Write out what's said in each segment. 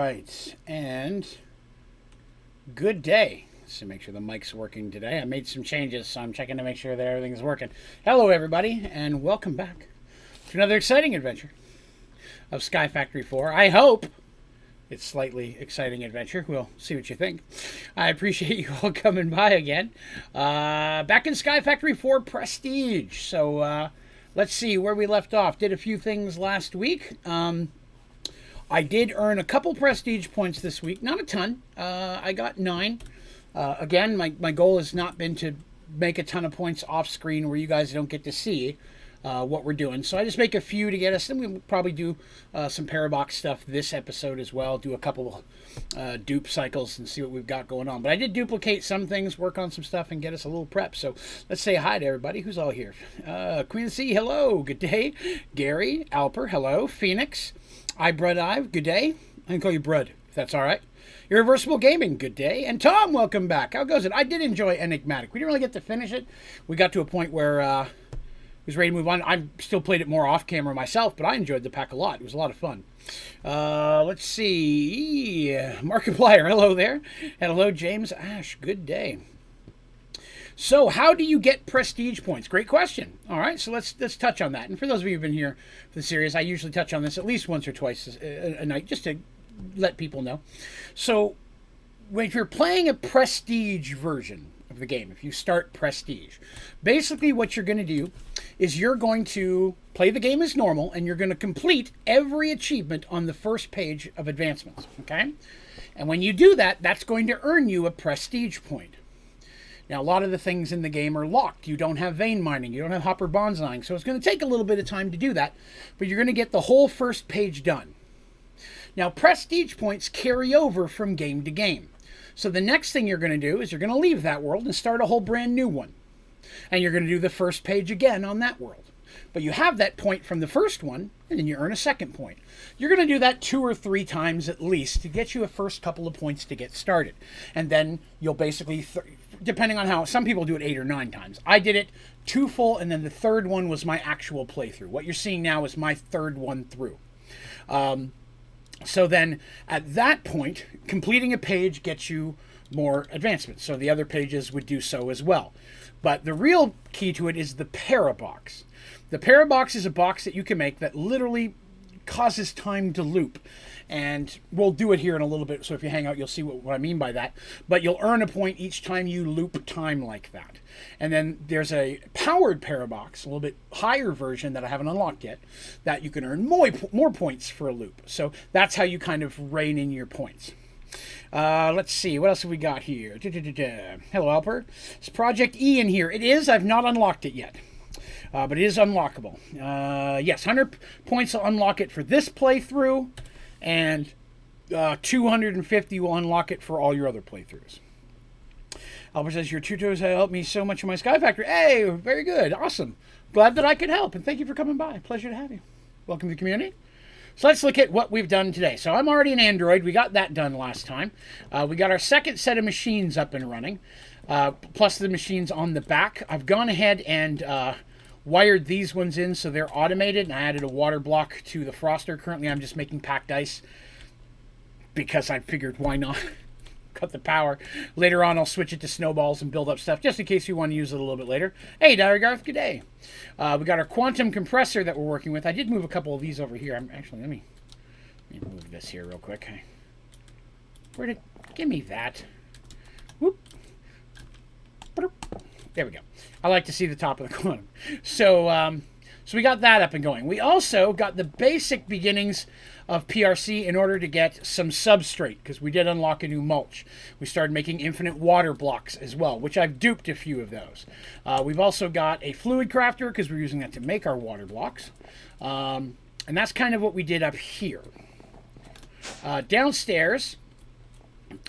right, and good day. So make sure the mic's working today. I made some changes, so I'm checking to make sure that everything's working. Hello, everybody, and welcome back to another exciting adventure of Sky Factory 4. I hope it's slightly exciting adventure. We'll see what you think. I appreciate you all coming by again. Back in Sky Factory 4 Prestige. So let's see where we left off. Did a few things last week. I did earn a couple prestige points this week. Not a ton. I got 9. Again, my goal has not been to make a ton of points off screen where you guys don't get to see what we're doing. So I just make a few to get us. Then we'll probably do some Parabox stuff this episode as well. Do a couple dupe cycles and see what we've got going on. But I did duplicate some things, work on some stuff, and get us a little prep. So let's say hi to everybody who's all here. Queen of the Sea, hello. Good day. Gary, Alper, hello. Phoenix. Ive, good day. I can call you Brud, if that's all right. Irreversible Gaming, good day. And Tom, welcome back. How goes it? I did enjoy Enigmatic. We didn't really get to finish it. We got to a point where it was ready to move on. I still played it more off camera myself, but I enjoyed the pack a lot. It was a lot of fun. Let's see. Markiplier, hello there. And hello, James Ash, good day. So how do you get prestige points? Great question. All right, so let's touch on that. And for those of you who've been here for the series, I usually touch on this at least once or twice a night, just to let people know. So if you're playing a prestige version of the game, if you start prestige, basically what you're going to do is you're going to play the game as normal, and you're going to complete every achievement on the first page of advancements, okay? And when you do that, that's going to earn you a prestige point. Now, a lot of the things in the game are locked. You don't have vein mining. You don't have hopper bonsaiing. So it's going to take a little bit of time to do that. But you're going to get the whole first page done. Now, prestige points carry over from game to game. So the next thing you're going to do is you're going to leave that world and start a whole brand new one. And you're going to do the first page again on that world. But you have that point from the first one, and then you earn a second point. You're going to do that 2 or 3 times at least to get you a first couple of points to get started. And then you'll basically, depending on how, some people do it 8 or 9 times. I did it 2 full, and then the third one was my actual playthrough. What you're seeing now is my third one through. So then at that point, completing a page gets you more advancement. So the other pages would do so as well. But the real key to it is the Parabox. The Parabox is a box that you can make that literally causes time to loop. And we'll do it here in a little bit, so if you hang out, you'll see what I mean by that. But you'll earn a point each time you loop time like that. And then there's a powered Parabox, a little bit higher version that I haven't unlocked yet, that you can earn more points for a loop. So that's how you kind of rein in your points. Let's see, what else have we got here? Hello, Alper. It's Project E in here. It is. I've not unlocked it yet. But it is unlockable. Yes, 100 points will unlock it for this playthrough, and 250 will unlock it for all your other playthroughs. Albert says, your tutors have helped me so much in my Sky Factory. Hey, very good. Awesome. Glad that I could help, and thank you for coming by. Pleasure to have you. Welcome to the community. So let's look at what we've done today. So I'm already an Android. We got that done last time. We got our second set of machines up and running, plus the machines on the back. I've gone ahead and wired these ones in so they're automated, and I added a water block to the froster. Currently I'm just making packed ice because I figured why not cut the power. Later on I'll switch it to snowballs and build up stuff just in case we want to use it a little bit later. Hey Diary Garth, good day. We got our quantum compressor that we're working with. I did move a couple of these over here. Actually, let me move this here real quick. Give me that. Whoop. There we go. I like to see the top of the quantum. So we got that up and going. We also got the basic beginnings of PRC in order to get some substrate, because we did unlock a new mulch. We started making infinite water blocks as well, which I've duped a few of those. We've also got a fluid crafter, because we're using that to make our water blocks. And that's kind of what we did up here. Downstairs,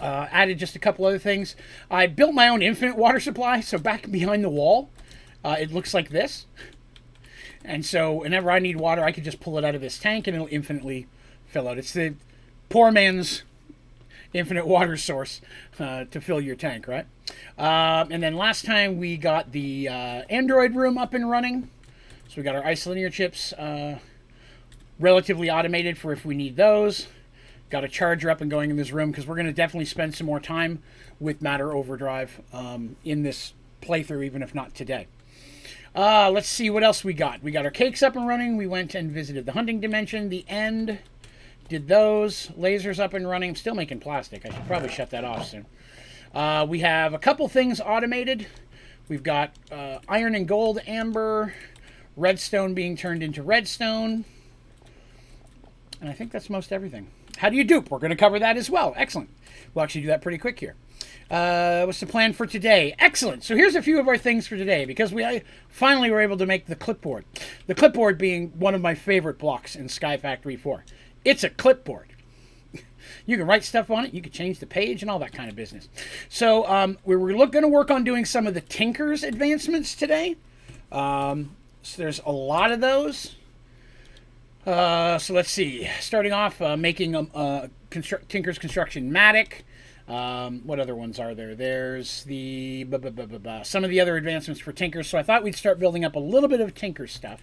added just a couple other things. I built my own infinite water supply, so back behind the wall, it looks like this. And so whenever I need water, I could just pull it out of this tank and it'll infinitely fill out. It's the poor man's infinite water source to fill your tank, right? And then last time we got the Android room up and running. So we got our isolinear chips relatively automated for if we need those. got a charger up and going in this room because we're going to definitely spend some more time with Matter Overdrive in this playthrough, even if not today. Let's see what else we got. We got our cakes up and running. We went and visited the hunting dimension, the end, did those. Lasers up and running. I'm still making plastic. I should probably shut that off soon. We have a couple things automated. We've got iron and gold, amber, redstone being turned into redstone. And I think that's most everything. How do you dupe? We're going to cover that as well. Excellent. We'll actually do that pretty quick here. What's the plan for today? Excellent. So here's a few of our things for today because we finally were able to make the clipboard. The clipboard being one of my favorite blocks in Sky Factory 4. It's a clipboard. You can write stuff on it. You can change the page and all that kind of business. So we were going to work on doing some of the Tinker's advancements today. So there's a lot of those. So let's see. Starting off, making Tinker's Construction Matic. What other ones are there? There's the some of the other advancements for Tinker. So I thought we'd start building up a little bit of Tinker stuff.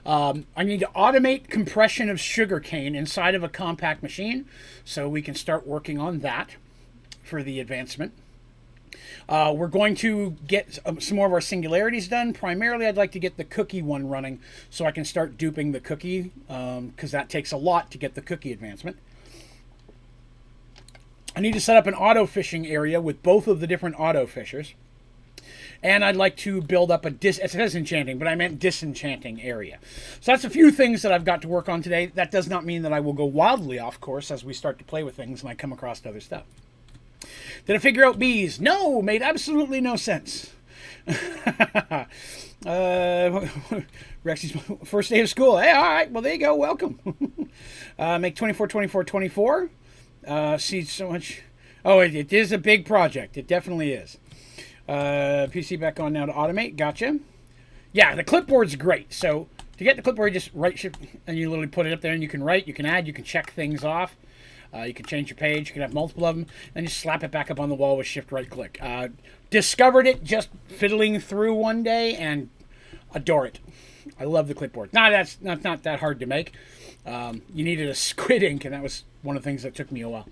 I need to automate compression of sugarcane inside of a compact machine, so we can start working on that for the advancement. We're going to get some more of our singularities done. Primarily, I'd like to get the cookie one running so I can start duping the cookie, because that takes a lot to get the cookie advancement. I need to set up an auto fishing area with both of the different auto fishers. And I'd like to build up it says enchanting, but I meant disenchanting area. So that's a few things that I've got to work on today. That does not mean that I will go wildly off course as we start to play with things and I come across other stuff. Did I figure out bees? No, made absolutely no sense. Rexy's first day of school. Hey, all right, well, there you go. Welcome. Make 24, 24, 24. See so much. Oh, it is a big project. It definitely is. PC back on now to automate. Gotcha. Yeah, the clipboard's great. So to get the clipboard, just right shift and you literally put it up there and you can write, you can add, you can check things off. You can change your page. You can have multiple of them. And just slap it back up on the wall with shift right click. Discovered it just fiddling through one day and adore it. I love the clipboard. That's not that hard to make. You needed a squid ink, and that was one of the things that took me a while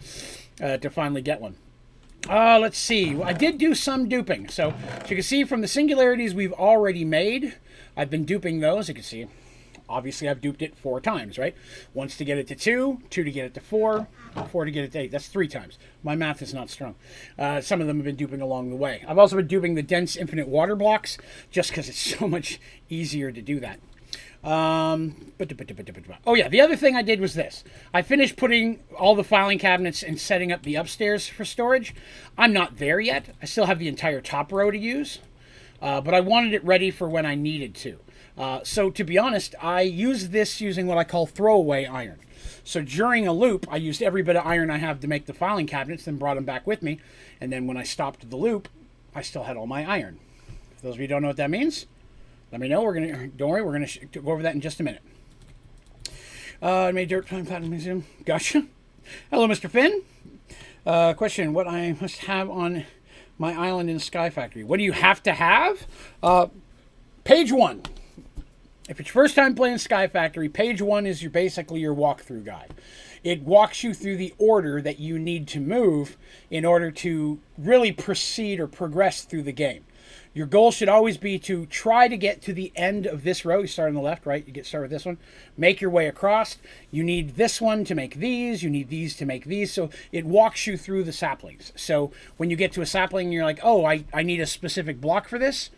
to finally get one. Let's see. I did do some duping. So as you can see from the singularities we've already made, I've been duping those. You can see, obviously I've duped it 4 times, right? Once to get it to 2, 2 to get it to 4, 4 to get it to 8. That's 3 times. My math is not strong. Some of them have been duping along the way. I've also been duping the dense infinite water blocks just because it's so much easier to do that. Oh yeah, the other thing I did was this. I finished putting all the filing cabinets and setting up the upstairs for storage. I'm not there yet. I still have the entire top row to use, but I wanted it ready for when I needed to. So to be honest, I used this using what I call throwaway iron. So during a loop, I used every bit of iron I have to make the filing cabinets, then brought them back with me. And then when I stopped the loop, I still had all my iron. For those of you who don't know what that means, let me know. Don't worry, we're gonna go over that in just a minute. I made dirt platinum museum. Gotcha. Hello, Mr. Finn. Question: what I must have on my island in Sky Factory? What do you have to have? Page 1. If it's your first time playing Sky Factory, page 1 is basically your walkthrough guide. It walks you through the order that you need to move in order to really proceed or progress through the game. Your goal should always be to try to get to the end of this row. You start on the left, right? You start with this one. Make your way across. You need this one to make these. You need these to make these. So it walks you through the saplings. So when you get to a sapling, you're like, oh, I need a specific block for this.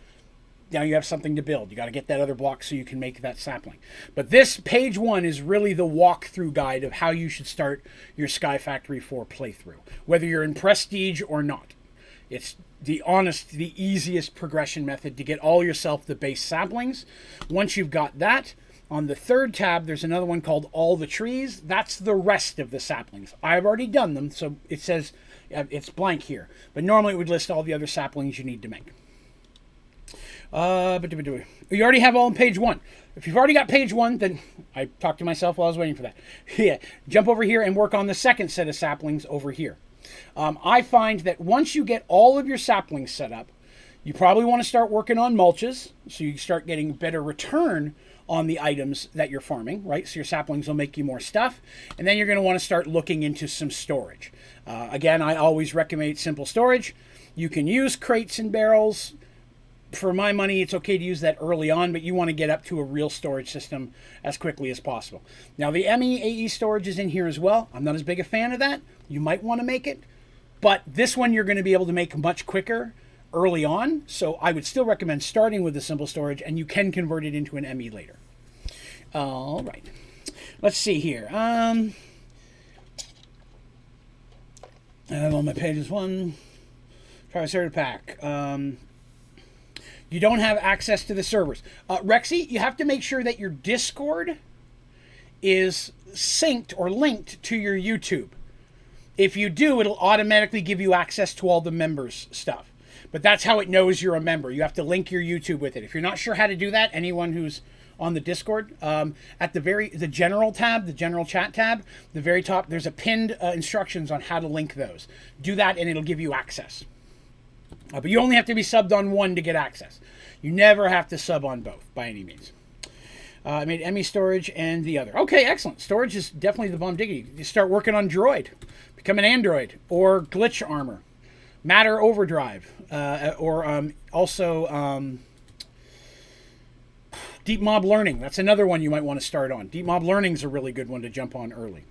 Now you have something to build. You got to get that other block so you can make that sapling. But this page 1 is really the walkthrough guide of how you should start your Sky Factory 4 playthrough, whether you're in Prestige or not. It's the easiest progression method to get all yourself the base saplings. Once you've got that, on the 3rd tab, there's another one called All the Trees. That's the rest of the saplings. I've already done them, so it says it's blank here. But normally it would list all the other saplings you need to make. You already have all on page 1. If you've already got page 1, then I talked to myself while I was waiting for that. Yeah, jump over here and work on the 2nd set of saplings over here. I find that once you get all of your saplings set up, You probably want to start working on mulches so you start getting better return on the items that you're farming, right? So your saplings will make you more stuff. And then you're going to want to start looking into some storage. Again, I always recommend simple storage. You can use crates and barrels. For my money, it's okay to use that early on, but you want to get up to a real storage system as quickly as possible. Now, the ME/AE storage is in here as well. I'm not as big a fan of that. You might want to make it, but this one you're going to be able to make much quicker early on. So I would still recommend starting with the simple storage, and you can convert it into an ME later. All right. Let's see here. I have on my pages one. Try a starter pack. You don't have access to the servers. Rexy, you have to make sure that your Discord is synced or linked to your YouTube. If you do, it'll automatically give you access to all the members' stuff. But that's how it knows you're a member. You have to link your YouTube with it. If you're not sure how to do that, anyone who's on the Discord, at the general tab, the general chat tab, the very top, there's a pinned instructions on how to link those. Do that and it'll give you access. But you only have to be subbed on one to get access. You never have to sub on both by any means. I made ME storage and the other. Okay, excellent. Storage is definitely the bomb diggity. You start working on droid. Become an android or glitch armor. Matter overdrive. Also deep mob learning. That's another one you might want to start on. Deep mob learning is a really good one to jump on early.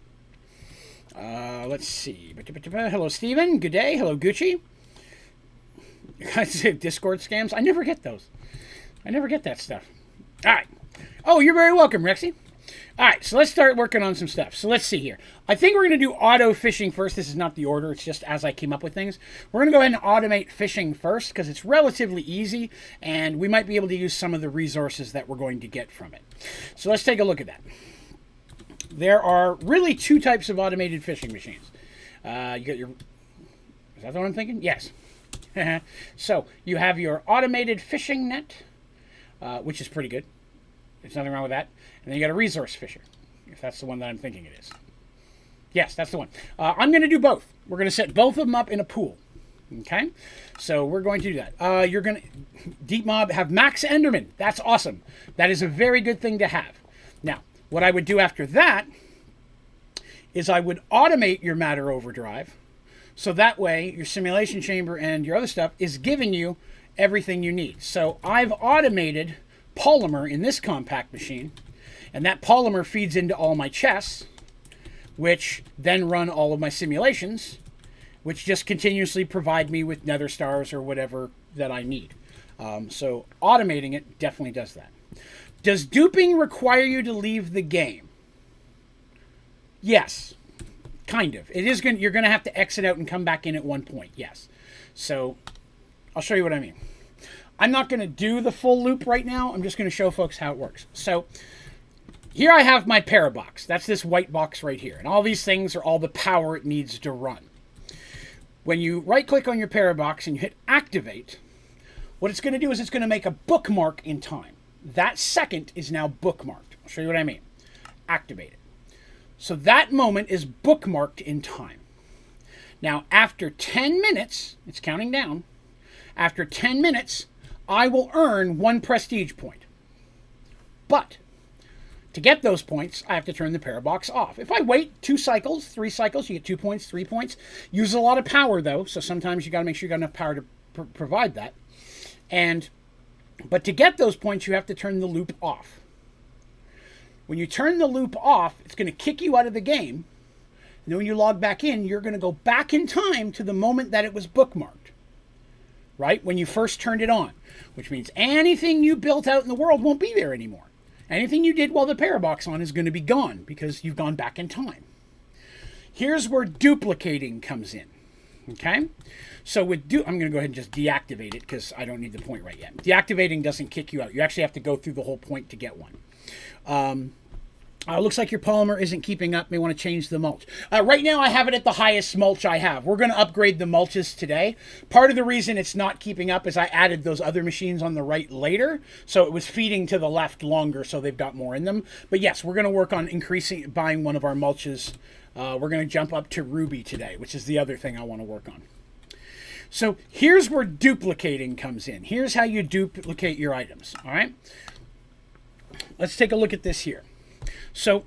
Let's see. Hello, Steven. Good day. Hello, Gucci. Discord scams. I never get those. I never get that stuff. All right. Oh, you're very welcome, Rexy. All right, so let's start working on some stuff. So let's see here. I think we're going to do auto fishing first. This is not the order. It's just as I came up with things. We're going to go ahead and automate fishing first because it's relatively easy, and we might be able to use some of the resources that we're going to get from it. So let's take a look at that. There are really two types of automated fishing machines. You got your... Is that the one I'm thinking? Yes. So you have your automated fishing net, which is pretty good. There's nothing wrong with that. And then you got a resource fisher, if that's the one that I'm thinking it is. Yes, that's the one. I'm going to do both. We're going to set both of them up in a pool. Okay? So we're going to do that. You're going to... Deep Mob have Max Enderman. That's awesome. That is a very good thing to have. Now, what I would do after that is I would automate your matter overdrive. So that way, your simulation chamber and your other stuff is giving you everything you need. So I've automated polymer in this compact machine, and that polymer feeds into all my chests, which then run all of my simulations, which just continuously provide me with nether stars or whatever that I need. So automating it definitely does that. Does duping require you to leave the game? Yes. Kind of. It is you're going to have to exit out and come back in at one point. Yes. So I'll show you what I mean. I'm not going to do the full loop right now. I'm just going to show folks how it works. So here I have my parabox. That's this white box right here. And all these things are all the power it needs to run. When you right click on your parabox and you hit activate, what it's going to do is it's going to make a bookmark in time. That second is now bookmarked. I'll show you what I mean. Activate it. So that moment is bookmarked in time. Now, after 10 minutes, it's counting down. After 10 minutes, I will earn 1 prestige point. But to get those points, I have to turn the parabox off. If I wait 2 cycles, 3 cycles, you get 2 points, 3 points. Uses a lot of power, though, so sometimes you got to make sure you got enough power to provide that. But to get those points, you have to turn the loop off. When you turn the loop off, it's going to kick you out of the game. And then when you log back in, you're going to go back in time to the moment that it was bookmarked. Right? When you first turned it on. Which means anything you built out in the world won't be there anymore. Anything you did while the parabox on is going to be gone because you've gone back in time. Here's where duplicating comes in. Okay? So with I'm going to go ahead and just deactivate it because I don't need the point right yet. Deactivating doesn't kick you out. You actually have to go through the whole point to get one. Looks like your polymer isn't keeping up. May want to change the mulch. Right now I have it at the highest mulch I have. We're going to upgrade the mulches today. Part of the reason it's not keeping up is I added those other machines on the right later. So it was feeding to the left longer, so they've got more in them. But yes, we're going to work on buying one of our mulches. We're going to jump up to Ruby today, which is the other thing I want to work on. So here's where duplicating comes in. Here's how you duplicate your items, all right? Let's take a look at this here. So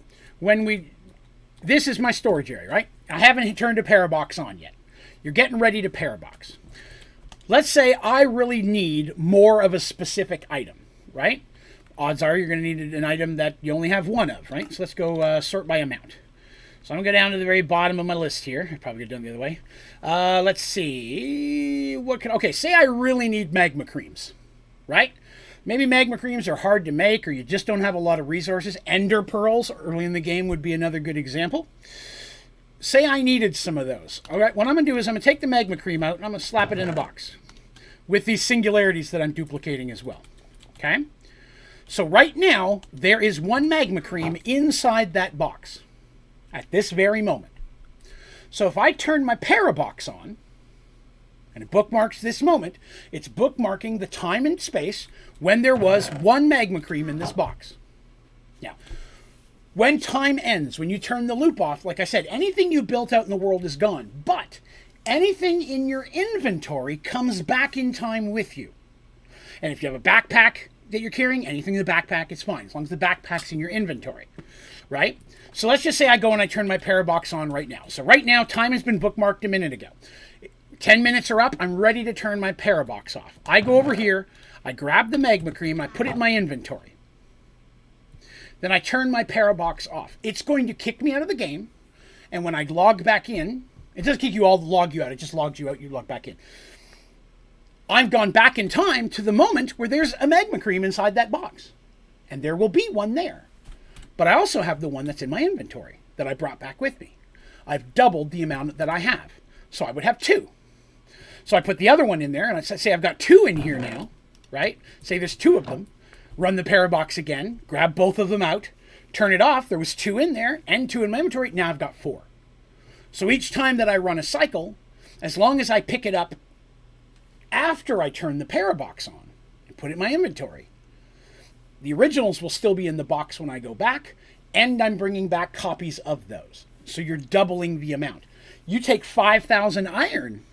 this is my storage area, right? I haven't turned a parabox on yet. You're getting ready to parabox. Let's say I really need more of a specific item, right? Odds are you're going to need an item that you only have one of, right? So let's go sort by amount. So I'm going to go down to the very bottom of my list here. I probably could have done it the other way. Let's see. Okay, say I really need magma creams, right? Maybe magma creams are hard to make or you just don't have a lot of resources. Ender pearls early in the game would be another good example. Say I needed some of those. All right, what I'm going to do is I'm going to take the magma cream out and I'm going to slap it in a box with these singularities that I'm duplicating as well. Okay? So right now, there is one magma cream inside that box at this very moment. So if I turn my parabox on, and it bookmarks this moment, it's bookmarking the time and space when there was one magma cream in this box. Now, when time ends, when you turn the loop off, like I said, anything you built out in the world is gone, but anything in your inventory comes back in time with you. And if you have a backpack that you're carrying, anything in the backpack is fine, as long as the backpack's in your inventory, right? So let's just say I go and I turn my parabox on right now. So right now, time has been bookmarked a minute ago. 10 minutes are up, I'm ready to turn my parabox off. I go over here, I grab the magma cream, I put it in my inventory. Then I turn my parabox off. It's going to kick me out of the game, and when I log back in, it doesn't kick you out, log you out, it just logs you out, you log back in. I've gone back in time to the moment where there's a magma cream inside that box. And there will be one there. But I also have the one that's in my inventory that I brought back with me. I've doubled the amount that I have. So I would have two. So I put the other one in there, and I say I've got two in here now, right? Say there's two of them. Run the parabox again, grab both of them out, turn it off. There was two in there and two in my inventory. Now I've got four. So each time that I run a cycle, as long as I pick it up after I turn the parabox on and put it in my inventory, the originals will still be in the box when I go back, and I'm bringing back copies of those. So you're doubling the amount. You take 5,000 iron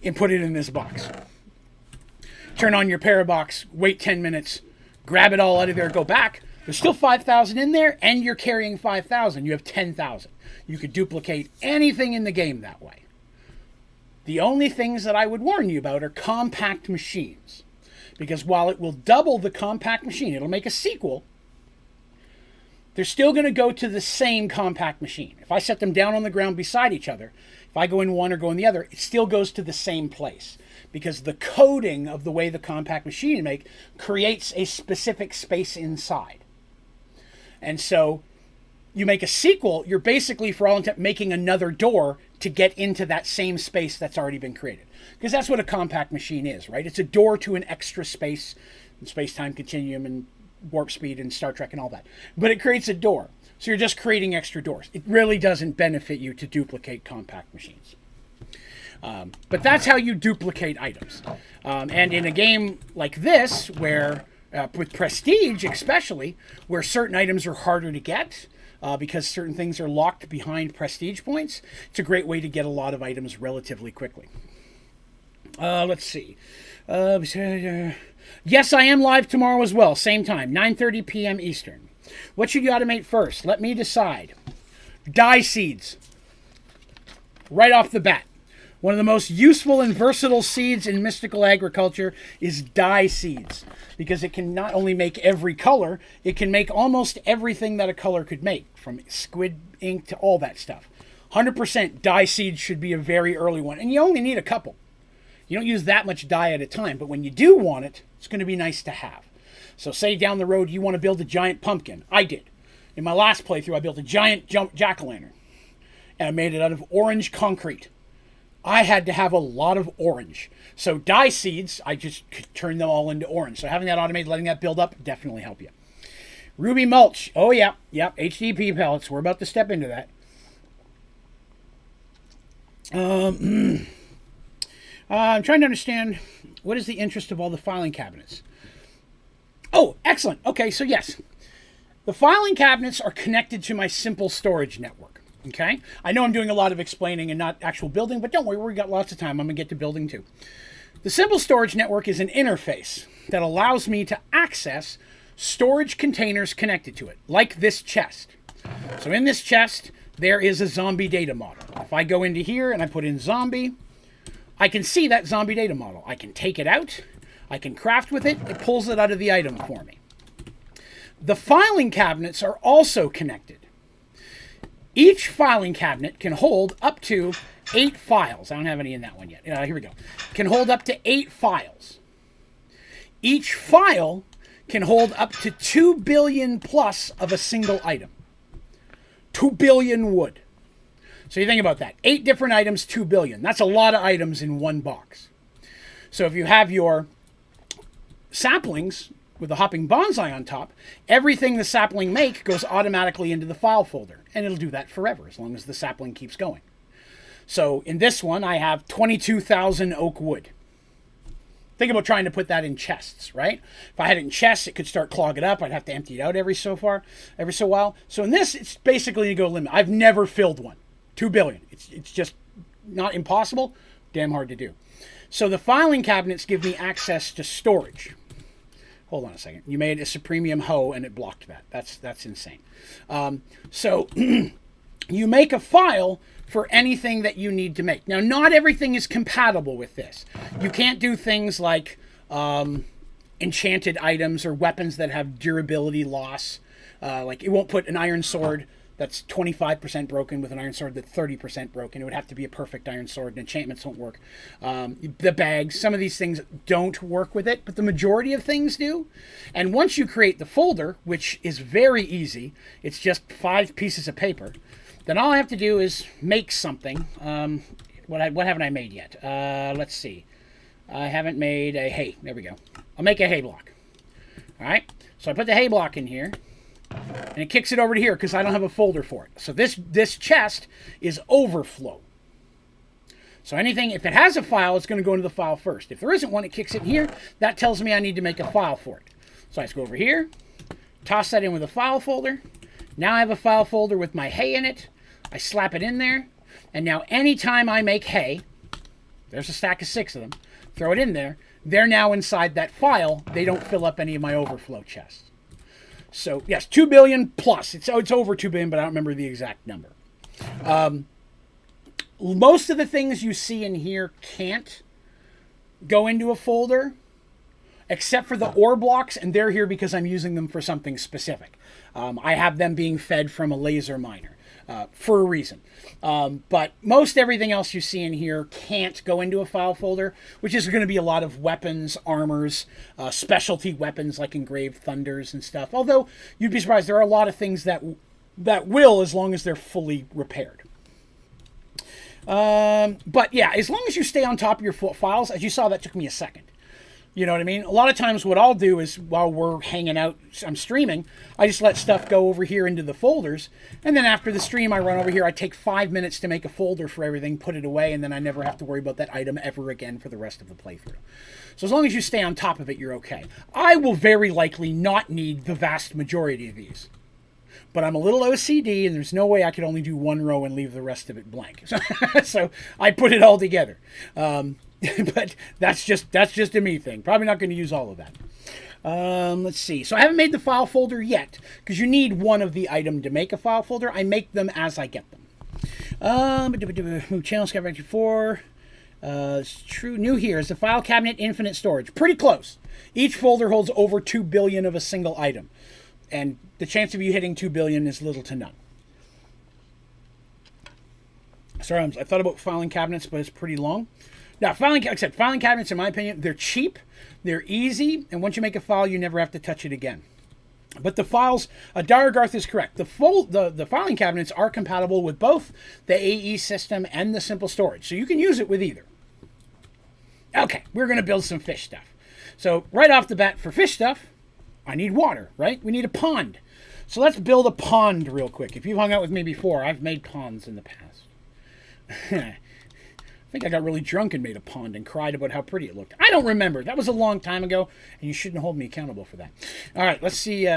and put it in this box. Turn on your parabox, wait 10 minutes, grab it all out of there, go back. There's still 5,000 in there, and you're carrying 5,000. You have 10,000. You could duplicate anything in the game that way. The only things that I would warn you about are compact machines. Because while it will double the compact machine, it'll make a sequel, they're still going to go to the same compact machine. If I set them down on the ground beside each other, if I go in one or go in the other, it still goes to the same place. Because the coding of the way the compact machine make creates a specific space inside. And so you make a sequel, you're basically, for all intent, making another door to get into that same space that's already been created. Because that's what a compact machine is, right? It's a door to an extra space, space-time continuum and warp speed and Star Trek and all that. But it creates a door. So you're just creating extra doors. It really doesn't benefit you to duplicate compact machines. But that's how you duplicate items. And in a game like this, where with Prestige especially, where certain items are harder to get, because certain things are locked behind prestige points, it's a great way to get a lot of items relatively quickly. Let's see. Yes, I am live tomorrow as well. Same time, 9:30 p.m. Eastern. What should you automate first? Let me decide. Dye seeds. Right off the bat. One of the most useful and versatile seeds in mystical agriculture is dye seeds. Because it can not only make every color, it can make almost everything that a color could make. From squid ink to all that stuff. 100% dye seeds should be a very early one. And you only need a couple. You don't use that much dye at a time. But when you do want it, it's going to be nice to have. So say down the road you want to build a giant pumpkin. I did. In my last playthrough, I built a giant jack-o'-lantern. And I made it out of orange concrete. I had to have a lot of orange. So dye seeds, I just could turn them all into orange. So having that automated, letting that build up, definitely help you. Ruby mulch. Oh, yeah. Yep. HDP pellets. We're about to step into that. I'm trying to understand, what is the interest of all the filing cabinets? Oh, excellent. Okay, so yes. The filing cabinets are connected to my simple storage network. Okay, I know I'm doing a lot of explaining and not actual building, but don't worry, we've got lots of time. I'm going to get to building too. The Simple Storage Network is an interface that allows me to access storage containers connected to it, like this chest. So in this chest, there is a zombie data model. If I go into here and I put in zombie, I can see that zombie data model. I can take it out, I can craft with it, it pulls it out of the item for me. The filing cabinets are also connected. Each filing cabinet can hold up to 8 files. I don't have any in that one yet. Here we go. Can hold up to 8 files. Each file can hold up to 2 billion plus of a single item. 2 billion wood. So you think about that. 8 different items, 2 billion. That's a lot of items in one box. So if you have your saplings with a hopping bonsai on top, everything the sapling make goes automatically into the file folder. And it'll do that forever, as long as the sapling keeps going. So in this one, I have 22,000 oak wood. Think about trying to put that in chests, right? If I had it in chests, it could start clogging up. I'd have to empty it out every so while. So in this, it's basically to go limit. I've never filled one. 2 billion. It's just not impossible. Damn hard to do. So the filing cabinets give me access to storage. Hold on a second. You made a Supremium hoe and it blocked that. That's insane. So you make a file for anything that you need to make. Now, not everything is compatible with this. You can't do things like enchanted items or weapons that have durability loss. Like it won't put an iron sword that's 25% broken with an iron sword that's 30% broken. It would have to be a perfect iron sword, and enchantments won't work. The bags, some of these things don't work with it, but the majority of things do. And once you create the folder, which is very easy, it's just 5 pieces of paper, then all I have to do is make something. What haven't I made yet? Let's see. I haven't made a hay. There we go. I'll make a hay block. All right. So I put the hay block in here. And it kicks it over to here because I don't have a folder for it. So this chest is overflow. So anything, if it has a file, it's going to go into the file first. If there isn't one, it kicks it in here. That tells me I need to make a file for it. So I just go over here, toss that in with a file folder. Now I have a file folder with my hay in it. I slap it in there. And now anytime I make hay, there's a stack of 6 of them, throw it in there. They're now inside that file. They don't fill up any of my overflow chests. So, yes, 2 billion plus. It's over 2 billion, but I don't remember the exact number. Most of the things you see in here can't go into a folder, except for the ore blocks, and they're here because I'm using them for something specific. I have them being fed from a laser miner for a reason. But most everything else you see in here can't go into a file folder, which is going to be a lot of weapons, armors, specialty weapons like engraved thunders and stuff. Although you'd be surprised, there are a lot of things that will, as long as they're fully repaired. But yeah, as long as you stay on top of your files, as you saw, that took me a second. You know what I mean? A lot of times what I'll do is while we're hanging out, I'm streaming, I just let stuff go over here into the folders. And then after the stream, I run over here. I take 5 minutes to make a folder for everything, put it away, and then I never have to worry about that item ever again for the rest of the playthrough. So as long as you stay on top of it, you're okay. I will very likely not need the vast majority of these. But I'm a little OCD, and there's no way I could only do 1 row and leave the rest of it blank. So I put it all together. But that's just a me thing. Probably not going to use all of that. Let's see. So I haven't made the file folder yet, because you need one of the item to make a file folder. I make them as I get them. Move channel scav 4. It's true. New here is the file cabinet infinite storage. Pretty close. Each folder holds over 2 billion of a single item. And the chance of you hitting 2 billion is little to none. Sorry, I thought about filing cabinets, but it's pretty long. Now, filing cabinets, in my opinion, they're cheap, they're easy, and once you make a file, you never have to touch it again. But the files, Daragarth is correct. The filing cabinets are compatible with both the AE system and the simple storage, so you can use it with either. Okay, we're going to build some fish stuff. So right off the bat, for fish stuff, I need water, right? We need a pond. So let's build a pond real quick. If you've hung out with me before, I've made ponds in the past. I think I got really drunk and made a pond and cried about how pretty it looked. I don't remember. That was a long time ago, and you shouldn't hold me accountable for that. All right, let's see.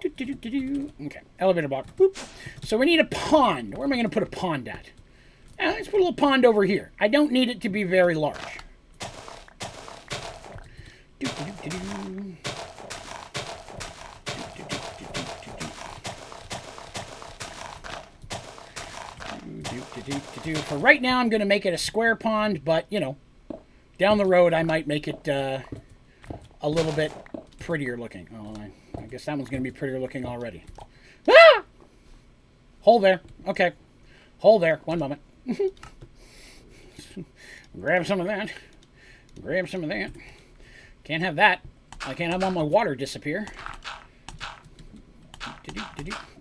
Okay, elevator block. Boop. So we need a pond. Where am I going to put a pond at? Let's put a little pond over here. I don't need it to be very large. For right now, I'm going to make it a square pond, but, you know, down the road, I might make it a little bit prettier looking. Oh, I guess that one's going to be prettier looking already. Ah! Hole there. Okay. Hole there. One moment. Grab some of that. Grab some of that. Can't have that. I can't have all my water disappear.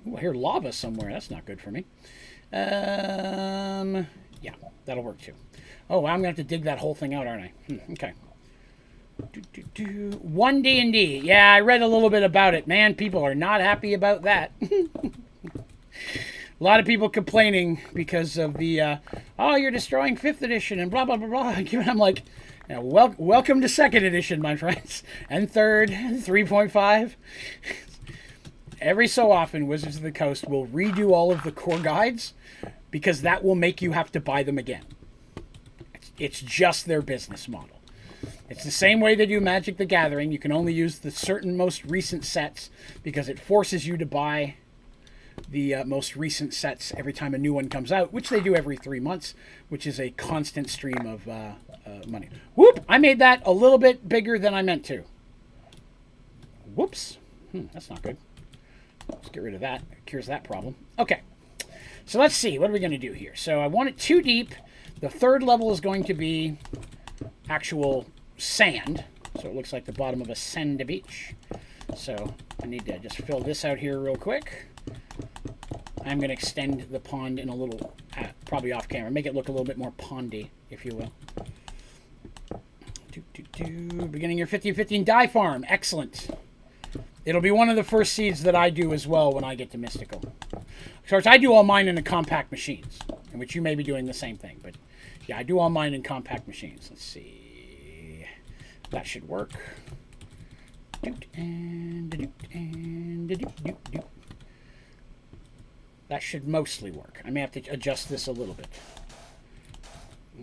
Ooh, I hear lava somewhere. That's not good for me. Yeah, that'll work too. Oh, well, I'm going to have to dig that whole thing out, aren't I? Okay. One D&D. Yeah, I read a little bit about it. Man, people are not happy about that. A lot of people complaining because of the, oh, you're destroying 5th edition and blah, blah, blah, blah. I'm like, yeah, welcome to 2nd edition, my friends. And 3rd, 3.5. Every so often, Wizards of the Coast will redo all of the core guides because that will make you have to buy them again. It's just their business model. It's the same way they do Magic the Gathering. You can only use the certain most recent sets because it forces you to buy the most recent sets every time a new one comes out, which they do every 3 months, which is a constant stream of money. Whoop! I made that a little bit bigger than I meant to. Whoops. That's not good. Let's get rid of that. It cures that problem. Okay. So let's see. What are we going to do here? So I want it 2 deep. The 3rd level is going to be actual sand. So it looks like the bottom of a sand beach. So I need to just fill this out here real quick. I'm going to extend the pond in a little, probably off camera. Make it look a little bit more pondy, if you will. Beginning your 15-15 dye farm. Excellent. It'll be one of the first seeds that I do as well when I get to Mystical. Of course, I do all mine in the compact machines, in which you may be doing the same thing. But yeah, I do all mine in compact machines. Let's see. That should work. That should mostly work. I may have to adjust this a little bit.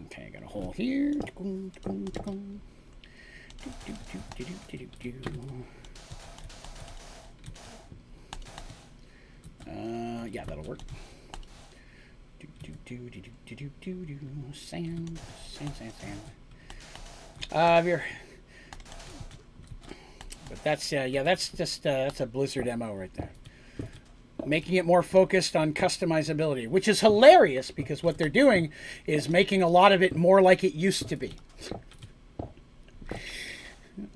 Okay, I got a hole here. Yeah, that'll work. Sand. But that's yeah, that's just that's a Blizzard MO right there. Making it more focused on customizability, which is hilarious because what they're doing is making a lot of it more like it used to be.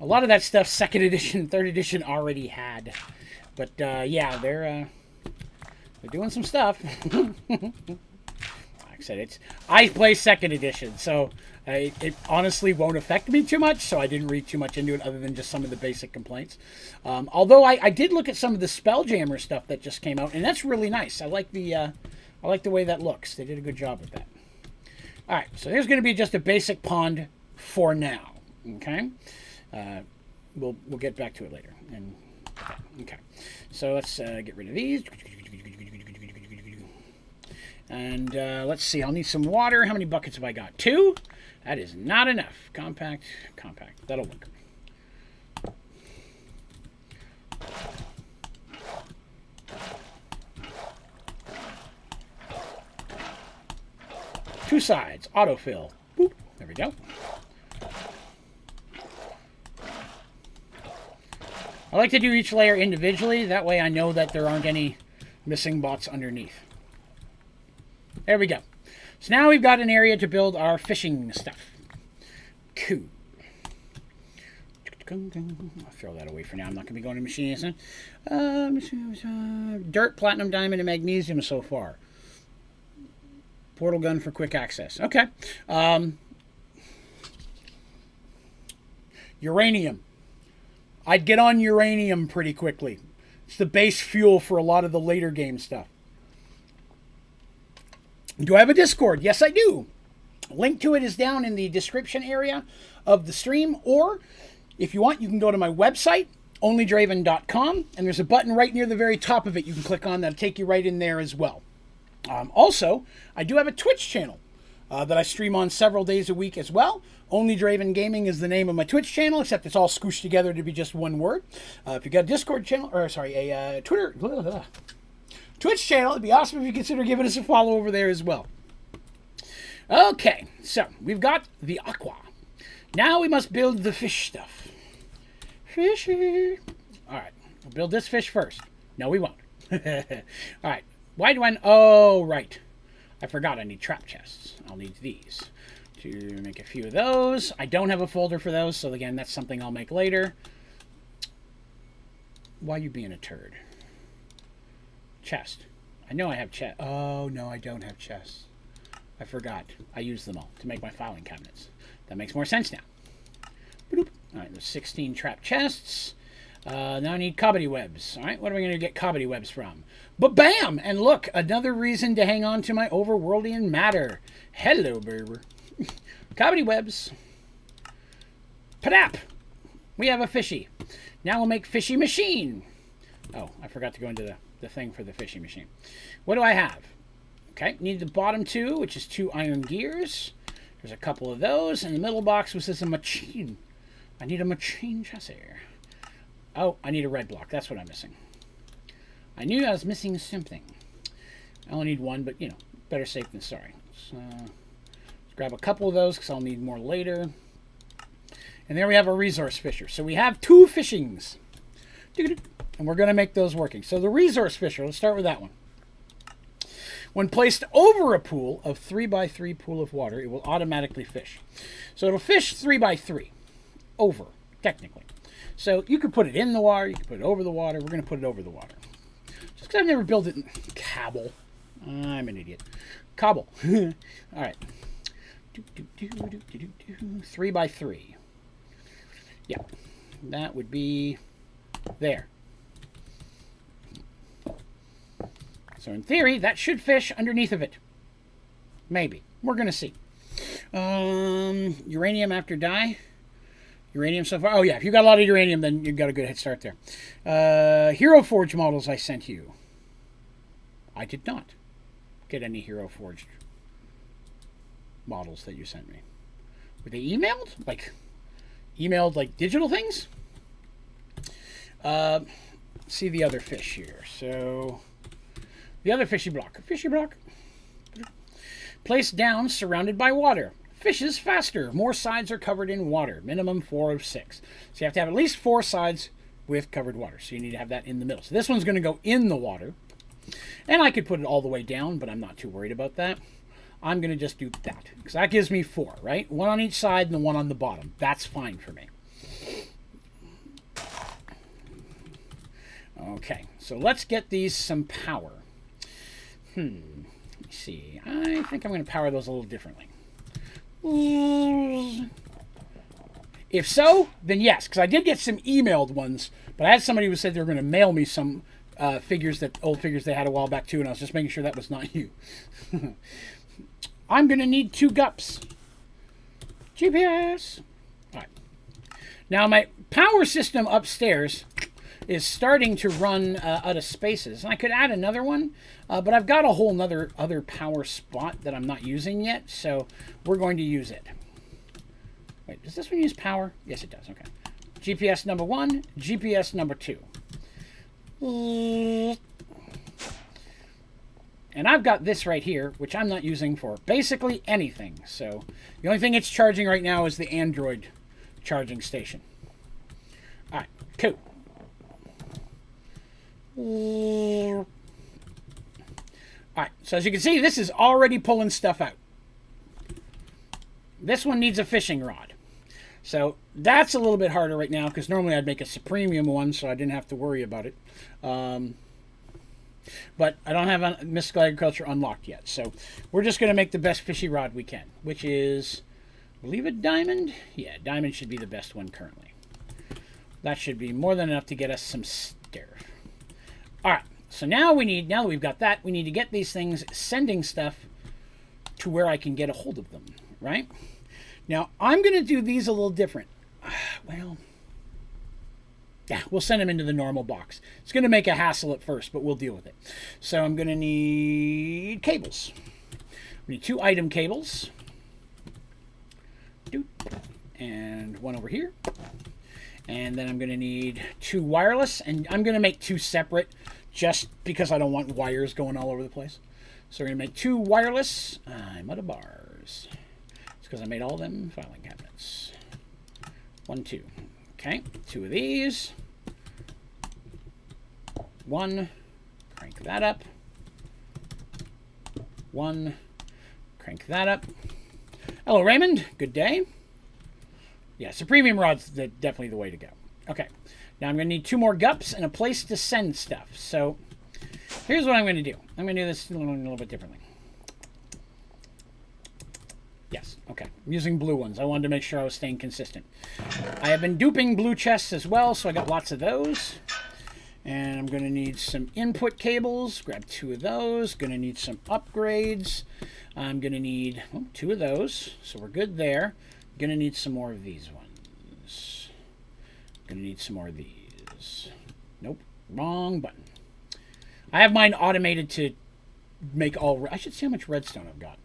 A lot of that stuff 2nd edition, 3rd edition already had. But yeah, they're doing some stuff. Like I said, I play 2nd edition, so it honestly won't affect me too much, so I didn't read too much into it other than just some of the basic complaints. Although I did look at some of the Spelljammer stuff that just came out, and that's really nice. I like the way that looks. They did a good job with that. All right, so here's going to be just a basic pond for now. Okay, we'll get back to it later. And okay, so let's get rid of these. And let's see, I'll need some water. How many buckets have I got? 2? That is not enough. Compact. That'll work. Two sides, autofill. Boop. There we go. I like to do each layer individually. That way I know that there aren't any missing bots underneath. There we go. So now we've got an area to build our fishing stuff. Cool. I'll throw that away for now. I'm not going to be going to machines. Dirt, platinum, diamond, and magnesium so far. Portal gun for quick access. Okay. Uranium. I'd get on uranium pretty quickly. It's the base fuel for a lot of the later game stuff. Do I have a Discord? Yes, I do. Link to it is down in the description area of the stream. Or, if you want, you can go to my website. Onlydraven.com, and there's a button right near the very top of it you can click on that'll take you right in there as well. Also, I do have a Twitch channel that I stream on several days a week as well. Onlydraven Gaming is the name of my Twitch channel, except it's all scooshed together to be just one word. If you got a Discord channel, or sorry, a Twitch channel, it'd be awesome if you consider giving us a follow over there as well. Okay, so we've got the aqua. Now we must build the fish stuff. Fishy. All right, we'll build this fish first. No, we won't. All right, why do I... Oh, right. I forgot I need trap chests. I'll need these to make a few of those. I don't have a folder for those, so again, that's something I'll make later. Why are you being a turd? Chest. I know I have chest. Oh, no, I don't have chests. I forgot. I used them all to make my filing cabinets. That makes more sense now. Boop. All right, there's 16 trap chests. Now I need cobbledy webs. All right, what are we going to get cobbledy webs from? But bam! And look, another reason to hang on to my overworldian matter. Hello, Berber. Cobbledy webs. Padap! We have a fishy. Now we'll make fishy machine. Oh, I forgot to go into the thing for the fishy machine. What do I have? Okay, need the bottom two, which is 2 iron gears. There's a couple of those. And the middle box was this a machine. I need a machine chassis. Oh, I need a red block. That's what I'm missing. I knew I was missing something. I only need one, but, you know, better safe than sorry. So, let's grab a couple of those because I'll need more later. And there we have a resource fisher. So we have 2 fishings. And we're going to make those working. So the resource fisher, let's start with that one. When placed over a pool of 3x3 pool of water, it will automatically fish. So it'll fish 3x3 over, technically. So you could put it in the water, you could put it over the water. We're going to put it over the water. Just because I've never built it in Cabble. I'm an idiot. Cobble. All right. 3x3. Yeah. That would be there. So in theory, that should fish underneath of it. Maybe. We're going to see. Uranium after dye. Uranium so far. Oh, yeah. If you got a lot of uranium, then you've got a good head start there. Hero Forge models I sent you. I did not get any Hero Forged models that you sent me. Were they emailed? Emailed like digital things? See the other fish here. So... the other fishy block. Fishy block. Placed down, surrounded by water. Fishes faster. More sides are covered in water. Minimum 4 of 6. So you have to have at least 4 sides with covered water. So you need to have that in the middle. So this one's going to go in the water. And I could put it all the way down, but I'm not too worried about that. I'm going to just do that. Because that gives me 4, right? 1 on each side and the 1 on the bottom. That's fine for me. Okay. So let's get these some power. Let me see. I think I'm going to power those a little differently. If so, then yes, because I did get some emailed ones, but I had somebody who said they were going to mail me some old figures they had a while back too, and I was just making sure that was not you. I'm going to need 2 gups. GPS. All right. Now my power system upstairs is starting to run out of spaces. And I could add another one, but I've got a whole other power spot that I'm not using yet, so we're going to use it. Wait, does this one use power? Yes, it does. Okay. GPS number 1, GPS number 2. And I've got this right here, which I'm not using for basically anything. So the only thing it's charging right now is the Android charging station. All right, cool. All right, so as you can see, this is already pulling stuff out. This one needs a fishing rod. So that's a little bit harder right now because normally I'd make a Supremium one so I didn't have to worry about it. But I don't have Mystical Agriculture unlocked yet. So we're just going to make the best fishy rod we can, which is, I believe, a diamond. Yeah, diamond should be the best one currently. That should be more than enough to get us some stuff. All right, so now that we've got that, we need to get these things sending stuff to where I can get a hold of them, right? Now, I'm going to do these a little different. Well, Yeah, we'll send them into the normal box. It's going to make a hassle at first, but we'll deal with it. So I'm going to need cables. We need 2 item cables. And one over here. And then I'm going to need 2 wireless. And I'm going to make 2 separate just because I don't want wires going all over the place. So we're going to make 2 wireless. I'm out of bars. It's because I made all them filing cabinets. 1, 2. Okay, 2 of these. 1. Crank that up. 1. Crank that up. Hello, Raymond. Good day. Yeah, so premium rod's definitely the way to go. Okay, now I'm going to need 2 more gups and a place to send stuff. So here's what I'm going to do. I'm going to do this a little bit differently. Yes, okay. I'm using blue ones. I wanted to make sure I was staying consistent. I have been duping blue chests as well, so I got lots of those. And I'm going to need some input cables. Grab 2 of those. Going to need some upgrades. I'm going to need 2 of those, so we're good there. Going to need some more of these ones. Going to need some more of these. Nope, wrong button. I have mine automated to make all... I should see how much redstone I've got.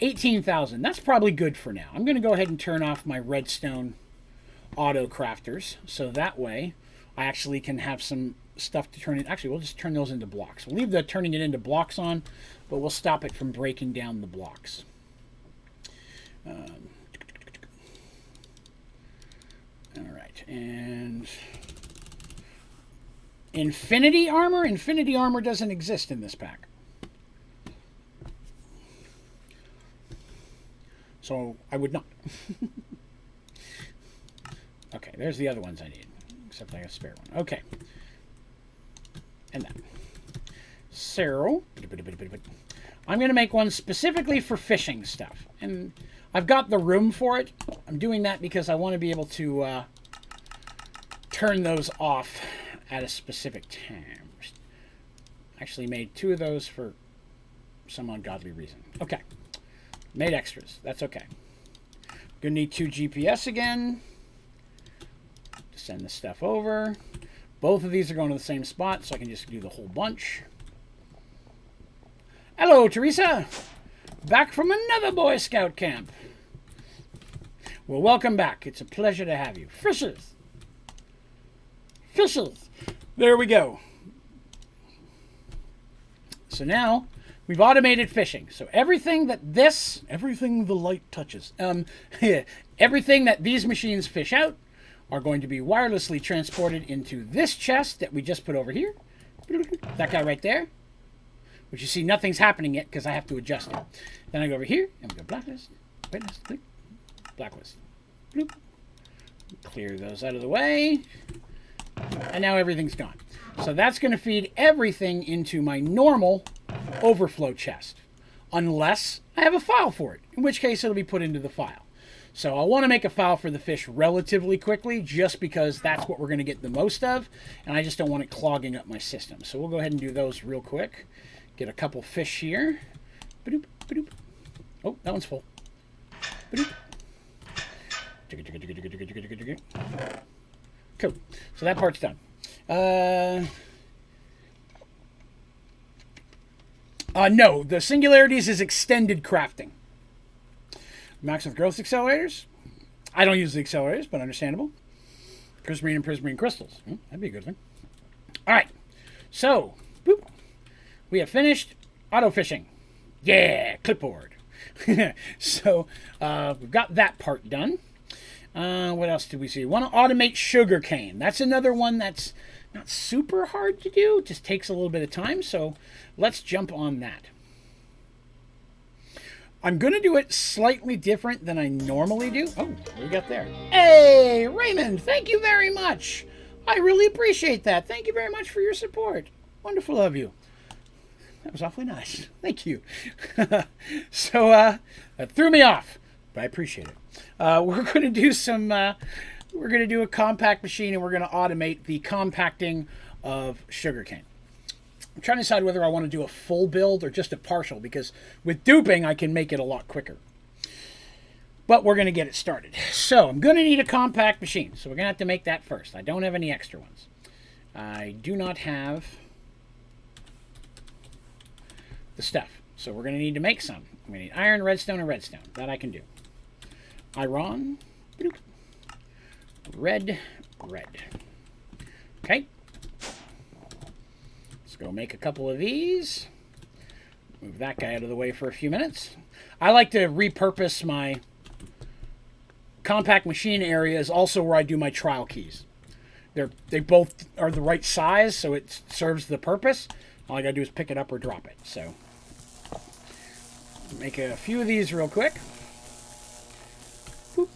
18,000. That's probably good for now. I'm going to go ahead and turn off my redstone auto crafters, so that way I actually can have some stuff to turn it. Actually, we'll just turn those into blocks. We'll leave the turning it into blocks on, but we'll stop it from breaking down the blocks. All right, and Infinity Armor? Infinity Armor doesn't exist in this pack. So I would not. Okay, there's the other ones I need. Except I got a spare one. Okay. And that. So, I'm going to make one specifically for fishing stuff. And I've got the room for it. I'm doing that because I want to be able to turn those off at a specific time. Actually made 2 of those for some ungodly reason. Okay. Made extras. That's okay. Gonna need 2 GPS again to send this stuff over. Both of these are going to the same spot, so I can just do the whole bunch. Hello, Teresa. Back from another Boy Scout camp. Well, welcome back. It's a pleasure to have you. Fishes. Fishes. There we go. So now we've automated fishing. So everything the light touches, everything that these machines fish out are going to be wirelessly transported into this chest that we just put over here. That guy right there. Which you see nothing's happening yet because I have to adjust it. Then I go over here and we go blacklist, whitelist, click, blacklist, bloop. Clear those out of the way. And now everything's gone. So that's going to feed everything into my normal overflow chest. Unless I have a file for it. In which case it'll be put into the file. So I want to make a file for the fish relatively quickly just because that's what we're going to get the most of. And I just don't want it clogging up my system. So we'll go ahead and do those real quick. Get a couple fish here. Ba-doop, ba-doop. Oh, that one's full. Ba-doop. Cool. So that part's done. No, the singularities is extended crafting. Maximum growth accelerators. I don't use the accelerators, but understandable. Prismarine and prismarine crystals. That'd be a good one. All right. So, boop. We have finished auto fishing. Yeah, clipboard. So, we've got that part done. What else did we see? Want to automate sugarcane. That's another one that's not super hard to do. It just takes a little bit of time. So let's jump on that. I'm going to do it slightly different than I normally do. Oh, what do we got there? Hey, Raymond, thank you very much. I really appreciate that. Thank you very much for your support. Wonderful of you. That was awfully nice. Thank you. So, that threw me off, but I appreciate it. We're going to do some, we're going to do a compact machine and we're going to automate the compacting of sugarcane. I'm trying to decide whether I want to do a full build or just a partial because with duping, I can make it a lot quicker. But we're going to get it started. So I'm going to need a compact machine. So we're going to have to make that first. I don't have any extra ones. I do not have the stuff. So we're going to need to make some. We need iron, redstone, and redstone. That I can do. Iron. Red. Okay. Let's go make a couple of these. Move that guy out of the way for a few minutes. I like to repurpose my compact machine areas also where I do my trial keys. They both are the right size, so it serves the purpose. All I gotta do is pick it up or drop it. So make a few of these real quick. Boop.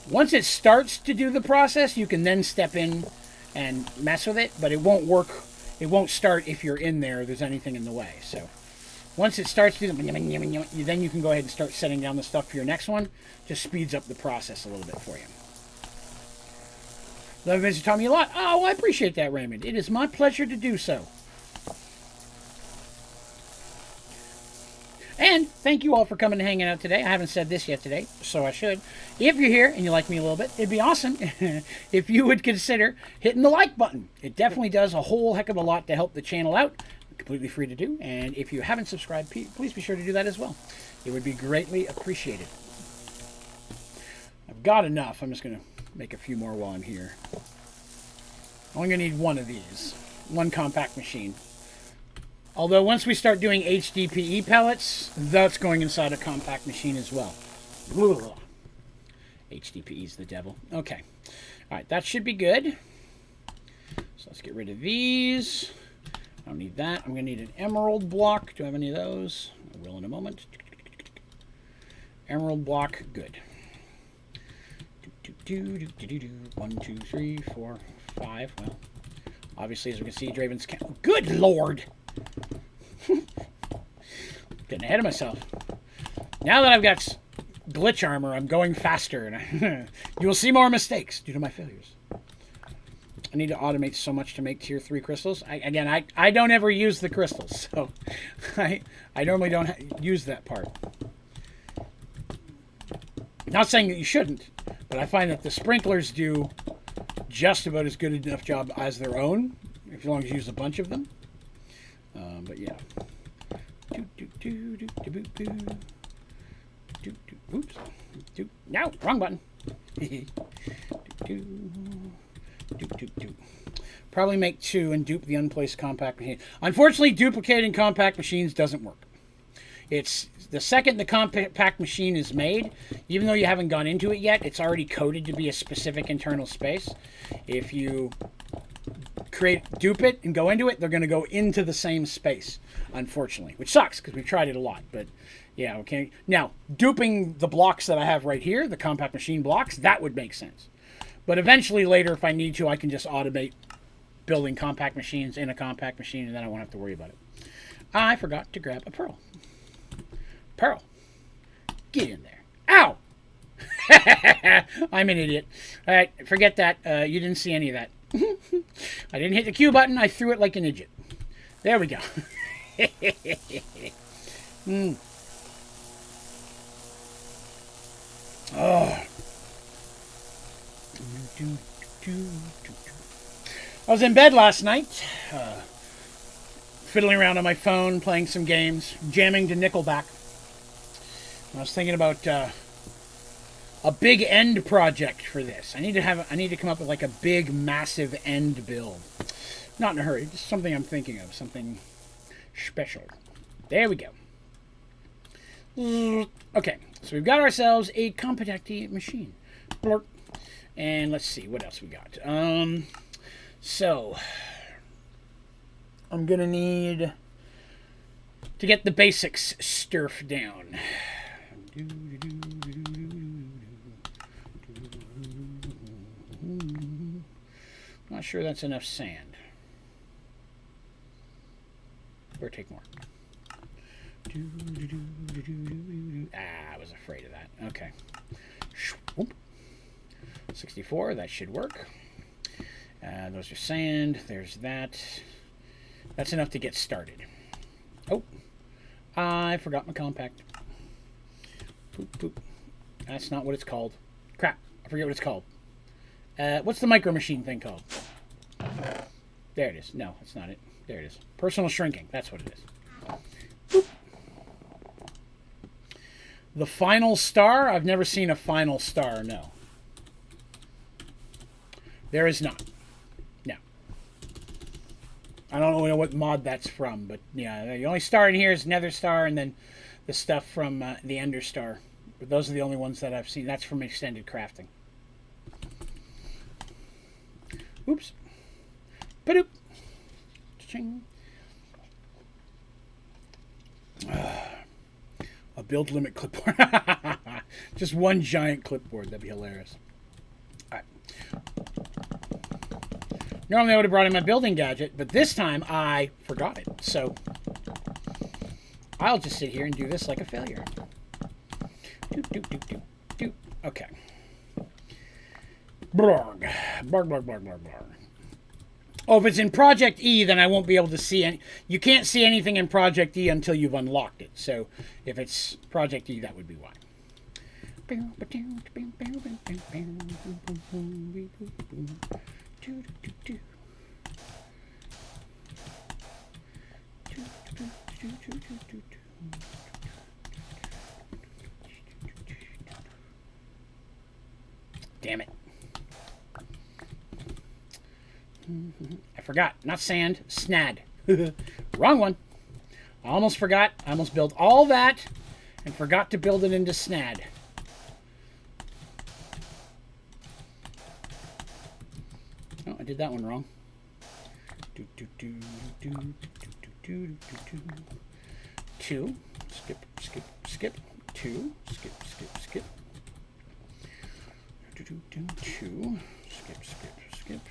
Once it starts to do the process, you can then step in and mess with it, but it won't work. It won't start if you're in there. There's anything in the way. So once it starts to do the, then you can go ahead and start setting down the stuff for your next one. Just speeds up the process a little bit for you. Love you, Mr. Tommy, a lot. Oh, I appreciate that, Raymond. It is my pleasure to do so. And thank you all for coming and hanging out today. I haven't said this yet today, so I should. If you're here and you like me a little bit, it'd be awesome if you would consider hitting the like button. It definitely does a whole heck of a lot to help the channel out. Completely free to do. And if you haven't subscribed, please be sure to do that as well. It would be greatly appreciated. I've got enough. I'm just going to make a few more while I'm here. I'm only going to need one of these. One compact machine. Although once we start doing HDPE pellets, that's going inside a compact machine as well. HDPE is the devil. Okay. All right, that should be good. So let's get rid of these. I don't need that. I'm going to need an emerald block. Do I have any of those? I will in a moment. Emerald block, good. 1, 2, 3, 4, 5. Well, obviously, as we can see, Draven's count. Good Lord! Getting ahead of myself. Now that I've got glitch armor, I'm going faster, and you will see more mistakes due to my failures. I need to automate so much to make tier 3 crystals. I don't ever use the crystals, so I normally don't use that part. Not saying that you shouldn't, but I find that the sprinklers do just about as good enough job as their own, as long as you use a bunch of them. But yeah. Oops. No, wrong button. Probably make 2 and dupe the unplaced compact machine. Unfortunately, duplicating compact machines doesn't work. It's the second the compact machine is made, even though you haven't gone into it yet, it's already coded to be a specific internal space. If you dupe it and go into it, they're going to go into the same space, unfortunately, which sucks because we've tried it a lot. But yeah, okay. Now, duping the blocks that I have right here, the compact machine blocks, that would make sense. But eventually later, if I need to, I can just automate building compact machines in a compact machine, and then I won't have to worry about it. I forgot to grab a pearl. Pearl, get in there. Ow! I'm an idiot. All right, forget that. You didn't see any of that. I didn't hit the Q button. I threw it like an idiot. There we go. Oh. I was in bed last night, fiddling around on my phone, playing some games, jamming to Nickelback. I was thinking about a big end project for this. I need to come up with like a big, massive end build. Not in a hurry, just something I'm thinking of, something special. There we go. Okay, so we've got ourselves a compact machine. And let's see what else we got. So I'm gonna need to get the basics sturf down. Not sure that's enough sand. Or take more. I was afraid of that. Okay. 64, that should work. Those are sand. There's that. That's enough to get started. Oh. I forgot my compact. Poop, poop. That's not what it's called. Crap. I forget what it's called. What's the micro machine thing called? There it is. No, that's not it. There it is. Personal shrinking. That's what it is. Boop. The final star? I've never seen a final star, no. There is not. No. I don't know what mod that's from, but yeah, the only star in here is Nether Star and then the stuff from the Ender Star. But those are the only ones that I've seen. That's from extended crafting. Oops. Ba-doop. Ching. A build limit clipboard. Just one giant clipboard. That'd be hilarious. All right. Normally I would have brought in my building gadget, but this time I forgot it. So I'll just sit here and do this like a failure. Doop, doop, doop, doop, doop. Okay. Blarg. Blarg, blarg, blarg, blarg, blarg. Oh, if it's in Project E, then I won't be able to see any. You can't see anything in Project E until you've unlocked it. So if it's Project E, that would be why. Damn it. I forgot. Not sand. Snad. Wrong one. I almost forgot. I almost built all that and forgot to build it into snad. Oh, I did that one wrong. Two. Skip, skip, skip. Two. Skip, skip, skip. Two. Skip, skip, skip.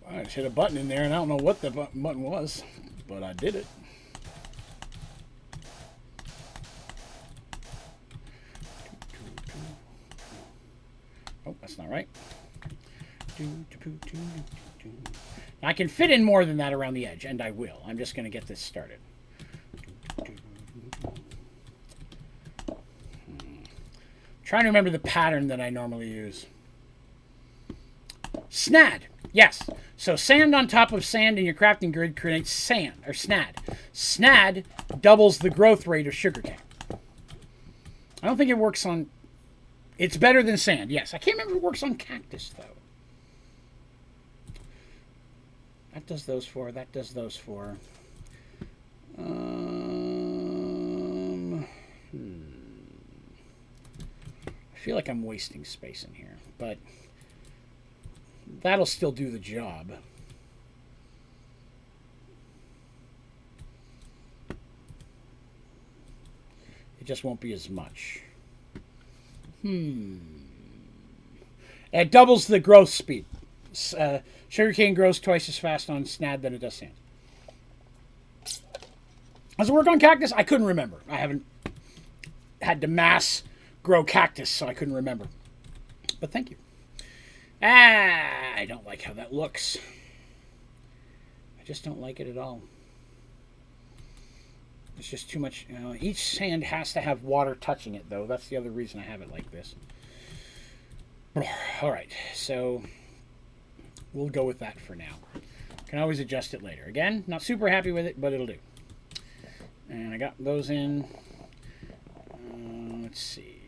I just hit a button in there, and I don't know what the button was, but I did it. Oh, that's not right. Now, I can fit in more than that around the edge, and I will. I'm just going to get this started. Trying to remember the pattern that I normally use. Snad. Yes. So sand on top of sand in your crafting grid creates sand, or snad. Snad doubles the growth rate of sugarcane. I don't think it works on... It's better than sand, yes. I can't remember if it works on cactus, though. That does those four. That does those four. I feel like I'm wasting space in here, but that'll still do the job. It just won't be as much. It doubles the growth speed. Sugarcane grows twice as fast on snad than it does sand. Does it work on cactus? I couldn't remember. I haven't had to mass grow cactus, so I couldn't remember. But thank you. I don't like how that looks. I just don't like it at all. It's just too much. You know, each sand has to have water touching it, though. That's the other reason I have it like this. All right, so we'll go with that for now. Can always adjust it later. Again, not super happy with it, but it'll do. And I got those in. Let's see.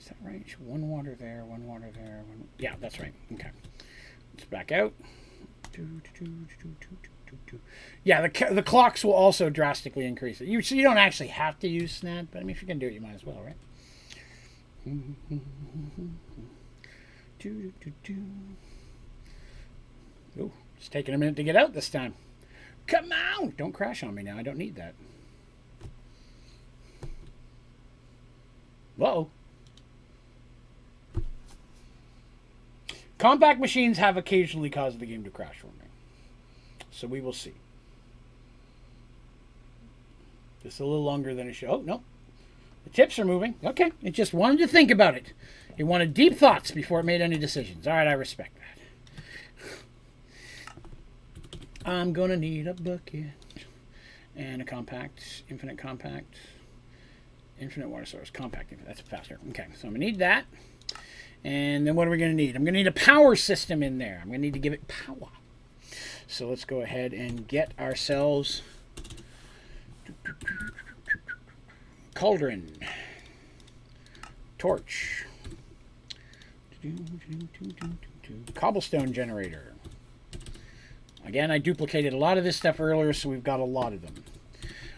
Is that right? One water there, one water there. One... Yeah, that's right. Okay. Let's back out. Yeah, the clocks will also drastically increase it. So you don't actually have to use snap, but I mean, if you can do it, you might as well, right? Oh, it's taking a minute to get out this time. Come on! Don't crash on me now. I don't need that. Whoa. Compact machines have occasionally caused the game to crash for me. So we will see. Just a little longer than it should. Oh, no. The tips are moving. Okay. It just wanted to think about it. It wanted deep thoughts before it made any decisions. All right, I respect that. I'm going to need a bucket and a compact, infinite water source, compact, that's faster. Okay, so I'm going to need that. And then what are we going to need? I'm going to need a power system in there. I'm going to need to give it power. So let's go ahead and get ourselves cauldron, torch, cobblestone generator. Again, I duplicated a lot of this stuff earlier, so we've got a lot of them.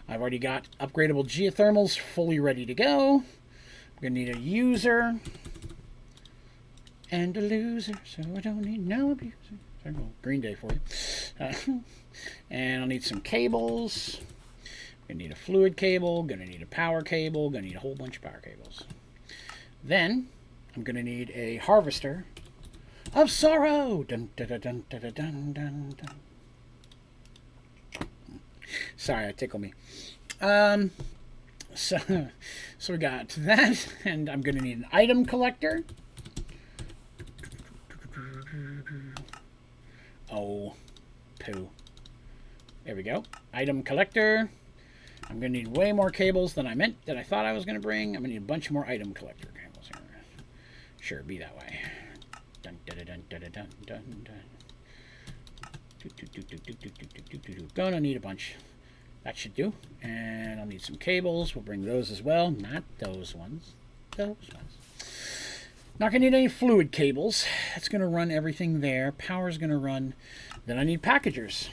I've already got upgradable geothermals fully ready to go. I'm going to need a user and a loser, so I don't need no abuser. Green Day for you. And I'll need some cables. I'm going to need a fluid cable, going to need a power cable, going to need a whole bunch of power cables. Then I'm going to need a harvester of sorrow. Dun, dun, dun, dun, dun, dun, dun, dun. Sorry, it tickled me. So we got that, and I'm going to need an item collector. Oh, poo. There we go. Item collector. I'm going to need way more cables than I thought I was going to bring. I'm going to need a bunch more item collector cables here. Sure, be that way. Dun, dun, dun, dun, dun, dun, dun, dun. Gonna need a bunch. That should do. And I'll need some cables. We'll bring those as well. Not those ones. Those ones. Not going to need any fluid cables. That's going to run everything there. Power's going to run. Then I need packagers.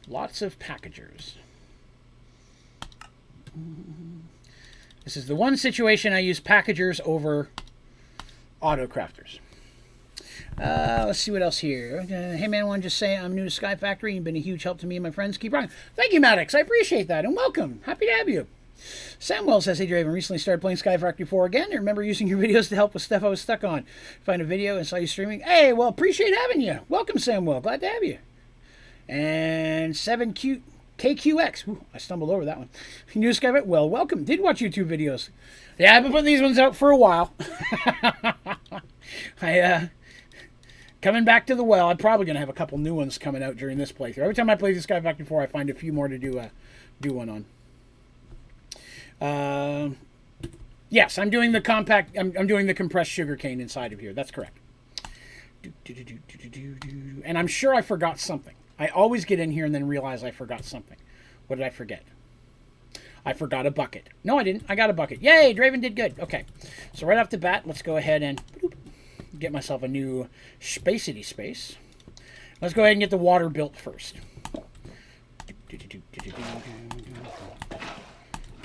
Lots of packagers. This is the one situation I use packagers over auto crafters. Let's see what else here. Hey man, I want to just say I'm new to Sky Factory. You've been a huge help to me and my friends. Keep rocking. Thank you, Maddox. I appreciate that, and welcome. Happy to have you. Samuel says, hey Draven, recently started playing Sky Factory 4 again. I remember using your videos to help with stuff I was stuck on. Find a video and saw you streaming. Hey, well, appreciate having you. Welcome, Samuel. Glad to have you. And 7KQX. Ooh, I stumbled over that one. New Sky Factory. Well, welcome. Did watch YouTube videos. Yeah, I've been putting these ones out for a while. Coming back to the well. I'm probably going to have a couple new ones coming out during this playthrough. Every time I play the Sky Factory 4, I find a few more to do one on. Yes, I'm doing the compact. I'm doing the compressed sugarcane inside of here. That's correct. And I'm sure I forgot something. I always get in here and then realize I forgot something. What did I forget? I forgot a bucket. No, I didn't. I got a bucket. Yay, Draven did good. Okay, so right off the bat, let's go ahead and get myself a new spacity space. Let's go ahead and get the water built first.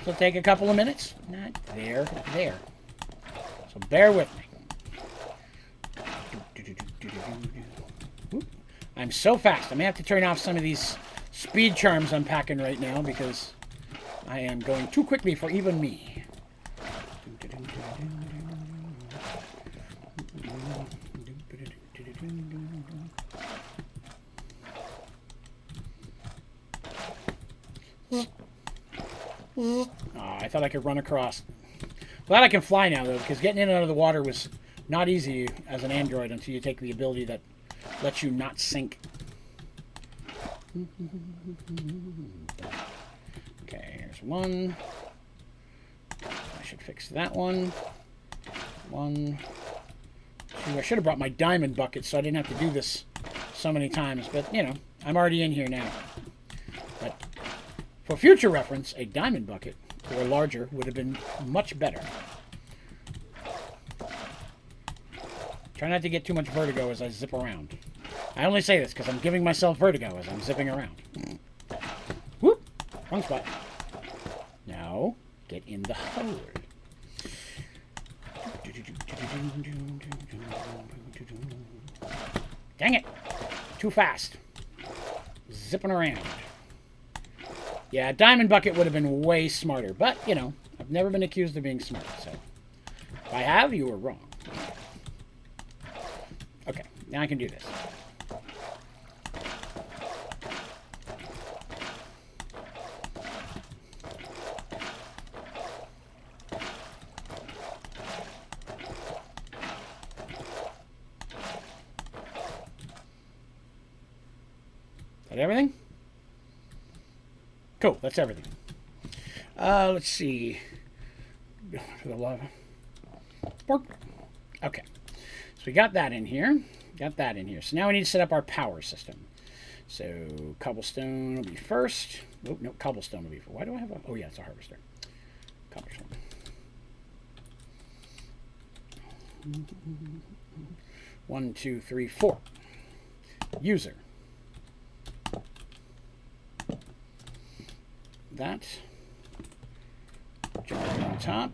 It'll take a couple of minutes. Not there. So bear with me. I'm so fast. I may have to turn off some of these speed charms I'm packing right now because I am going too quickly for even me. Oh, I thought I could run across. Glad I can fly now, though, because getting in and out of the water was not easy as an android until you take the ability that lets you not sink. Okay, here's one. I should fix that one. 1, 2. I should have brought my diamond bucket so I didn't have to do this so many times, but, you know, I'm already in here now. But for future reference, a diamond bucket or larger would have been much better. Try not to get too much vertigo as I zip around. I only say this because I'm giving myself vertigo as I'm zipping around. Whoop! Wrong spot. Now, get in the hole. Dang it! Too fast. Zipping around. Yeah, a diamond bucket would have been way smarter, but, you know, I've never been accused of being smart, so if I have, you were wrong. Okay, now I can do this. that everything? Cool, that's everything. Let's see. For the lava. Okay. So we got that in here. Got that in here. So now we need to set up our power system. So cobblestone will be first. Oh, no, cobblestone will be first. Why do I have a... Oh, yeah, it's a harvester. Cobblestone. 1, 2, 3, 4. User. That. Jump on top.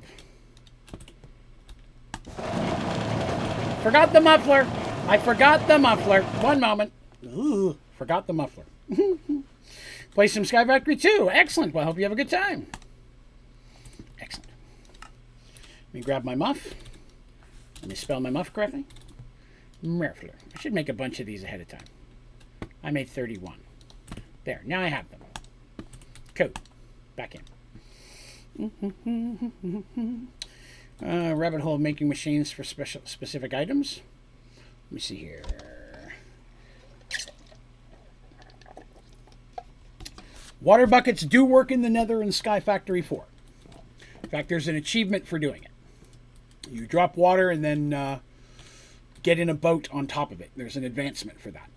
Forgot the muffler. I forgot the muffler. One moment. Ooh, forgot the muffler. Play some Sky Factory 2. Excellent. Well, I hope you have a good time. Excellent. Let me grab my muff. Let me spell my muff correctly. Muffler. I should make a bunch of these ahead of time. I made 31. There. Now I have them. Code. Back in. Rabbit hole making machines for specific items. Let me see here. Water buckets do work in the Nether in Sky Factory 4. In fact, there's an achievement for doing it. You drop water and then get in a boat on top of it. There's an advancement for that.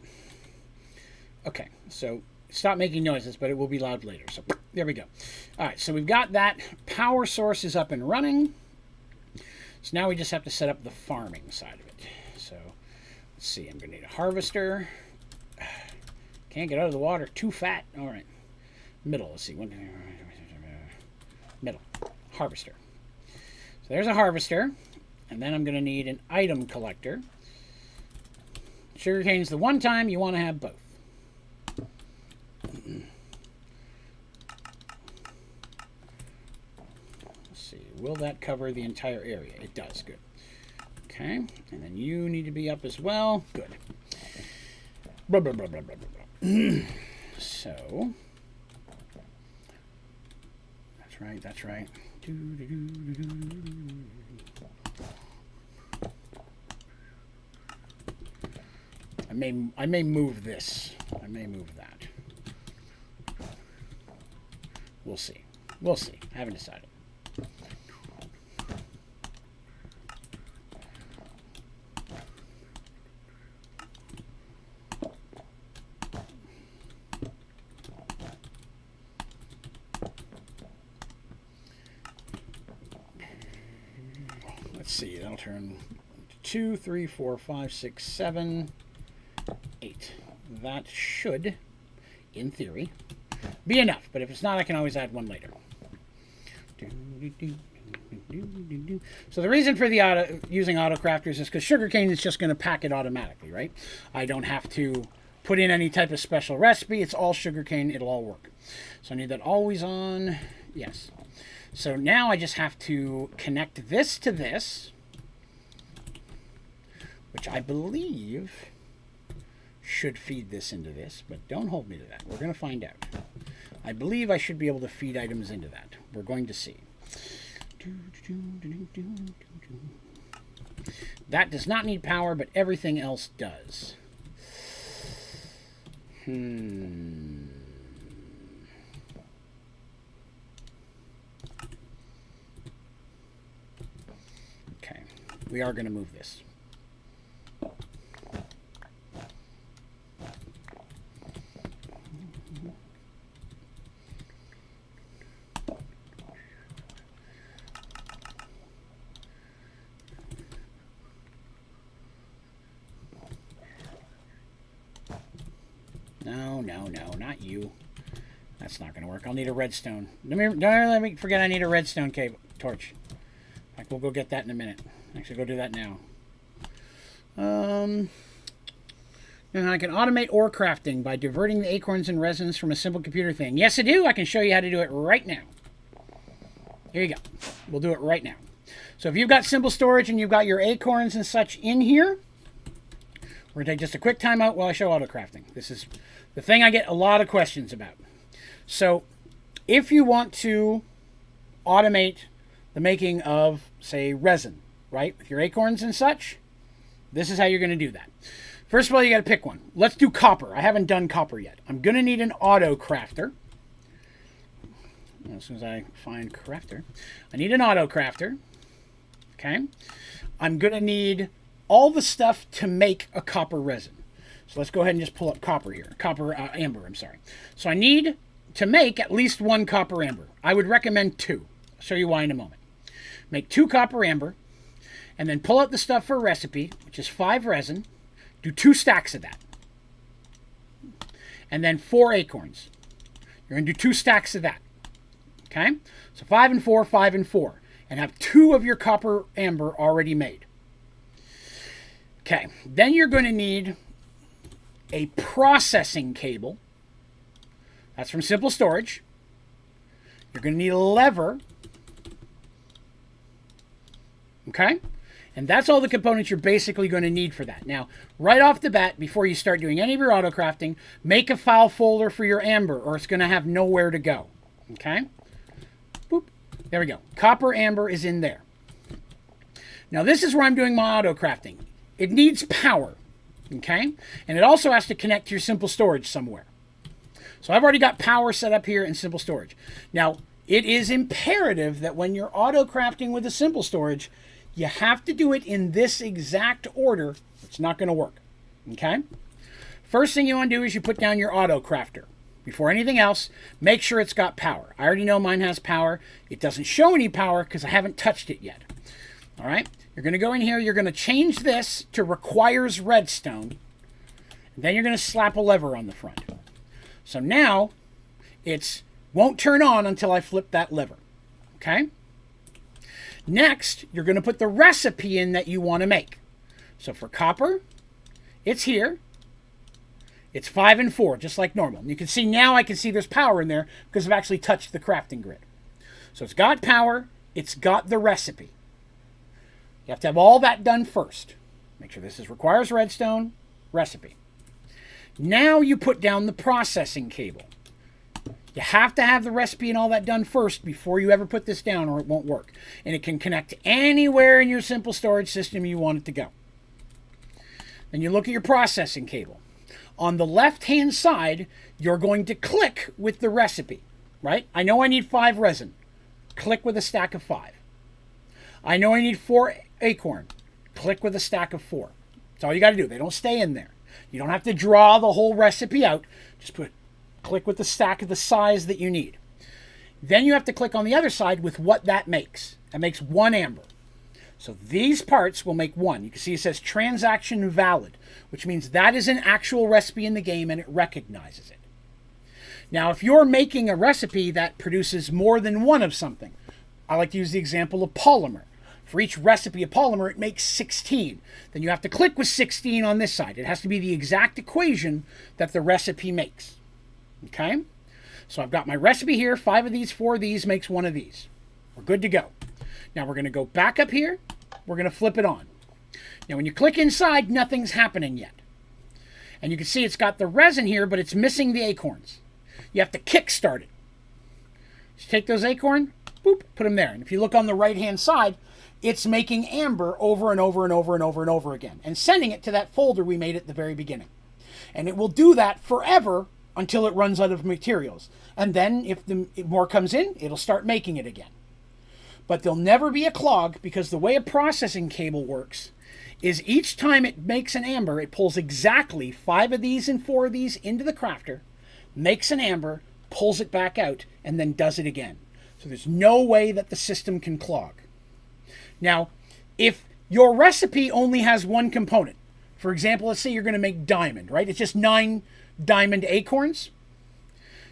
Okay, so stop making noises, but it will be loud later. So there we go. All right, so we've got that. Power source is up and running. So now we just have to set up the farming side of it. So let's see. I'm going to need a harvester. Can't get out of the water. Too fat. All right. Middle. Let's see. Middle. Harvester. So there's a harvester. And then I'm going to need an item collector. Sugarcane's the one time you want to have both. Will that cover the entire area? It does. Good. Okay. And then you need to be up as well. Good. Blah, blah, blah, blah, blah, blah. So. That's right. That's right. I may move this. I may move that. We'll see. We'll see. I haven't decided. Let's see, that'll turn 2, 3, 4, 5, 6, 7, 8. That should, in theory, be enough. But if it's not, I can always add one later. So the reason for the using auto crafters is because Sugarcane is just going to pack it automatically, right? I don't have to put in any type of special recipe. It's all Sugarcane. It'll all work. So I need that always on. Yes. So now I just have to connect this to this, which I believe should feed this into this, but don't hold me to that. We're going to find out. I believe I should be able to feed items into that. We're going to see. That does not need power, but everything else does. Okay, we are going to move this. No, not you. That's not going to work. I'll need a redstone. Don't let me forget I need a redstone cable torch. In fact, we'll go get that in a minute. Actually, go do that now. And I can automate ore crafting by diverting the acorns and resins from a simple computer thing. Yes, I do. I can show you how to do it right now. Here you go. We'll do it right now. So if you've got simple storage and you've got your acorns and such in here, we're going to take just a quick time out while I show auto crafting. This is the thing I get a lot of questions about. So if you want to automate the making of, say, resin, right, with your acorns and such, this is how you're going to do that. First of all, you got to pick one. Let's do copper. I haven't done copper yet. I'm going to need an auto crafter. As soon as I find crafter, I need an auto crafter. Okay. I'm going to need all the stuff to make a copper resin. So let's go ahead and just pull up copper here. Copper amber, I'm sorry. So I need to make at least 1 copper amber. I would recommend 2. I'll show you why in a moment. Make 2 copper amber, and then pull out the stuff for a recipe, which is 5 resin. Do 2 stacks of that. And then 4 acorns. You're going to do 2 stacks of that. Okay? So 5 and 4, 5 and 4. And have 2 of your copper amber already made. Okay. Then you're going to need a processing cable. That's from Simple Storage. You're going to need a lever. Okay? And that's all the components you're basically going to need for that. Now, right off the bat, before you start doing any of your auto crafting, make a file folder for your amber, or it's going to have nowhere to go. Okay? Boop. There we go. Copper amber is in there. Now, this is where I'm doing my auto crafting. It needs power. Okay? And it also has to connect to your Simple Storage somewhere. So I've already got power set up here in Simple Storage. Now, it is imperative that when you're auto crafting with a Simple Storage, you have to do it in this exact order. It's not going to work. Okay? First thing you want to do is you put down your auto crafter. Before anything else, make sure it's got power. I already know mine has power. It doesn't show any power because I haven't touched it yet. All right? You're going to go in here. You're going to change this to requires redstone. And then you're going to slap a lever on the front. So now it won't turn on until I flip that lever. Okay? Next, you're going to put the recipe in that you want to make. So for copper, it's here. It's 5 and 4, just like normal. And you can see now, I can see there's power in there because I've actually touched the crafting grid. So it's got power. It's got the recipe. You have to have all that done first. Make sure this is requires redstone, recipe. Now you put down the processing cable. You have to have the recipe and all that done first before you ever put this down, or it won't work. And it can connect anywhere in your Simple Storage system you want it to go. Then you look at your processing cable. On the left-hand side, you're going to click with the recipe, right? I know I need 5 resin. Click with a stack of 5. I know I need 4 acorn. Click with a stack of 4. That's all you got to do. They don't stay in there. You don't have to draw the whole recipe out. Just click with the stack of the size that you need. Then you have to click on the other side with what that makes. That makes 1 amber. So these parts will make 1. You can see it says transaction valid, which means that is an actual recipe in the game and it recognizes it. Now, if you're making a recipe that produces more than 1 of something, I like to use the example of polymer. For each recipe of polymer, it makes 16. Then you have to click with 16 on this side. It has to be the exact equation that the recipe makes. Okay? So I've got my recipe here. 5 of these, 4 of these makes 1 of these. We're good to go. Now we're going to go back up here. We're going to flip it on. Now when you click inside, nothing's happening yet. And you can see it's got the resin here, but it's missing the acorns. You have to kickstart it. Just take those acorn, boop, put them there. And if you look on the right-hand side, it's making amber over and over and over and over and over again and sending it to that folder we made at the very beginning. And it will do that forever until it runs out of materials. And then if more comes in, it'll start making it again. But there'll never be a clog because the way a processing cable works is each time it makes an amber, it pulls exactly 5 of these and 4 of these into the crafter, makes an amber, pulls it back out, and then does it again. So there's no way that the system can clog. Now, if your recipe only has 1 component, for example, let's say you're going to make diamond, right? It's just 9 diamond acorns.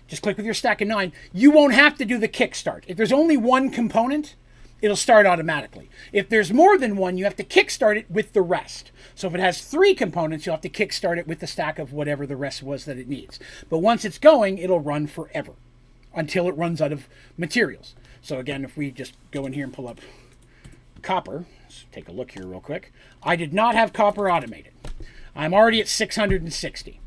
Just click with your stack of 9. You won't have to do the kickstart. If there's only 1 component, it'll start automatically. If there's more than 1, you have to kickstart it with the rest. So if it has 3 components, you'll have to kickstart it with the stack of whatever the rest was that it needs. But once it's going, it'll run forever until it runs out of materials. So again, if we just go in here and pull up copper, let's take a look here real quick. I did not have copper automated. I'm already at 660.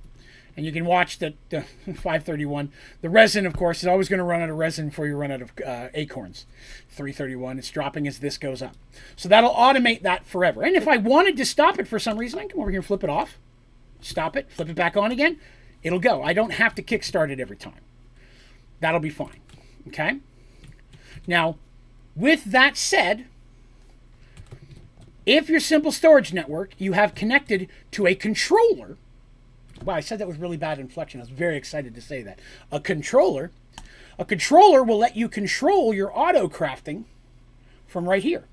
And you can watch the 531. The resin, of course, is always going to run out of resin before you run out of acorns. 331, it's dropping as this goes up. So that'll automate that forever. And if I wanted to stop it for some reason, I can come over here and flip it off. stop it, flip it back on again, it'll go. I don't have to kickstart it every time. That'll be fine. Okay? Now, with that said, if your simple storage network you have connected to a controller, wow, I said that with really bad inflection. I was very excited to say that. A controller will let you control your auto crafting from right here.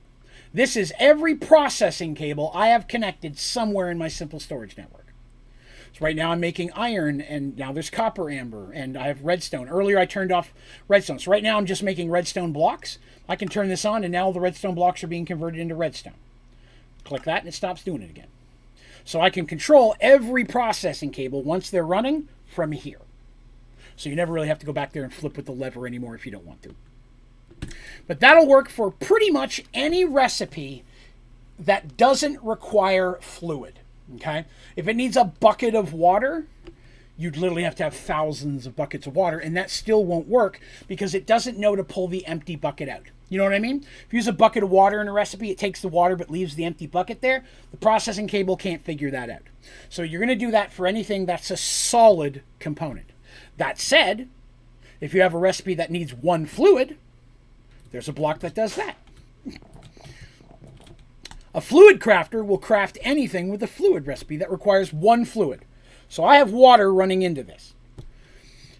This is every processing cable I have connected somewhere in my simple storage network. So right now I'm making iron, and now there's copper amber, and I have redstone. Earlier I turned off redstone. So right now I'm just making redstone blocks. I can turn this on, and now the redstone blocks are being converted into redstone. Click that, and it stops doing it again. So I can control every processing cable once they're running from here. So you never really have to go back there and flip with the lever anymore if you don't want to. But that'll work for pretty much any recipe that doesn't require fluid. Okay? If it needs a bucket of water, you'd literally have to have thousands of buckets of water, and that still won't work because it doesn't know to pull the empty bucket out. You know what I mean? If you use a bucket of water in a recipe, it takes the water but leaves the empty bucket there. The processing cable can't figure that out. So you're going to do that for anything that's a solid component. That said, if you have a recipe that needs one fluid, there's a block that does that. A fluid crafter will craft anything with a fluid recipe that requires one fluid. So I have water running into this.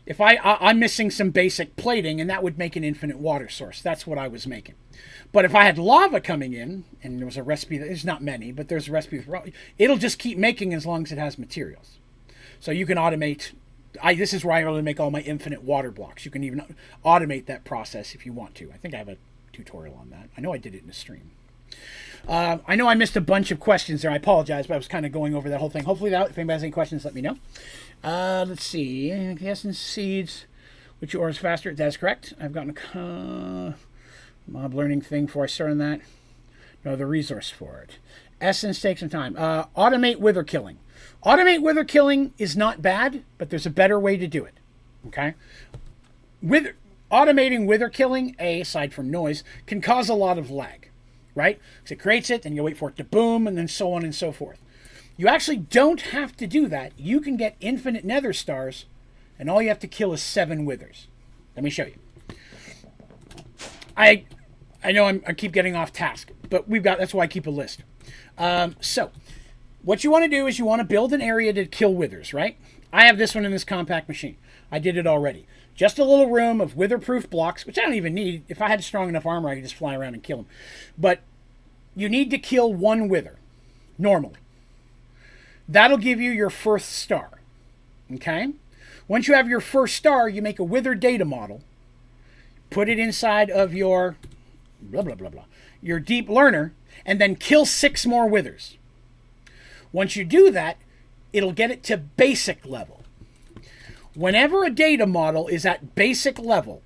If I'm missing some basic plating, and that would make an infinite water source. That's what I was making. But if I had lava coming in, and there was a recipe, there's not many, but there's a recipe with, it'll just keep making as long as it has materials. So you can automate. This is where I really make all my infinite water blocks. You can even automate that process if you want to. I think I have a tutorial on that. I know I did it in a stream. I know I missed a bunch of questions there. I apologize, but I was kind of going over that whole thing. Hopefully, if anybody has any questions, let me know. Let's see. Essence seeds, which ores faster. That's correct. I've gotten a mob learning thing before I start on that. No, the resource for it. Essence takes some time. Automate wither killing. Automate wither killing is not bad, but there's a better way to do it. Okay? Automating wither killing, aside from noise, can cause a lot of lag. Right? Because it creates it, then you wait for it to boom, and then so on and so forth. You actually don't have to do that. You can get infinite nether stars, and all you have to kill is 7 withers. Let me show you. I know I keep getting off task, but that's why I keep a list. So, what you want to do is you want to build an area to kill withers, right? I have this one in this compact machine. I did it already. Just a little room of wither-proof blocks, which I don't even need. If I had strong enough armor, I could just fly around and kill them. But you need to kill 1 wither, normally. That'll give you your first star. Okay? Once you have your first star, you make a wither data model, put it inside of your blah, blah, blah, blah, your deep learner, and then kill 6 more withers. Once you do that, it'll get it to basic level. Whenever a data model is at basic level,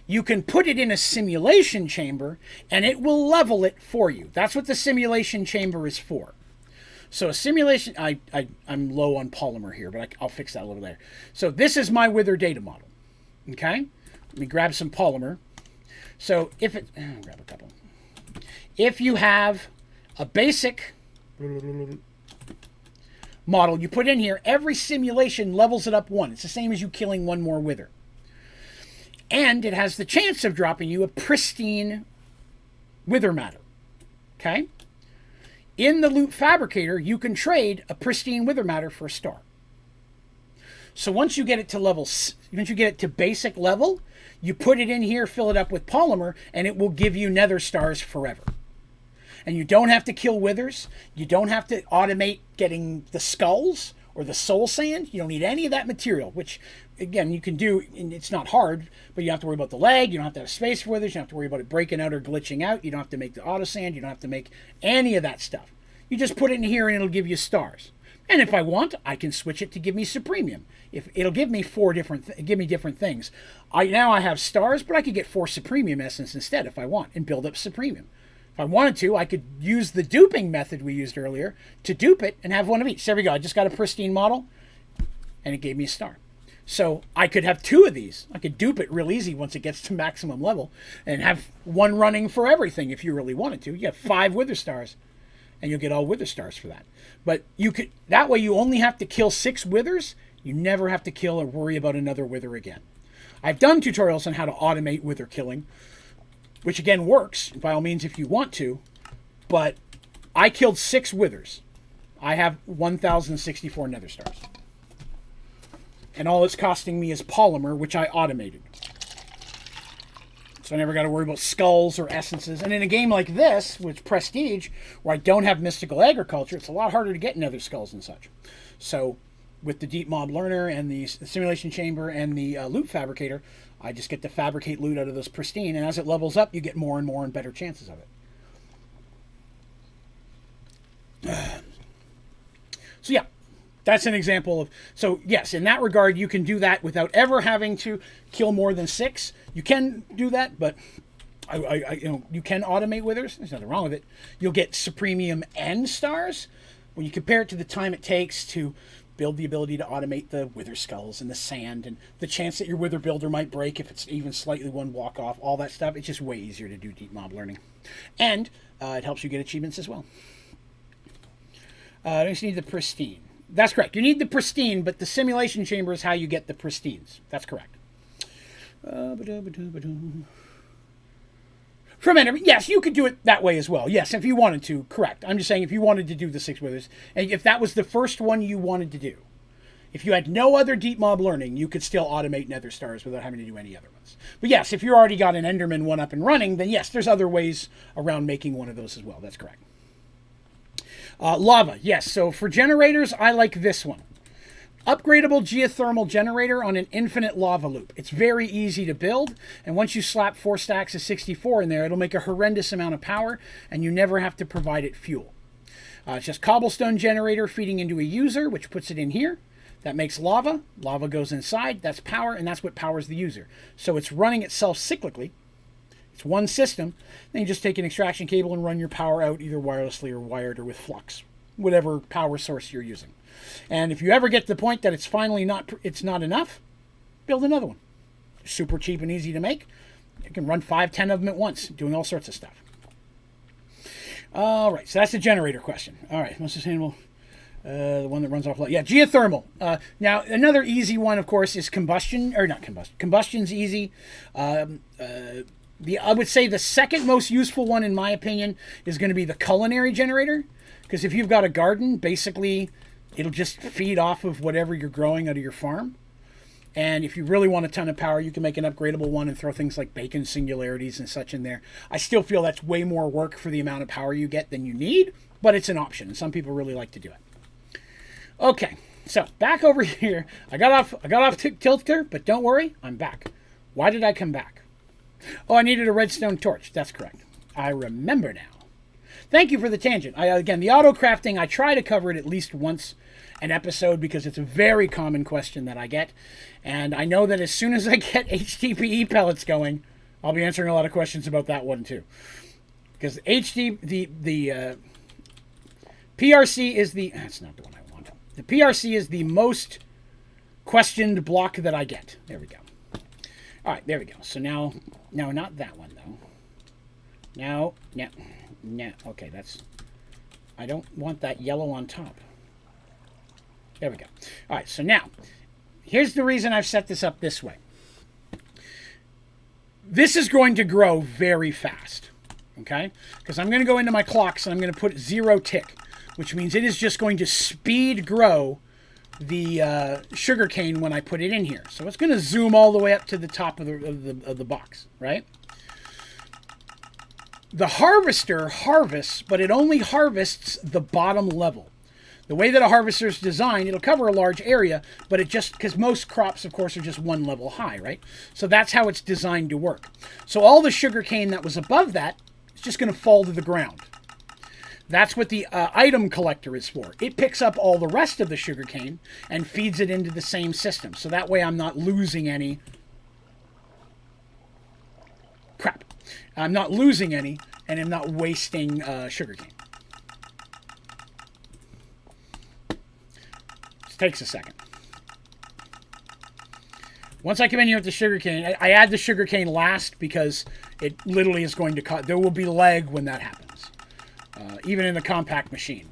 you can put it in a simulation chamber and it will level it for you. That's what the simulation chamber is for. So a simulation, I'm low on polymer here, but I'll fix that a little later. So this is my wither data model. Okay? Let me grab some polymer. So grab a couple. If you have a basic model you put in here, every simulation levels it up 1. It's the same as you killing 1 more wither. And it has the chance of dropping you a pristine wither matter. Okay? In the loot fabricator, you can trade a pristine wither matter for a star. So once you get it to basic level, you put it in here, fill it up with polymer, and it will give you nether stars forever. And you don't have to kill withers. You don't have to automate getting the skulls or the soul sand. You don't need any of that material, which, again, you can do, and it's not hard, but you don't have to worry about the lag. You don't have to have space for withers. You don't have to worry about it breaking out or glitching out. You don't have to make the auto sand. You don't have to make any of that stuff. You just put it in here and it'll give you stars. And if I want, I can switch it to give me supremium. If it'll give me different things. I have stars, but I could get 4 supremium essence instead if I want and build up supremium. If I wanted to, I could use the duping method we used earlier to dupe it and have 1 of each. So there we go. I just got a pristine model, and it gave me a star. So I could have 2 of these. I could dupe it real easy once it gets to maximum level and have 1 running for everything if you really wanted to. You have 5 wither stars, and you'll get all wither stars for that. But you could, that way you only have to kill 6 withers. You never have to kill or worry about another wither again. I've done tutorials on how to automate wither killing, which again works, by all means, if you want to. But I killed 6 withers. I have 1,064 nether stars. And all it's costing me is polymer, which I automated. So I never got to worry about skulls or essences. And in a game like this, with Prestige, where I don't have mystical agriculture, it's a lot harder to get nether skulls and such. So with the Deep Mob Learner and the Simulation Chamber and the Loot Fabricator, I just get to fabricate loot out of those pristine. And as it levels up, you get more and more and better chances of it. So yeah, that's an example of... So yes, in that regard, you can do that without ever having to kill more than 6. You can do that, but you can automate withers. There's nothing wrong with it. You'll get supremium and stars. When you compare it to the time it takes to build the ability to automate the wither skulls and the sand and the chance that your wither builder might break if it's even slightly one walk off, all that stuff, it's just way easier to do deep mob learning. And it helps you get achievements as well. You just need the pristine. That's correct. You need the pristine, but the simulation chamber is how you get the pristines. That's correct. From enemy, yes, you could do it that way as well. Yes, if you wanted to, correct. I'm just saying if you wanted to do the 6 withers, and if that was the first one you wanted to do, if you had no other deep mob learning, you could still automate nether stars without having to do any other ones. But yes, if you already got an Enderman one up and running, then yes, there's other ways around making one of those as well. That's correct. Lava, yes. So for generators, I like this one. Upgradable geothermal generator on an infinite lava loop. It's very easy to build, and once you slap 4 stacks of 64 in there, it'll make a horrendous amount of power, and you never have to provide it fuel. It's just cobblestone generator feeding into a user, which puts it in here. That makes lava. Lava goes inside. That's power, and that's what powers the user. So it's running itself cyclically. It's one system. Then you just take an extraction cable and run your power out either wirelessly or wired or with flux, whatever power source you're using. And if you ever get to the point that it's not enough, build another one. Super cheap and easy to make. You can run 5, 10 of them at once, doing all sorts of stuff. All right, so that's the generator question. All right, most sustainable, the one that runs off light. Yeah, geothermal. Now, another easy one, of course, is combustion, or not combustion. Combustion's easy. I would say the second most useful one, in my opinion, is going to be the Culinary Generator. Because if you've got a garden, basically, it'll just feed off of whatever you're growing out of your farm. And if you really want a ton of power, you can make an upgradable one and throw things like bacon singularities and such in there. I still feel that's way more work for the amount of power you get than you need, but it's an option, and some people really like to do it. Okay, so back over here. I got off tilter, but don't worry, I'm back. Why did I come back? Oh, I needed a redstone torch. That's correct. I remember now. Thank you for the tangent. Again, the auto crafting, I try to cover it at least once an episode because it's a very common question that I get. And I know that as soon as I get HDPE pellets going, I'll be answering a lot of questions about that one too. Because the PRC is the... That's not the one I want. The PRC is the most questioned block that I get. There we go. All right, there we go. So now not that one though. No. Okay, that's... I don't want that yellow on top. There we go. All right, so now, here's the reason I've set this up this way. This is going to grow very fast, okay? Because I'm going to go into my clocks and I'm going to put 0 tick, which means it is just going to speed grow the sugarcane when I put it in here. So it's going to zoom all the way up to the top of the box, right? The harvester harvests, but it only harvests the bottom level. The way that a harvester is designed, it'll cover a large area, but it just, because most crops, of course, are just one level high, right? So that's how it's designed to work. So all the sugarcane that was above that is just going to fall to the ground. That's what the item collector is for. It picks up all the rest of the sugarcane and feeds it into the same system. So that way I'm not losing any. Crap. I'm not losing any, and I'm not wasting sugarcane. Takes a second. Once I come in here with the sugarcane, I add the sugarcane last because it literally is going to cut. There will be lag when that happens. even in the compact machine.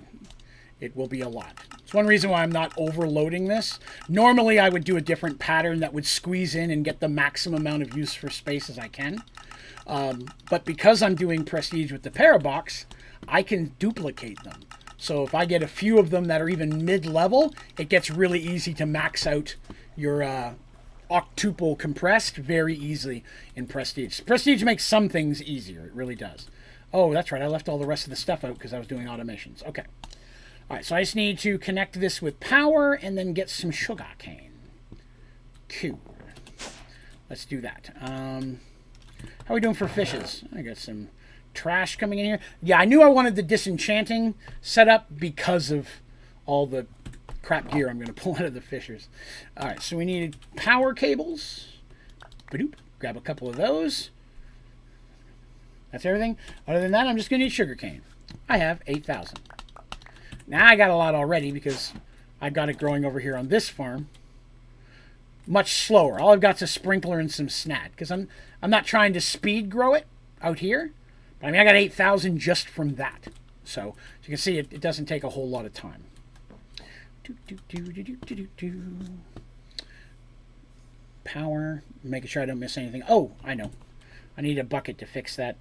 It will be a lot. It's one reason why I'm not overloading this. Normally, I would do a different pattern that would squeeze in and get the maximum amount of use for space as I can. But because I'm doing Prestige with the Parabox, I can duplicate them. So if I get a few of them that are even mid-level, it gets really easy to max out your octuple compressed very easily in Prestige. Prestige makes some things easier. It really does. Oh, that's right. I left all the rest of the stuff out because I was doing automations. Okay. All right, so I just need to connect this with power and then get some sugarcane. Cool. Let's do that. How are we doing for fishes? I got some trash coming in here. Yeah, I knew I wanted the disenchanting set up because of all the crap gear I'm going to pull out of the fishers. All right, so we needed power cables. Ba-doop. Grab a couple of those. That's everything. Other than that, I'm just going to need sugarcane. I have 8,000. Now I got a lot already because I got it growing over here on this farm. Much slower. All I've got is a sprinkler and some snat because I'm not trying to speed grow it out here. But I mean, I got 8,000 just from that. So as you can see, it doesn't take a whole lot of time. Power. Making sure I don't miss anything. Oh, I know. I need a bucket to fix that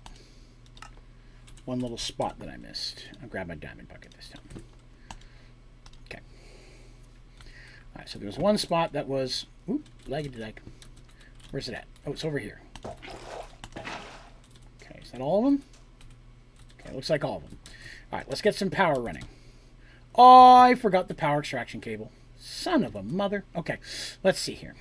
one little spot that I missed. I'll grab my diamond bucket this time. Okay. All right, so there was one spot that was... Oop, leg. Where's it at? Oh, it's over here. Okay, is that all of them? Okay, looks like all of them. All right, let's get some power running. Oh, I forgot the power extraction cable. Son of a mother. Okay, let's see here.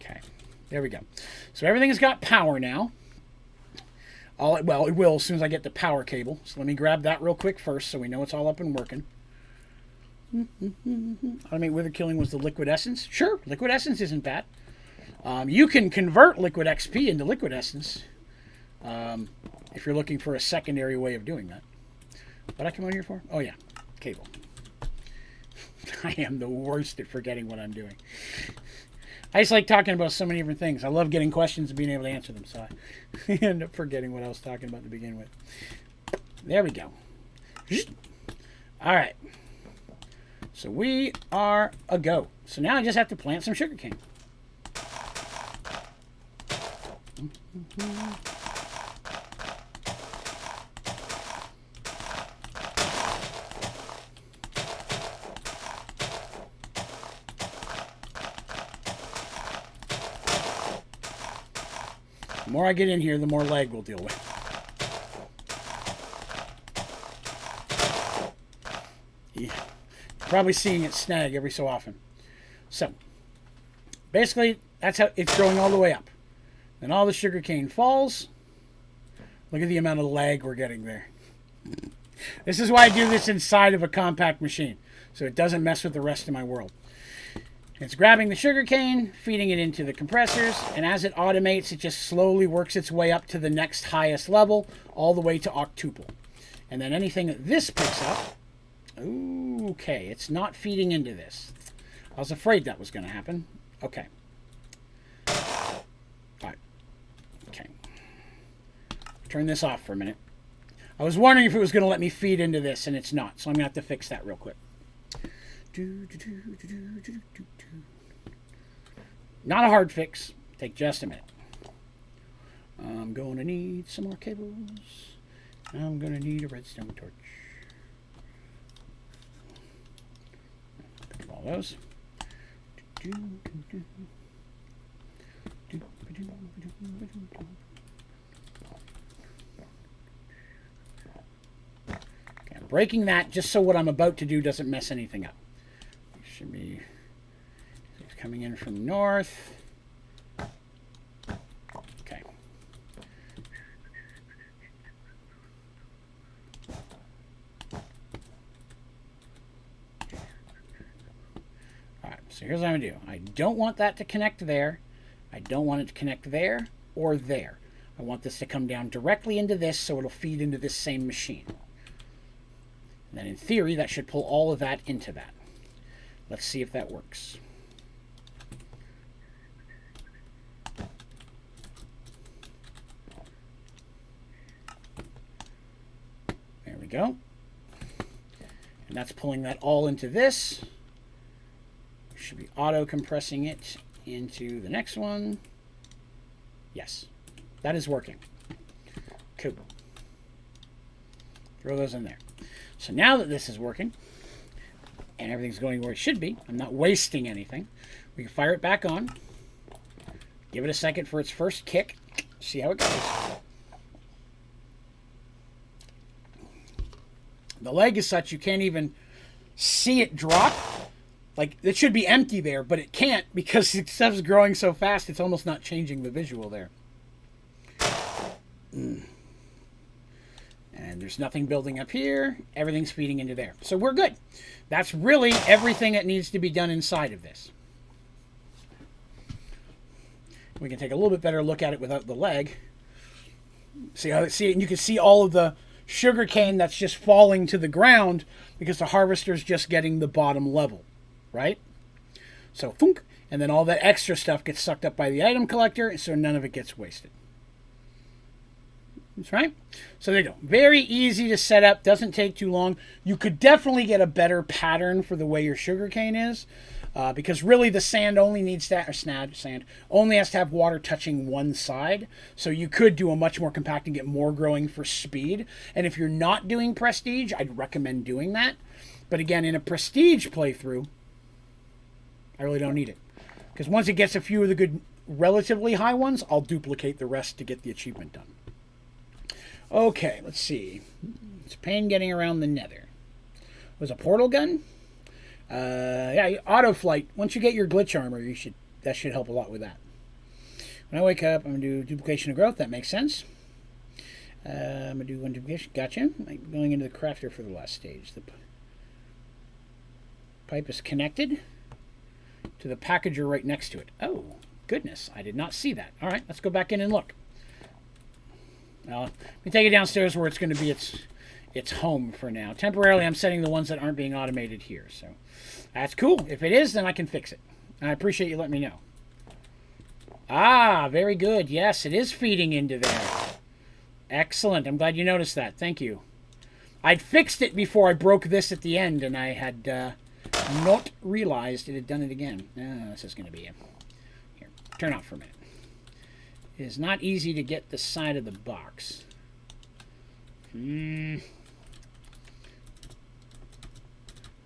Okay, there we go. So everything's got power now. Well, it will as soon as I get the power cable. So let me grab that real quick first so we know it's all up and working. Automate wither killing was the liquid essence. Sure, liquid essence isn't bad. You can convert liquid XP into liquid essence if you're looking for a secondary way of doing that. What I come on here for? Oh yeah, cable. I am the worst at forgetting what I'm doing. I just like talking about so many different things. I love getting questions and being able to answer them, so I end up forgetting what I was talking about to begin with. There we go. All right. So we are a go. So now I just have to plant some sugarcane. The more I get in here, the more lag we'll deal with. Yeah. Probably seeing it snag every so often. So, basically, that's how it's growing all the way up. Then all the sugarcane falls. Look at the amount of lag we're getting there. This is why I do this inside of a compact machine, so it doesn't mess with the rest of my world. It's grabbing the sugarcane, feeding it into the compressors, and as it automates, it just slowly works its way up to the next highest level, all the way to octuple. And then anything that this picks up, okay, it's not feeding into this. I was afraid that was going to happen. Okay. All right. Okay. Turn this off for a minute. I was wondering if it was going to let me feed into this, and it's not, so I'm going to have to fix that real quick. Not a hard fix. Take just a minute. I'm going to need some more cables. I'm going to need a redstone torch. Pick up all those. Okay, I'm breaking that just so what I'm about to do doesn't mess anything up. Should be coming in from north. Okay. So here's what I'm going to do. I don't want that to connect there. I don't want it to connect there or there. I want this to come down directly into this so it'll feed into this same machine. And then in theory, that should pull all of that into that. Let's see if that works. There we go. And that's pulling that all into this. Should be auto compressing it into the next one. Yes, that is working. Cool. Throw those in there. So now that this is working and everything's going where it should be, I'm not wasting anything. We can fire it back on. Give it a second for its first kick. See how it goes. The leg is such you can't even see it drop. Like, it should be empty there, but it can't because the stuff's growing so fast it's almost not changing the visual there. And there's nothing building up here. Everything's feeding into there. So we're good. That's really everything that needs to be done inside of this. We can take a little bit better look at it without the leg. See how it, and you can see all of the sugarcane that's just falling to the ground because the harvester's just getting the bottom level, right? So, thunk, and then all that extra stuff gets sucked up by the item collector, so none of it gets wasted. That's right. So there you go. Very easy to set up. Doesn't take too long. You could definitely get a better pattern for the way your sugarcane is, because really the sand only needs to, or sand only has to have water touching one side. So you could do a much more compact and get more growing for speed. And if you're not doing prestige, I'd recommend doing that. But again, in a prestige playthrough, I really don't need it, because once it gets a few of the good, relatively high ones, I'll duplicate the rest to get the achievement done. Okay, let's see. It's a pain getting around the Nether. Was a portal gun? Yeah, auto flight. Once you get your glitch armor, that should help a lot with that. When I wake up, I'm gonna do duplication of growth. That makes sense. I'm gonna do one duplication. Gotcha. I'm going into the crafter for the last stage. The pipe is connected to the packager right next to it. Oh, goodness. I did not see that. All right, let's go back in and look. Let me take it downstairs where it's going to be its home for now. Temporarily, I'm setting the ones that aren't being automated here. So that's cool. If it is, then I can fix it. And I appreciate you letting me know. Ah, very good. Yes, it is feeding into there. Excellent. I'm glad you noticed that. Thank you. I'd fixed it before I broke this at the end, and I had not realized it had done it again. This is going to be a... Here, turn off for a minute. It is not easy to get the side of the box. Come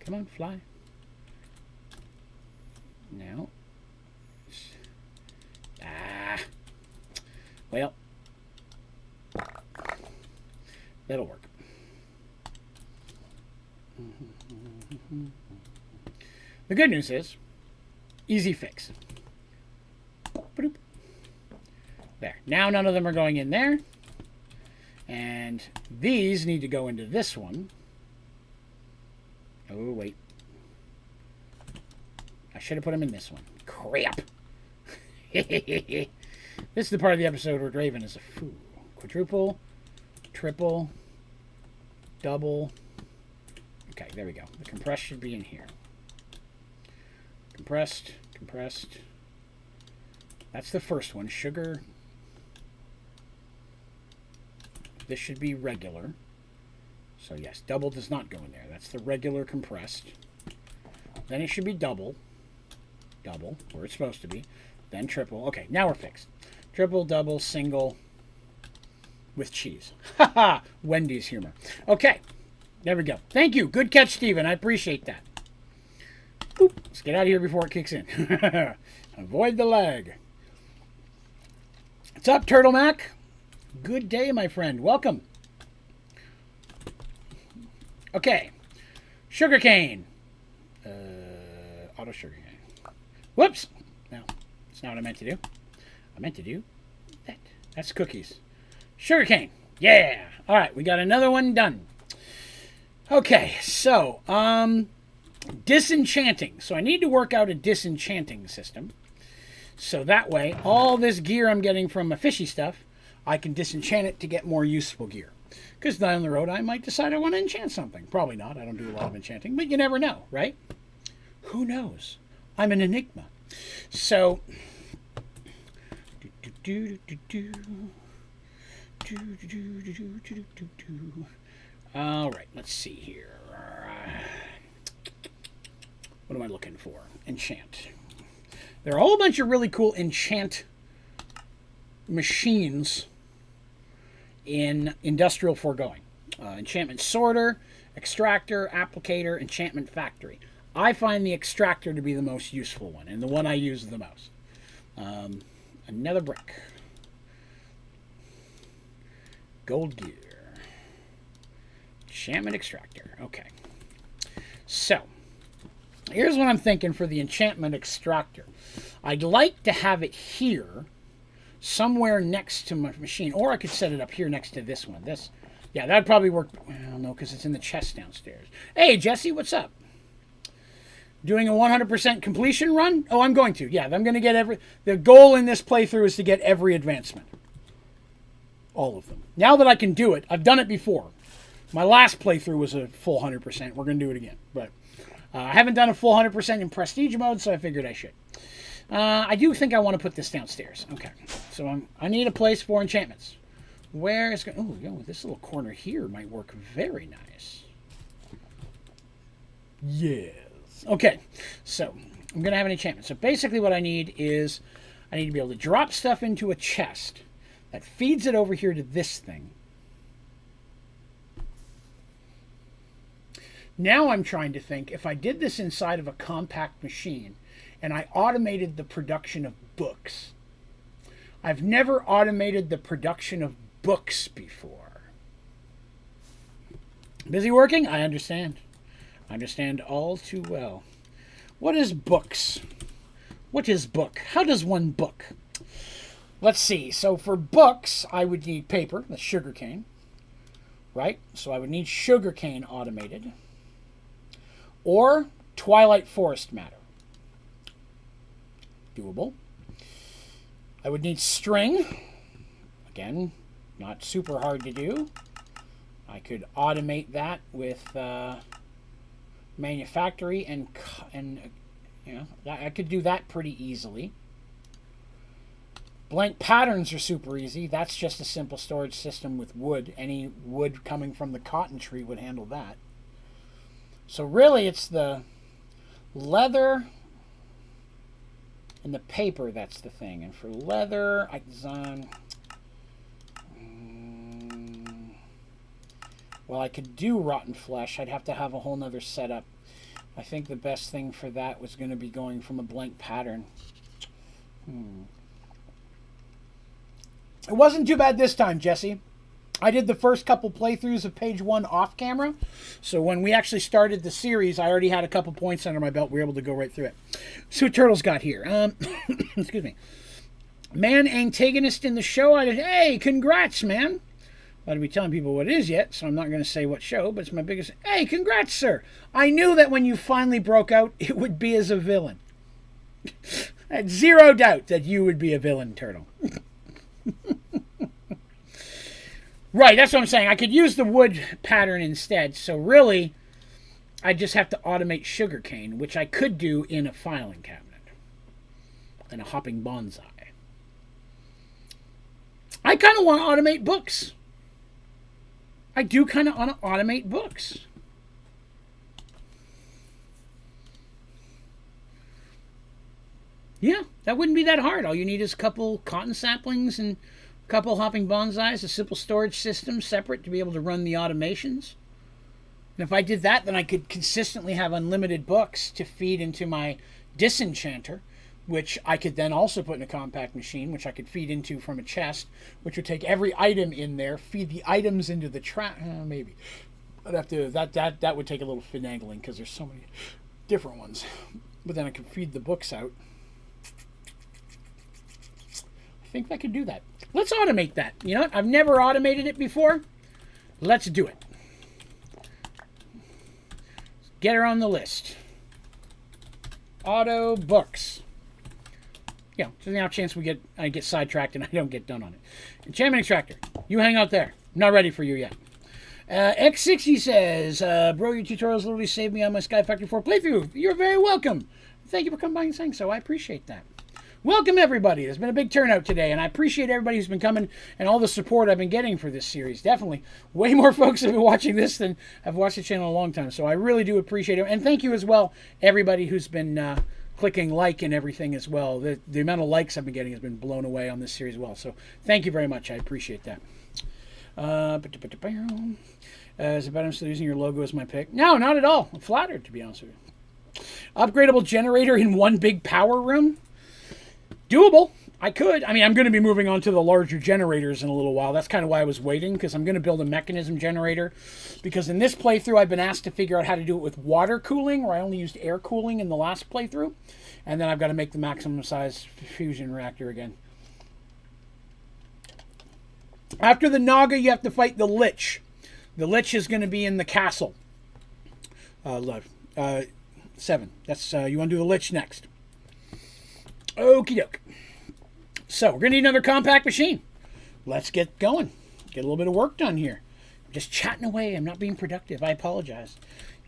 on, fly. No. Well. That'll work. The good news is, easy fix. Ba-doop. There. Now none of them are going in there. And these need to go into this one. Oh, wait. I should have put them in this one. Crap. This is the part of the episode where Draven is a fool. Quadruple, triple, double. Okay, there we go. The compressed should be in here. Compressed, compressed. That's the first one. Sugar. This should be regular. So yes, double does not go in there. That's the regular compressed. Then it should be double. Double, where it's supposed to be. Then triple. Okay, now we're fixed. Triple, double, single, with cheese. Haha! Wendy's humor. Okay, there we go. Thank you. Good catch, Steven. I appreciate that. Boop. Let's get out of here before it kicks in. Avoid the lag. What's up, Turtle Mac? Good day, my friend. Welcome. Okay. Sugarcane. Auto sugarcane. Whoops. No, that's not what I meant to do. I meant to do that. That's cookies. Sugarcane. Yeah. All right, we got another one done. Okay, so disenchanting. So I need to work out a disenchanting system. So that way, all this gear I'm getting from my fishy stuff, I can disenchant it to get more useful gear. Because down the road, I might decide I want to enchant something. Probably not. I don't do a lot of enchanting. But you never know, right? Who knows? I'm an enigma. So... All right, let's see here. What am I looking for? Enchant. There are a whole bunch of really cool enchant machines in Industrial Foregoing. Enchantment Sorter, Extractor, Applicator, Enchantment Factory. I find the Extractor to be the most useful one, and the one I use the most. Another brick. Gold gear. Enchantment Extractor. Okay. So, here's what I'm thinking for the Enchantment Extractor. I'd like to have it here, somewhere next to my machine. Or I could set it up here next to this one. Yeah, that'd probably work. Well, no, because it's in the chest downstairs. Hey, Jesse, what's up? Doing a 100% completion run? Oh, I'm going to. Yeah, I'm going to get every... The goal in this playthrough is to get every advancement. All of them. Now that I can do it, I've done it before. My last playthrough was a full 100%. We're going to do it again. But I haven't done a full 100% in Prestige mode, so I figured I should. I do think I want to put this downstairs. Okay. So I need a place for enchantments. Where is... Oh, this little corner here might work very nice. Yeah. Okay, so I'm going to have an enchantment. So basically what I need is I need to be able to drop stuff into a chest that feeds it over here to this thing. Now I'm trying to think, if I did this inside of a compact machine and I automated the production of books. I've never automated the production of books before. Busy working? I understand. I understand all too well. What is books? What is book? How does one book? Let's see. So for books, I would need paper, that's sugarcane, right? So I would need sugarcane automated. Or Twilight Forest matter. Doable. I would need string. Again, not super hard to do. I could automate that with... manufactory and you know, I could do that pretty easily. Blank patterns are super easy. That's just a simple storage system with wood. Any wood coming from the cotton tree would handle that. So really it's the leather and the paper that's the thing. And for leather, I design... Well, I could do rotten flesh. I'd have to have a whole nother setup. I think the best thing for that was going to be going from a blank pattern. It wasn't too bad this time, Jesse. I did the first couple playthroughs of page 1 off camera. So when we actually started the series, I already had a couple points under my belt. We were able to go right through it. So what Turtle's got here. Excuse me. Man antagonist in the show. Hey, congrats, man. I don't be telling people what it is yet, so I'm not going to say what show, but it's my biggest... Hey, congrats, sir! I knew that when you finally broke out, it would be as a villain. I had zero doubt that you would be a villain, Turtle. Right, that's what I'm saying. I could use the wood pattern instead, so really, I just have to automate sugarcane, which I could do in a filing cabinet. And a hopping bonsai. I kind of want to automate books. I do kind of want to automate books. Yeah, that wouldn't be that hard. All you need is a couple cotton saplings and a couple hopping bonsais, a simple storage system separate to be able to run the automations. And if I did that, then I could consistently have unlimited books to feed into my disenchanter, which I could then also put in a compact machine, which I could feed into from a chest, which would take every item in there, feed the items into the trap. Maybe I'd have to. That would take a little finagling because there's so many different ones. But then I could feed the books out. I think I could do that. Let's automate that. You know what? I've never automated it before. Let's do it. Get her on the list. Auto books. Yeah, there's now a chance I get sidetracked and I don't get done on it. Enchantment Extractor. You hang out there. I'm not ready for you yet. X60 says, bro, your tutorials literally saved me on my Sky Factory 4 playthrough. You're very welcome. Thank you for coming by and saying so. I appreciate that. Welcome, everybody. There's been a big turnout today, and I appreciate everybody who's been coming and all the support I've been getting for this series. Definitely. Way more folks have been watching this than have watched the channel in a long time, so I really do appreciate it. And thank you as well, everybody who's been clicking like and everything as well. The amount of likes I've been getting has been blown away on this series as well, so thank you very much. I appreciate that. Is it better I'm still using your logo as my pick? No, not at all. I'm flattered, to be honest with you. Upgradable generator in one big power room? Doable. I could. I mean, I'm going to be moving on to the larger generators in a little while. That's kind of why I was waiting, because I'm going to build a mechanism generator. Because in this playthrough, I've been asked to figure out how to do it with water cooling, where I only used air cooling in the last playthrough. And then I've got to make the maximum size fusion reactor again. After the Naga, you have to fight the Lich. The Lich is going to be in the castle. 7. That's you want to do the Lich next. Okie doke. So, we're going to need another compact machine. Let's get going. Get a little bit of work done here. I'm just chatting away. I'm not being productive. I apologize.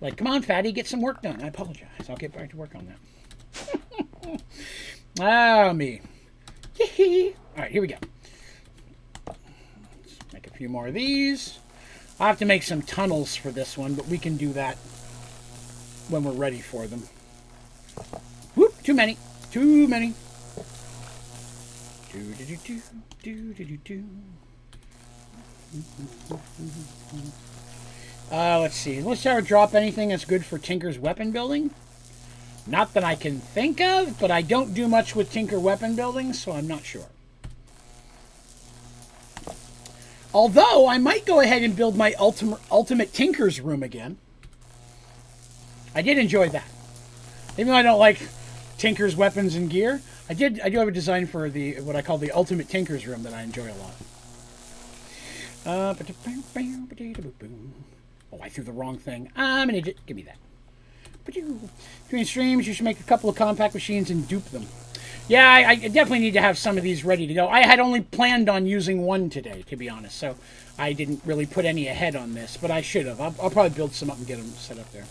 Like, come on, fatty, get some work done. I apologize. I'll get back to work on that. Me. All right, here we go. Let's make a few more of these. I'll have to make some tunnels for this one, but we can do that when we're ready for them. Whoop, too many. Too many. Let's see. Let's ever drop anything that's good for Tinker's weapon building. Not that I can think of, but I don't do much with Tinker weapon building, so I'm not sure. Although, I might go ahead and build my ultimate Tinker's room again. I did enjoy that. Even though I don't like Tinker's weapons and gear, I do have a design for what I call the ultimate Tinker's room that I enjoy a lot. Oh, I threw the wrong thing. I'm an idiot. Give me that. Between streams, you should make a couple of compact machines and dupe them. Yeah, I definitely need to have some of these ready to go. I had only planned on using one today, to be honest, so I didn't really put any ahead on this, but I should have. I'll probably build some up and get them set up there.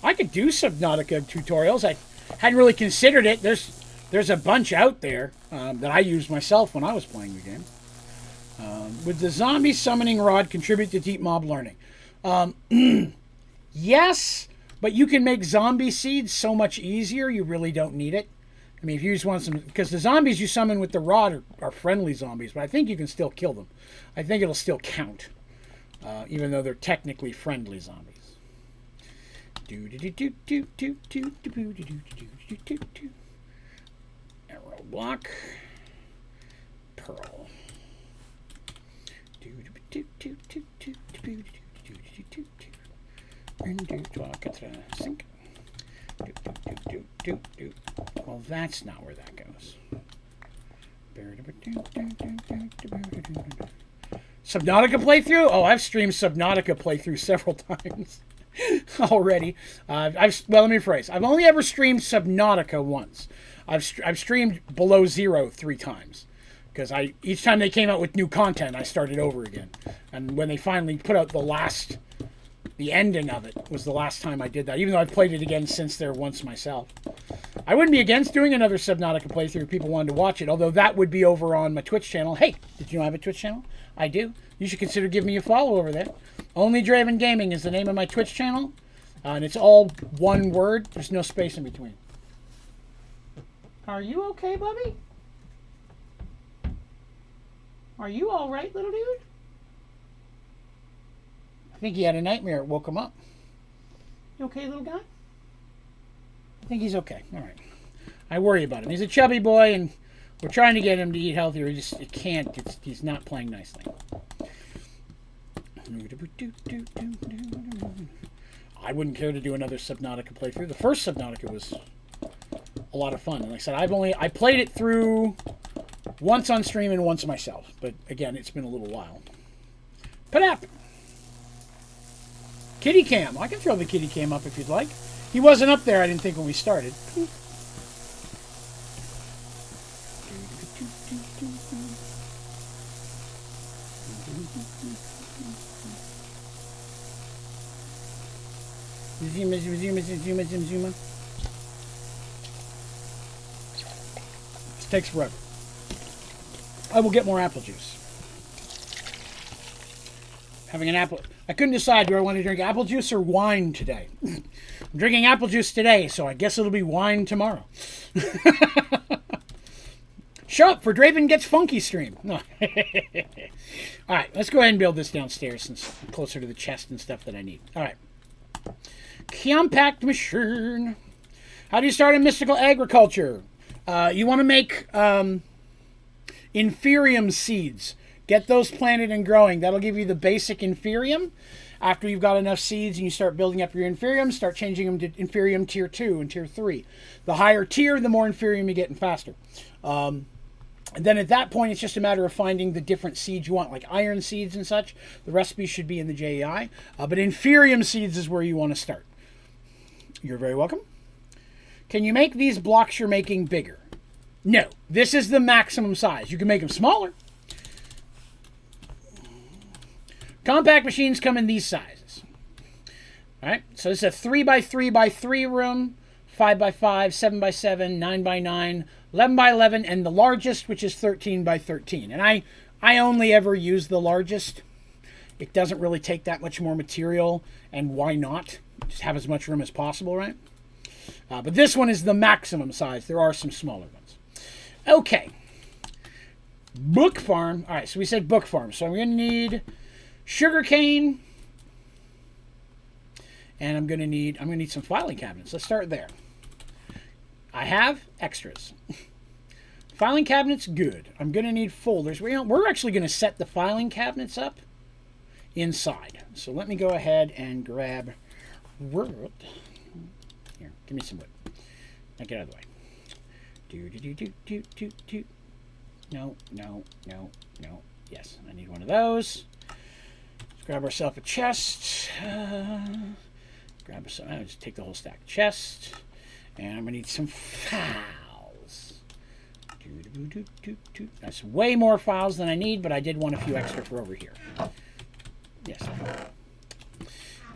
I could do Subnautica tutorials. I hadn't really considered it. There's a bunch out there that I used myself when I was playing the game. Would the zombie summoning rod contribute to deep mob learning? Yes, but you can make zombie seeds so much easier, you really don't need it. I mean, if you just want some... Because the zombies you summon with the rod are friendly zombies, but I think you can still kill them. I think it'll still count, even though they're technically friendly zombies. Arrow block. Pearl. Sink. Well, that's not where that goes. Subnautica playthrough? Oh, I've streamed Subnautica playthrough several times already. Well, let me rephrase. I've only ever streamed Subnautica once. I've streamed Below Zero 3 times. Because each time they came out with new content, I started over again. And when they finally put out the ending of it was the last time I did that, even though I've played it again since there once myself. I wouldn't be against doing another Subnautica playthrough if people wanted to watch it, although that would be over on my Twitch channel. Hey, did you know I have a Twitch channel? I do. You should consider giving me a follow over there. Onlydraven Gaming is the name of my Twitch channel, and it's all one word. There's no space in between. Are you okay, Bubby? Are you all right, little dude? I think he had a nightmare. It woke him up. You okay, little guy? I think he's okay. All right. I worry about him. He's a chubby boy, and we're trying to get him to eat healthier. He can't. He's not playing nicely. I wouldn't care to do another Subnautica playthrough. The first Subnautica was a lot of fun. And like I said, I played it through once on stream and once myself. But again, it's been a little while. Panap. Kitty cam. I can throw the kitty cam up if you'd like. He wasn't up there, I didn't think, when we started. Zuma, zuma, zuma, zuma, zuma, zuma. This takes forever. I will get more apple juice. Having an apple... I couldn't decide, do I want to drink apple juice or wine today? I'm drinking apple juice today, so I guess it'll be wine tomorrow. Show up for Draven Gets Funky stream. No. Alright, let's go ahead and build this downstairs since I'm closer to the chest and stuff that I need. Alright. Compact machine. How do you start in mystical agriculture? You want to make inferium seeds. Get those planted and growing. That'll give you the basic inferium. After you've got enough seeds and you start building up your inferium, start changing them to inferium tier 2 and tier 3. The higher tier, the more inferium you get and faster. And then at that point, it's just a matter of finding the different seeds you want, like iron seeds and such. The recipe should be in the JEI. But inferium seeds is where you want to start. You're very welcome. Can you make these blocks you're making bigger? No. This is the maximum size. You can make them smaller. Compact machines come in these sizes. All right, so this is a 3x3x3 room, 5x5, 7x7, 9x9, 11x11, and the largest, which is 13x13. And I only ever use the largest. It doesn't really take that much more material, and why not? Just have as much room as possible, right? But this one is the maximum size. There are some smaller ones. Okay. Book farm. All right, so we said book farm. So I'm going to need sugarcane, and I'm going to need some filing cabinets. Let's start there. I have extras. Filing cabinets, good. I'm going to need folders. We're actually going to set the filing cabinets up inside. So let me go ahead and grab wood. Here, give me some wood. Now get out of the way. No. Yes, I need one of those. Let's grab ourselves a chest. I'll just take the whole stack of chest. And I'm going to need some files. That's way more files than I need, but I did want a few extra for over here. Yes.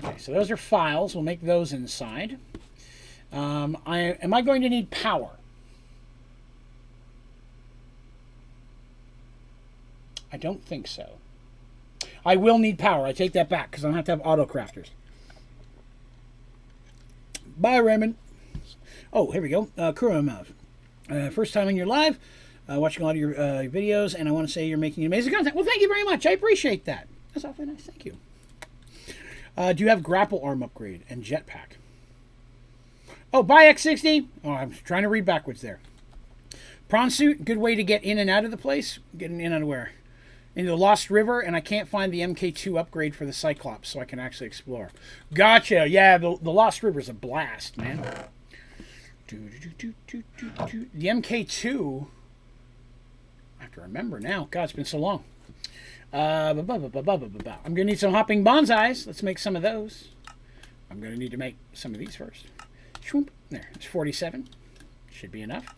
Okay, so those are files. We'll make those inside. Am I going to need power? I don't think so. I will need power. I take that back because I don't have to have auto crafters. Bye, Raymond. Oh, here we go. Kuramav. First time in your live, watching a lot of your videos, and I want to say you're making amazing content. Well, thank you very much. I appreciate that. That's awfully nice. Thank you. Do you have grapple arm upgrade and jetpack? Oh, bye, X60. Oh, I'm trying to read backwards there. Prawn suit, good way to get in and out of the place. Getting in and out of where? Into the Lost River, and I can't find the MK2 upgrade for the Cyclops, so I can actually explore. Gotcha. Yeah, the Lost River's a blast, man. The MK2, I have to remember now. God, it's been so long. I'm going to need some hopping bonsais. Let's make some of those. I'm going to need to make some of these first. There, it's 47. Should be enough.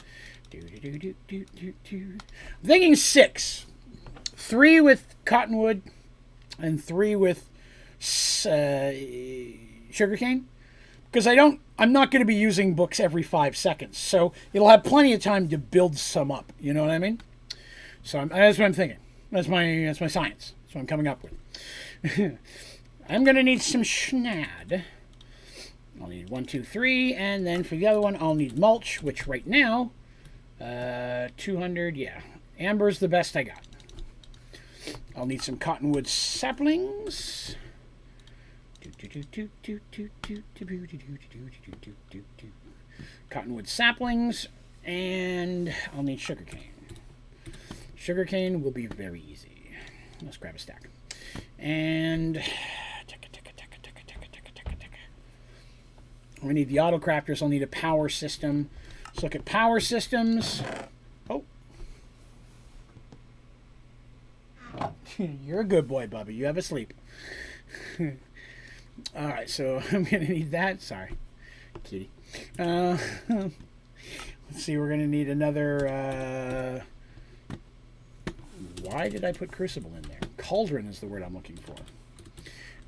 I'm thinking 6. 3 with cottonwood and 3 with sugarcane. Because I'm not going to be using books every 5 seconds. So it'll have plenty of time to build some up. You know what I mean? So that's what I'm thinking. That's my science. That's what I'm coming up with. I'm going to need some schnad. I'll need 1, 2, 3. And then for the other one, I'll need mulch, which right now, 200, yeah. Amber's the best I got. I'll need some cottonwood saplings. Cottonwood saplings, and I'll need sugarcane. Sugarcane will be very easy. Let's grab a stack. And we need the auto crafters. I'll need a power system. Let's look at power systems. Oh. You're a good boy, Bubby. You have a sleep. All right, so I'm going to need that. Sorry, kitty. Let's see, we're going to need another... why did I put crucible in there? Cauldron is the word I'm looking for.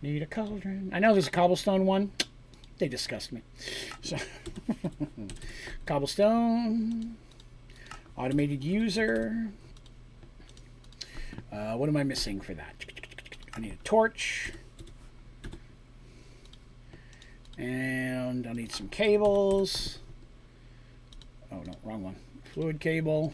Need a cauldron. I know there's a cobblestone one. They disgust me. So, cobblestone. Automated user. What am I missing for that? I need a torch. And I'll need some cables. Oh, no, wrong one. Fluid cable.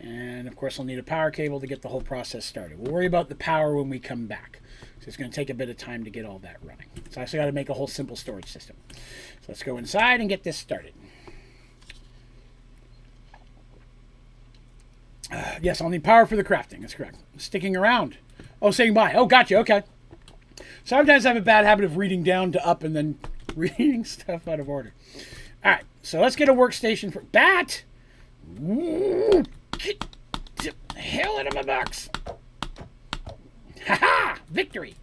And, of course, I'll need a power cable to get the whole process started. We'll worry about the power when we come back. So it's going to take a bit of time to get all that running. So I also got to make a whole simple storage system. So let's go inside and get this started. Yes, I'll need power for the crafting. That's correct. Sticking around. Oh, saying bye. Oh, gotcha. Okay. Sometimes I have a bad habit of reading down to up and then reading stuff out of order. All right. So let's get a workstation for... Bat! Ooh, get the hell out of my box. Ha-ha! Victory!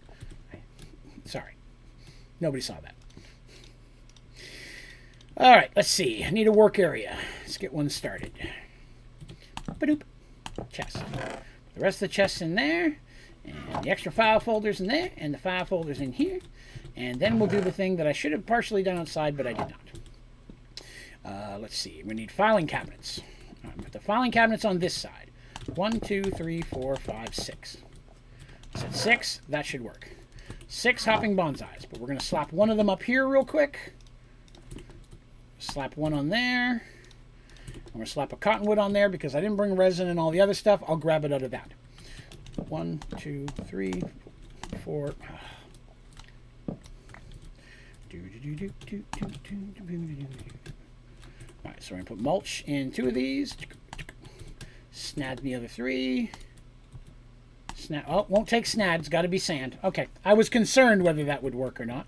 Sorry. Nobody saw that. All right. Let's see. I need a work area. Let's get one started. Ba-doop. Chest. The rest of the chests in there, and the extra file folders in there, and the file folders in here, and then we'll do the thing that I should have partially done outside, but I did not. Let's see. We need filing cabinets. Put the filing cabinets on this side. 1, 2, 3, 4, 5, 6. I said 6. That should work. 6 hopping bonsais, but we're going to slap one of them up here real quick. Slap one on there. I'm going to slap a cottonwood on there because I didn't bring resin and all the other stuff. I'll grab it out of that. 1, 2, 3, 4. Alright, so we're going to put mulch in 2 of these. Snad in the other 3. Oh, won't take snad. It's got to be sand. Okay, I was concerned whether that would work or not.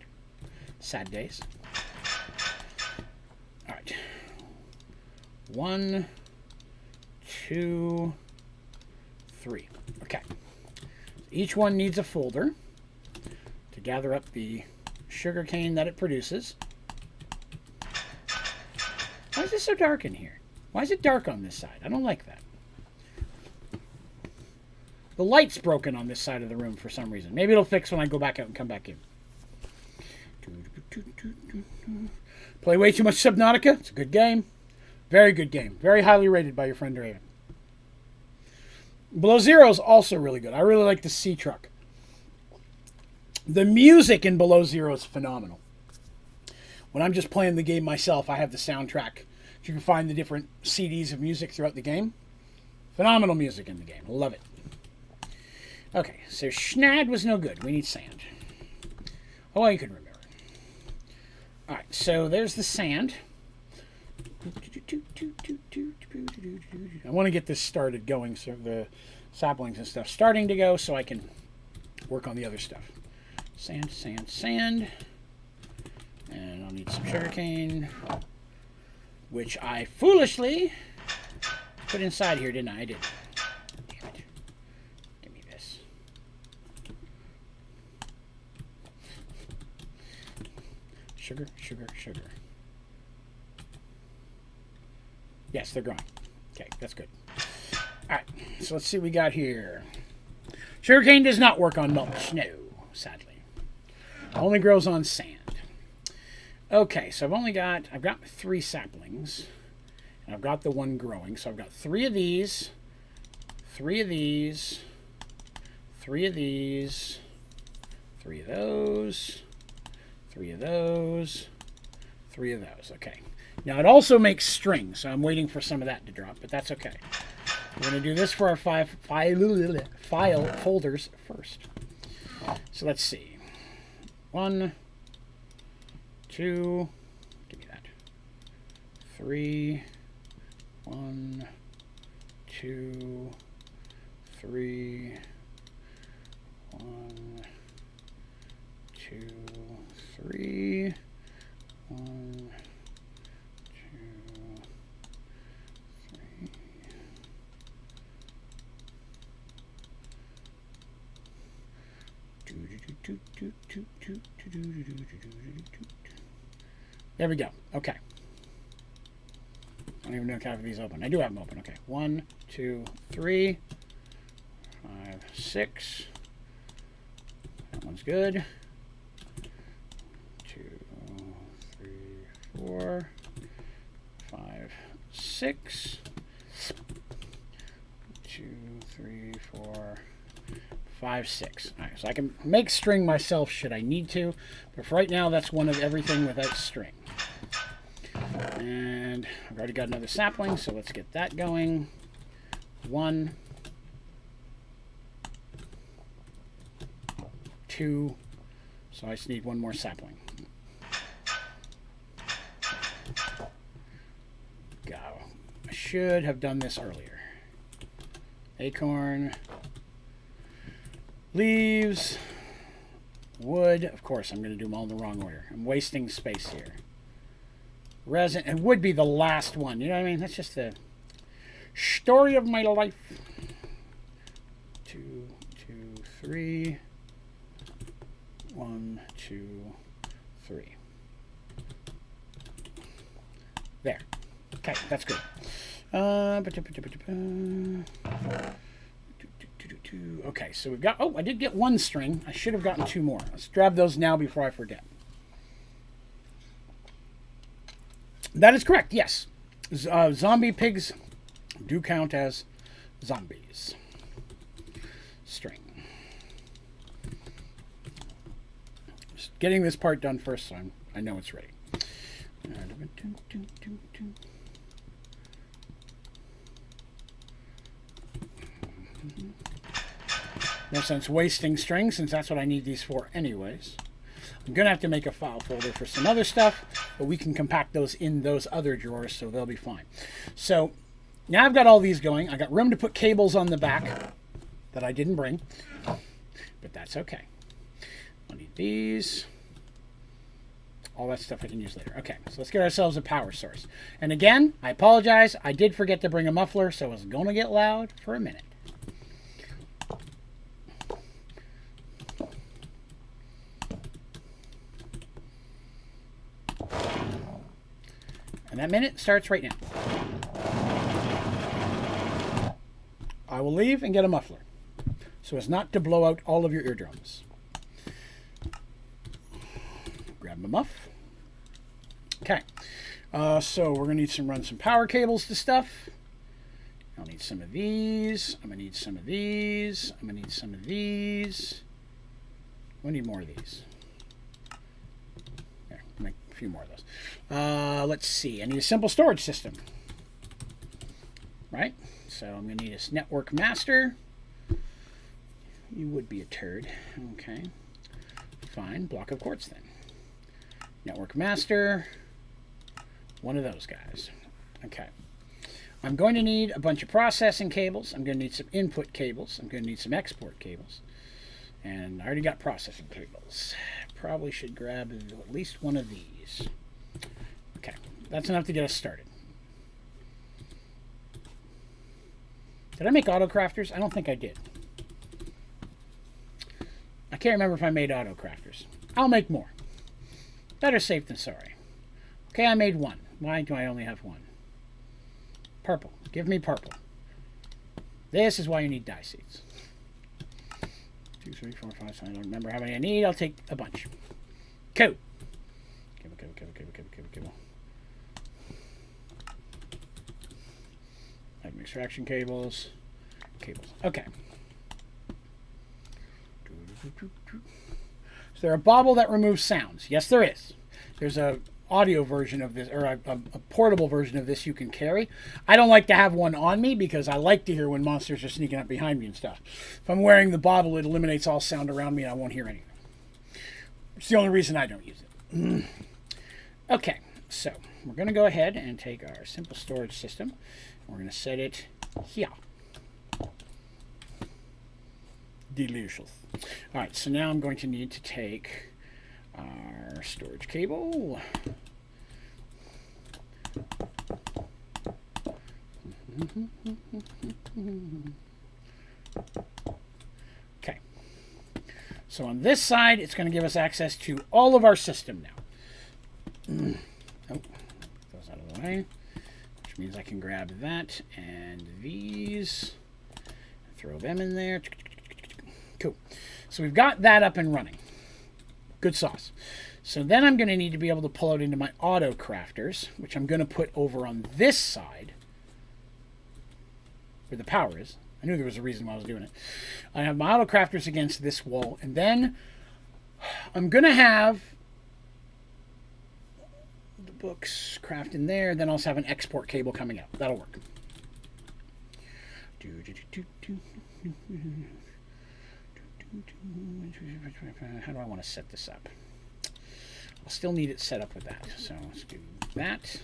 Sad days. Alright. 1, 2, 3. Okay. Each one needs a folder to gather up the sugarcane that it produces. Why is it so dark in here? Why is it dark on this side? I don't like that. The light's broken on this side of the room for some reason. Maybe it'll fix when I go back out and come back in. Play way too much Subnautica. It's a good game. Very good game. Very highly rated by your friend Draven. Below Zero is also really good. I really like the sea truck. The music in Below Zero is phenomenal. When I'm just playing the game myself, I have the soundtrack. You can find the different CDs of music throughout the game. Phenomenal music in the game. Love it. Okay, so Schnad was no good. We need sand. Oh, well, you can remember. Alright, so there's the sand. I want to get this started going, so the saplings and stuff starting to go so I can work on the other stuff. Sand, sand, sand. And I'll need some sugarcane, which I foolishly put inside here, didn't I? I did. Damn it. Give me this. Sugar, sugar, sugar. Yes, they're growing. Okay, that's good. All right, so let's see what we got here. Sugarcane does not work on mulch, no, sadly. Only grows on sand. Okay, so I've got 3 saplings, and I've got the one growing. So I've got 3 of these, 3 of these, 3 of these, 3 of those, 3 of those, 3 of those. Okay. Now it also makes string, so I'm waiting for some of that to drop, but that's okay. We're going to do this for our file folders first. So let's see. 1, 2, give me that. 3, 1, 2, 3, 1, 2, 3, 1, 2, 3. There we go. Okay. I don't even know if I have these open. I do have them open. Okay. 1, 2, 3, 5, 6. That one's good. 2, 3, 4, 5, 6. 2, 3, 4, 5, 6. All right, so I can make string myself should I need to, but for right now, that's one of everything without string. And I've already got another sapling, so let's get that going. 1, 2, so I just need one more sapling. Go. I should have done this earlier. Acorn, leaves, wood. Of course, I'm going to do them all in the wrong order. I'm wasting space here. Resin, and would be the last one. You know what I mean? That's just the story of my life. 2, 2, 3. 1, 2, 3. There. Okay, that's good. Okay, so we've got... Oh, I did get one string. I should have gotten 2 more. Let's grab those now before I forget. That is correct, yes. Zombie pigs do count as zombies. String. Just getting this part done first, so I know it's ready. No sense wasting string, since that's what I need these for anyways. I'm going to have to make a file folder for some other stuff, but we can compact those in those other drawers, so they'll be fine. So now I've got all these going. I got room to put cables on the back that I didn't bring, but that's okay. I'll need these. All that stuff I can use later. Okay, so let's get ourselves a power source. And again, I apologize. I did forget to bring a muffler, so it's going to get loud for a minute. And that minute starts right now. I will leave and get a muffler, so as not to blow out all of your eardrums. Grab my muff. Okay, so we're going to need run some power cables to stuff. I'll need some of these. I'm going to need some of these. I'm going to need some of these. We need more of these. There, make a few more of those. Let's see. I need a simple storage system. Right? So I'm going to need a network master. You would be a turd. Okay. Fine. Block of quartz then. Network master. One of those guys. Okay. I'm going to need a bunch of processing cables. I'm going to need some input cables. I'm going to need some export cables. And I already got processing cables. Probably should grab at least one of these. Okay. That's enough to get us started. Did I make auto crafters? I don't think I did. I can't remember if I made auto crafters. I'll make more. Better safe than sorry. Okay, I made one. Why do I only have one? Purple. Give me purple. This is why you need dye seeds. 2, 3, 4, 5, 6. I don't remember how many I need. I'll take a bunch. Cool. Cable. Like extraction cables. Okay. Is there a bauble that removes sounds? Yes, there is. There's a audio version of this, or a portable version of this you can carry. I don't like to have one on me because I like to hear when monsters are sneaking up behind me and stuff. If I'm wearing the bauble, it eliminates all sound around me and I won't hear anything. It's the only reason I don't use it. Okay, so we're going to go ahead and take our simple storage system. We're going to set it here. Delicious. All right, so now I'm going to need to take our storage cable. Okay. So on this side, it's going to give us access to all of our system now. Oh, those out of the way. Which means I can grab that and these. Throw them in there. Cool. So we've got that up and running. Good sauce. So then I'm going to need to be able to pull out into my auto crafters, which I'm going to put over on this side where the power is. I knew there was a reason why I was doing it. I have my auto crafters against this wall, and then I'm going to have the books craft in there, then I'll also have an export cable coming out. That'll work. How do I want to set this up? I'll still need it set up with that. So let's do that.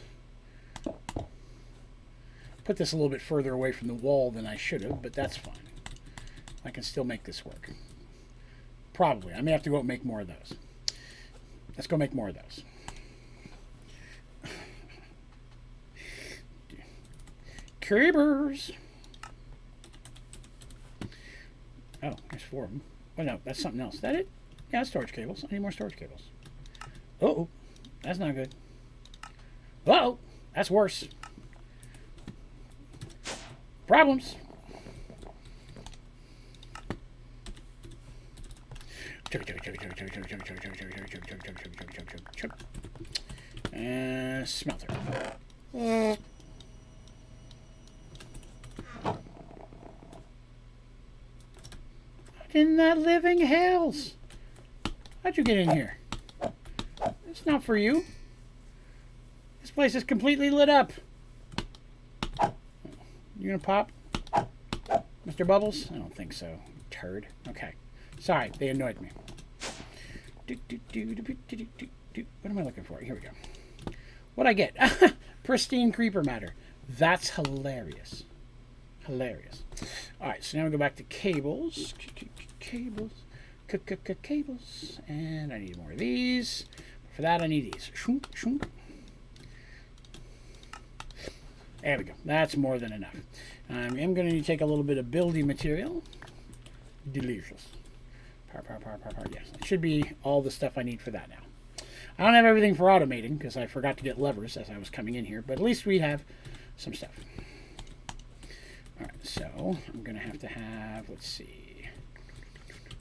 Put this a little bit further away from the wall than I should have, but that's fine. I can still make this work. Probably. I may have to go out and make more of those. Let's go make more of those. Creepers. Oh, there's 4 of them. Oh, no, that's something else. Is that it? Yeah, storage cables. I need more storage cables. Uh-oh, that's not good. Uh-oh, that's worse. Problems. And smelter. In that living hells. How'd you get in here? It's not for you. This place is completely lit up. You gonna pop? Mr. Bubbles? I don't think so. Turd. Okay. Sorry, they annoyed me. What am I looking for? Here we go. What'd I get? Pristine creeper matter. That's hilarious. Hilarious. Alright, so now we go back to cables. Cables. Cables. And I need more of these. For that, I need these. There we go. That's more than enough. I am going to need to take a little bit of building material. Delicious. Power. Yes, it should be all the stuff I need for that now. I don't have everything for automating because I forgot to get levers as I was coming in here, but at least we have some stuff. Alright, so I'm going to have, let's see,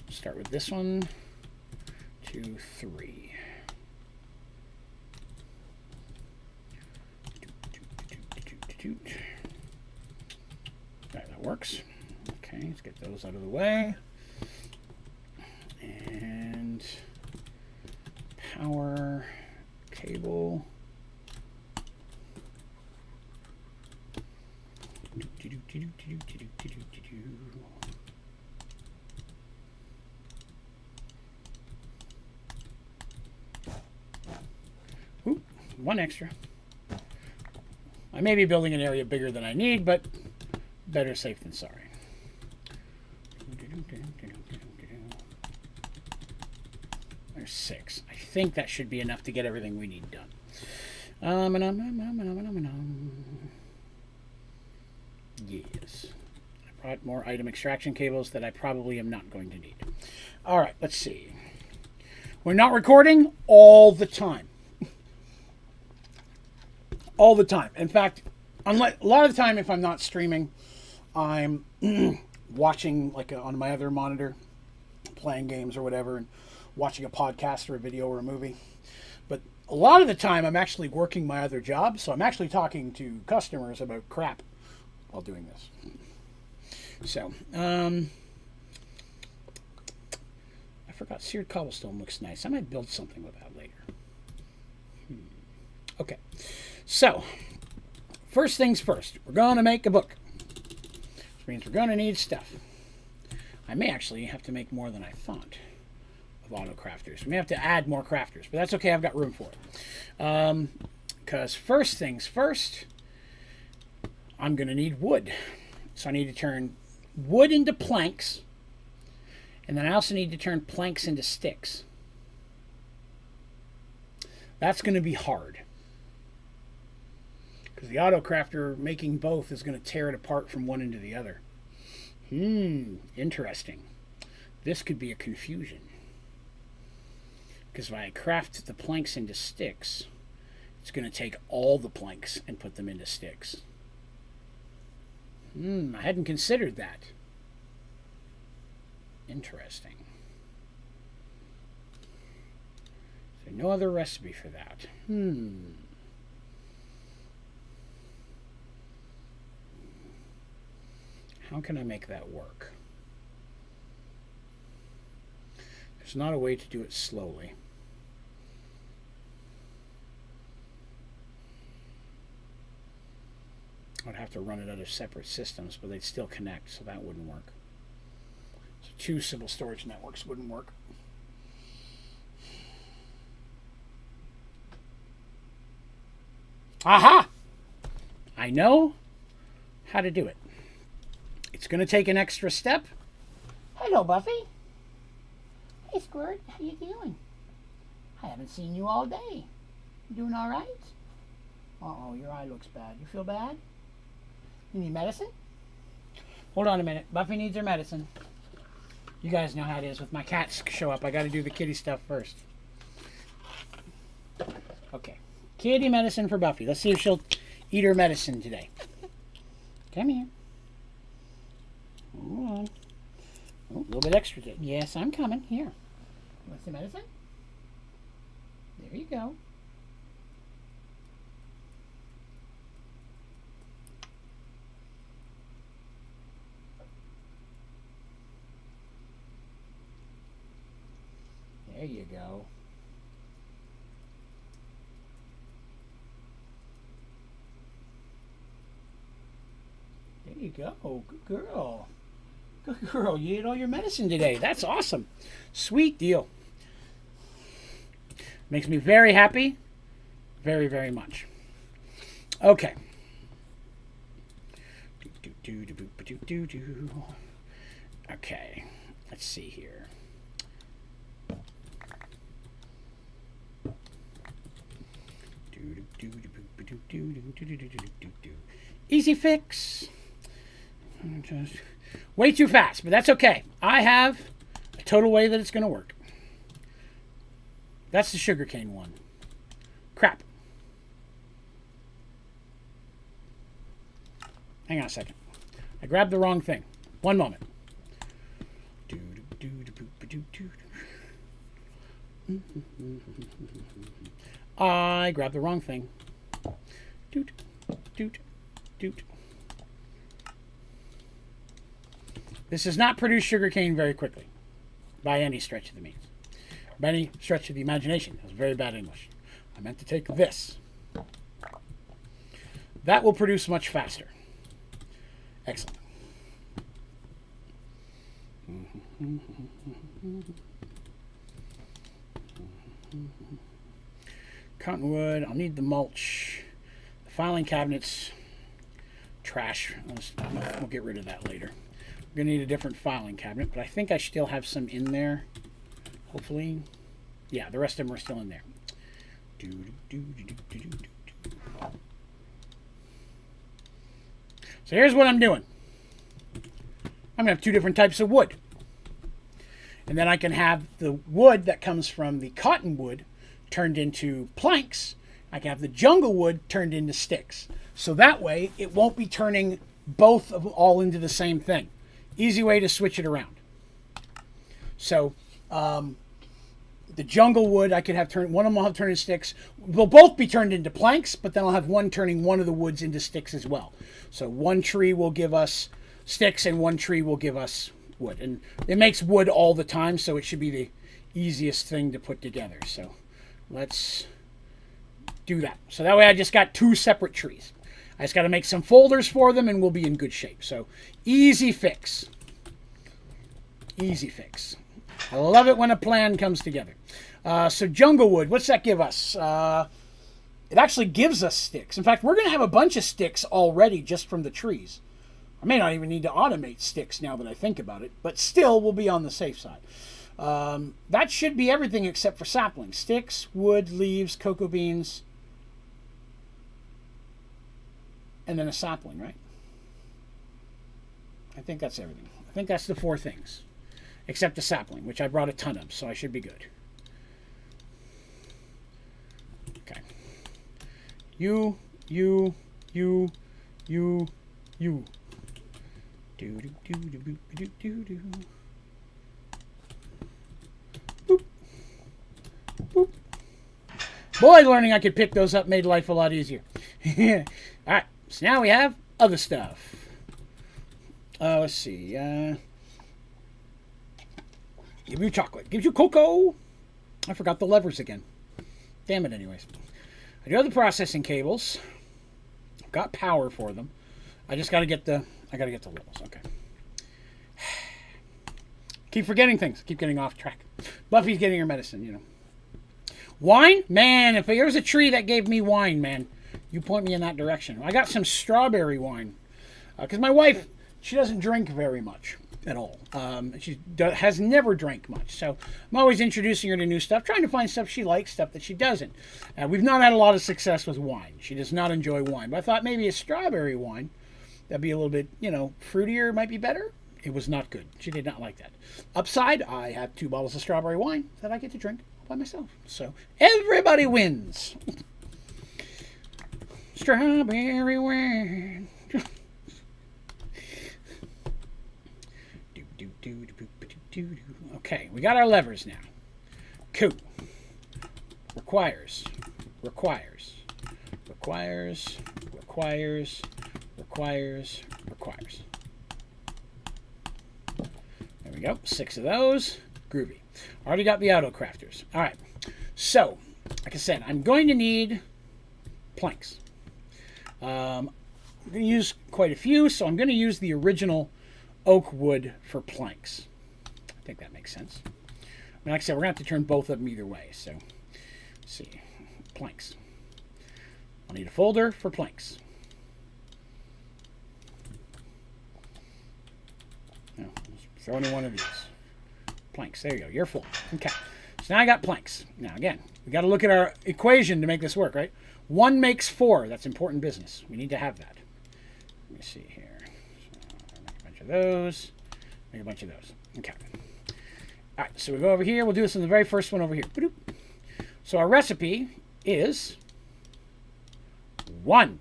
start with this one, 2, 3. Right, that works. Okay, let's get those out of the way. And power cable. Ooh, one extra. I may be building an area bigger than I need, but better safe than sorry. There's 6. I think that should be enough to get everything we need done. Yes. I brought more item extraction cables that I probably am not going to need. All right, let's see. We're not recording all the time. All the time. In fact, a lot of the time if I'm not streaming, I'm watching like on my other monitor, playing games or whatever, and watching a podcast or a video or a movie. But a lot of the time I'm actually working my other job, so I'm actually talking to customers about crap while doing this. So, I forgot seared cobblestone looks nice. I might build something with that later. Okay, so first things first, we're going to make a book, which means we're going to need stuff. I may actually have to make more than I thought of auto crafters. We may have to add more crafters, but that's okay. I've got room for it. Because first things first, I'm going to need wood. So I need to turn wood into planks, and then I also need to turn planks into sticks. That's going to be hard, because the auto crafter making both is going to tear it apart from one into the other. Interesting. This could be a confusion. Because if I craft the planks into sticks, it's going to take all the planks and put them into sticks. I hadn't considered that. Interesting. So no other recipe for that. How can I make that work? There's not a way to do it slowly. I'd have to run it out of separate systems, but they'd still connect, so that wouldn't work. So 2 simple storage networks wouldn't work. Aha! I know how to do it. It's going to take an extra step. Hello, Buffy. Hey, Squirt. How you doing? I haven't seen you all day. You doing all right? Uh-oh, your eye looks bad. You feel bad? You need medicine? Hold on a minute. Buffy needs her medicine. You guys know how it is with my cats show up. I got to do the kitty stuff first. Okay. Kitty medicine for Buffy. Let's see if she'll eat her medicine today. Come here. Hold on. Oh, a little bit extra. Yes, I'm coming. Here. You want some medicine? There you go. There you go. There you go. Good girl. Good girl. You ate all your medicine today. That's awesome. Sweet deal. Makes me very happy. Very, very much. Okay. Okay. Let's see here. Easy fix. Way too fast, but that's okay. I have a total way that it's going to work. That's the sugarcane one. Crap. Hang on a second. I grabbed the wrong thing. One moment. I grabbed the wrong thing. Doot, doot, doot. This does not produce sugarcane very quickly, by any stretch of the means. By any stretch of the imagination. That was very bad English. I meant to take this. That will produce much faster. Excellent. Cottonwood. I'll need the mulch. The filing cabinets. Trash. We'll get rid of that later. We're going to need a different filing cabinet, but I think I still have some in there. Hopefully. Yeah, the rest of them are still in there. So here's what I'm doing. I'm going to have 2 different types of wood. And then I can have the wood that comes from the cottonwood turned into planks. I can have the jungle wood turned into sticks. So that way, it won't be turning both of all into the same thing. Easy way to switch it around. So, the jungle wood, I could have turned, one of them will have turned into sticks. They'll both be turned into planks, but then I'll have one turning one of the woods into sticks as well. So one tree will give us sticks and one tree will give us wood. And it makes wood all the time, so it should be the easiest thing to put together. So let's do that. So that way I just got 2 separate trees. I just got to make some folders for them and we'll be in good shape. So easy fix. Easy fix. I love it when a plan comes together. So jungle wood, what's that give us? It actually gives us sticks. In fact, we're going to have a bunch of sticks already just from the trees. I may not even need to automate sticks now that I think about it, but still we'll be on the safe side. That should be everything except for saplings. Sticks, wood, leaves, cocoa beans, and then a sapling, right? I think that's everything. I think that's the 4 things. Except the sapling, which I brought a ton of, so I should be good. You. Do do do do do do do do. Boop. Boop. Boy, learning I could pick those up made life a lot easier. All right, so now we have other stuff. Let's see. Give you chocolate. Gives you cocoa. I forgot the levers again. Damn it, anyways. I do have the processing cables. I've got power for them. I just got to get the. I got to get the levels. Okay. Keep forgetting things. Keep getting off track. Buffy's getting her medicine, you know. Wine? Man, if there was a tree that gave me wine, man, you point me in that direction. I got some strawberry wine. Because my wife, she doesn't drink very much at all. She has never drank much. So I'm always introducing her to new stuff, trying to find stuff she likes, stuff that she doesn't. We've not had a lot of success with wine. She does not enjoy wine. But I thought maybe a strawberry wine, that'd be a little bit, you know, fruitier, might be better. It was not good. She did not like that. Upside, I have 2 bottles of strawberry wine that I get to drink by myself. So everybody wins. Strawberry wine. Okay, we got our levers now. Cool. Requires. There we go. 6 of those. Groovy. Already got the auto crafters. All right. So, like I said, I'm going to need planks. I'm going to use quite a few, so I'm going to use the original oak wood for planks. I think that makes sense. I mean, like I said, we're going to have to turn both of them either way. So, let's see. Planks. I'll need a folder for planks. No, throw in one of these. Planks. There you go. You're full. Okay. So now I got planks. Now, again, we got to look at our equation to make this work, right? 1 makes 4. That's important business. We need to have that. Let me see here. So, make a bunch of those. Make a bunch of those. Okay. All right. So we go over here. We'll do this in the very first one over here. So our recipe is 1.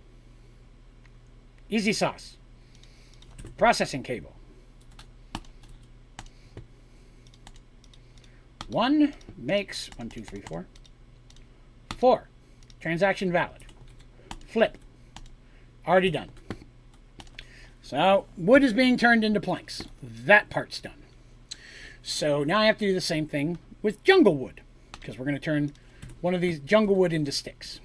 Easy sauce. Processing cable. 1 makes 1, 2, 3, 4. 4. Transaction valid. Flip. Already done. So wood is being turned into planks. That part's done. So now I have to do the same thing with jungle wood, because we're going to turn one of these jungle wood into sticks.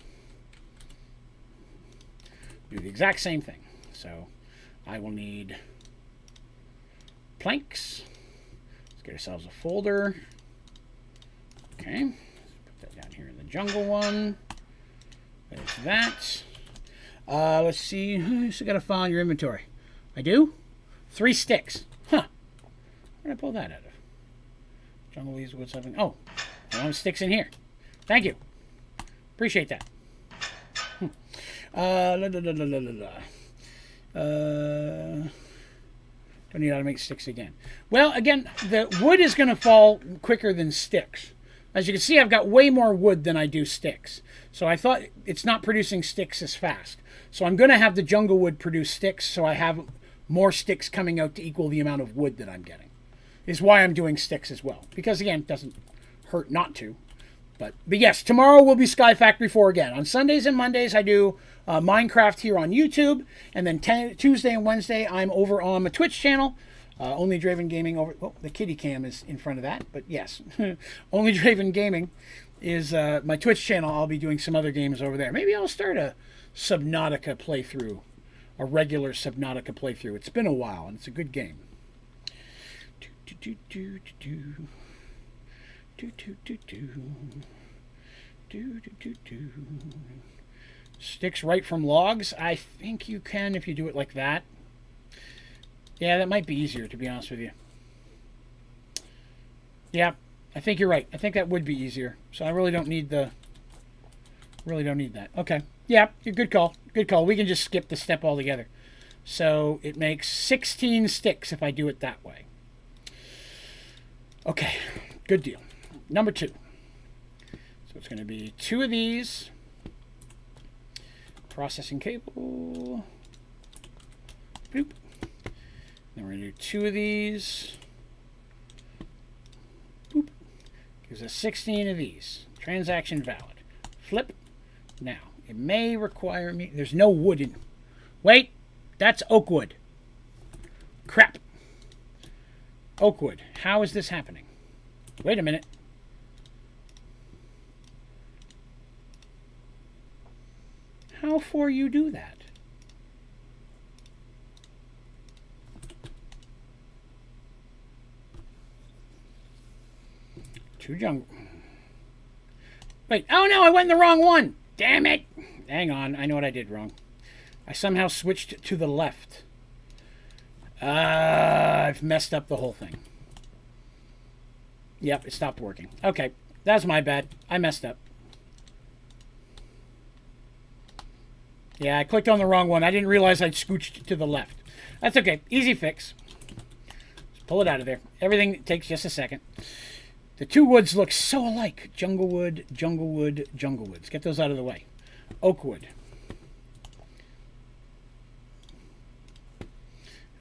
Do the exact same thing. So I will need planks. Let's get ourselves a folder. Okay, put that down here in the jungle one. There's that. Let's see. You still got to file in your inventory. I do? 3 sticks. Huh. Where did I pull that out of? Jungle leaves, wood, something. Oh, I want sticks in here. Thank you. Appreciate that. Don't need how to make sticks again. Well, again, the wood is going to fall quicker than sticks. As you can see, I've got way more wood than I do sticks. So I thought it's not producing sticks as fast. So I'm going to have the jungle wood produce sticks, so I have more sticks coming out to equal the amount of wood that I'm getting. Is why I'm doing sticks as well. Because, again, it doesn't hurt not to. But yes, tomorrow will be Sky Factory 4 again. On Sundays and Mondays, I do Minecraft here on YouTube. And then Tuesday and Wednesday, I'm over on my Twitch channel. Onlydraven Gaming over... Well, the kitty cam is in front of that. But yes, Onlydraven Gaming is my Twitch channel. I'll be doing some other games over there. Maybe I'll start a Subnautica playthrough. A regular Subnautica playthrough. It's been a while, and it's a good game. Sticks right from logs? I think you can if you do it like that. Yeah, that might be easier, to be honest with you. Yeah, I think you're right. I think that would be easier. So I really don't need the... Really don't need that. Okay. Yeah, good call. Good call. We can just skip the step altogether. So it makes 16 sticks if I do it that way. Okay, good deal. Number 2. So it's going to be 2 of these. processing cable. Boop. Then we're going to do 2 of these. Boop. Gives us 16 of these. Transaction valid. Flip. Now, it may require me... There's no wood in... Wait! That's oak wood. Crap. Oak wood. How is this happening? Wait a minute. How for you do that? Two jungle. Wait. Oh no, I went in the wrong one. Damn it. Hang on. I know what I did wrong. I somehow switched to the left. I've messed up the whole thing. Yep, it stopped working. Okay, that's my bad. I messed up. Yeah, I clicked on the wrong one. I didn't realize I'd scooched to the left. That's okay. Easy fix. Just pull it out of there. Everything takes just a second. The 2 woods look so alike. Jungle wood, jungle wood, jungle wood. Let's get those out of the way. Oak wood.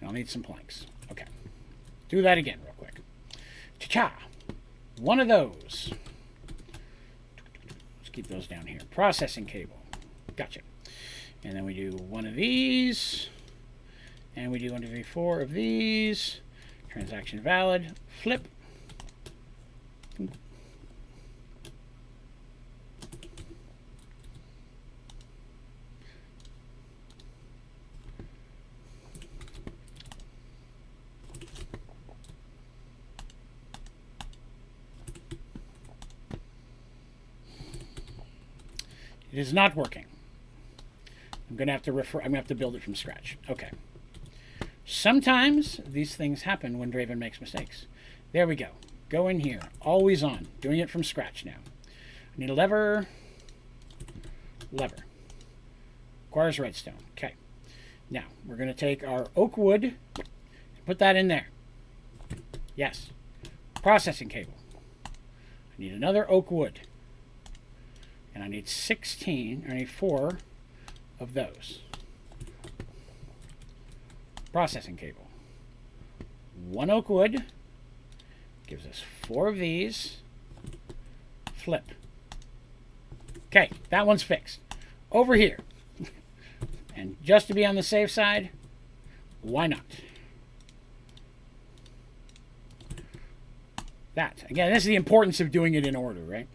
I'll need some planks. Okay. Do that again real quick. Cha-cha. 1 of those. Let's keep those down here. Processing cable. Gotcha. And then we do 1 of these. And we do 1, 2, 3, 4 of these. Transaction valid. Flip. It is not working. I'm gonna have to build it from scratch. Okay. Sometimes these things happen when Draven makes mistakes. There we go. Go in here. Always on. Doing it from scratch now. I need a lever. Lever. Requires redstone. Okay. Now, we're going to take our oak wood, put that in there. Yes. Processing cable. I need another oak wood. And I need 4 of those. Processing cable. 1 oak wood. Gives us 4 of these. Flip. Okay, that one's fixed. Over here. And just to be on the safe side, why not? That. Again, this is the importance of doing it in order, right?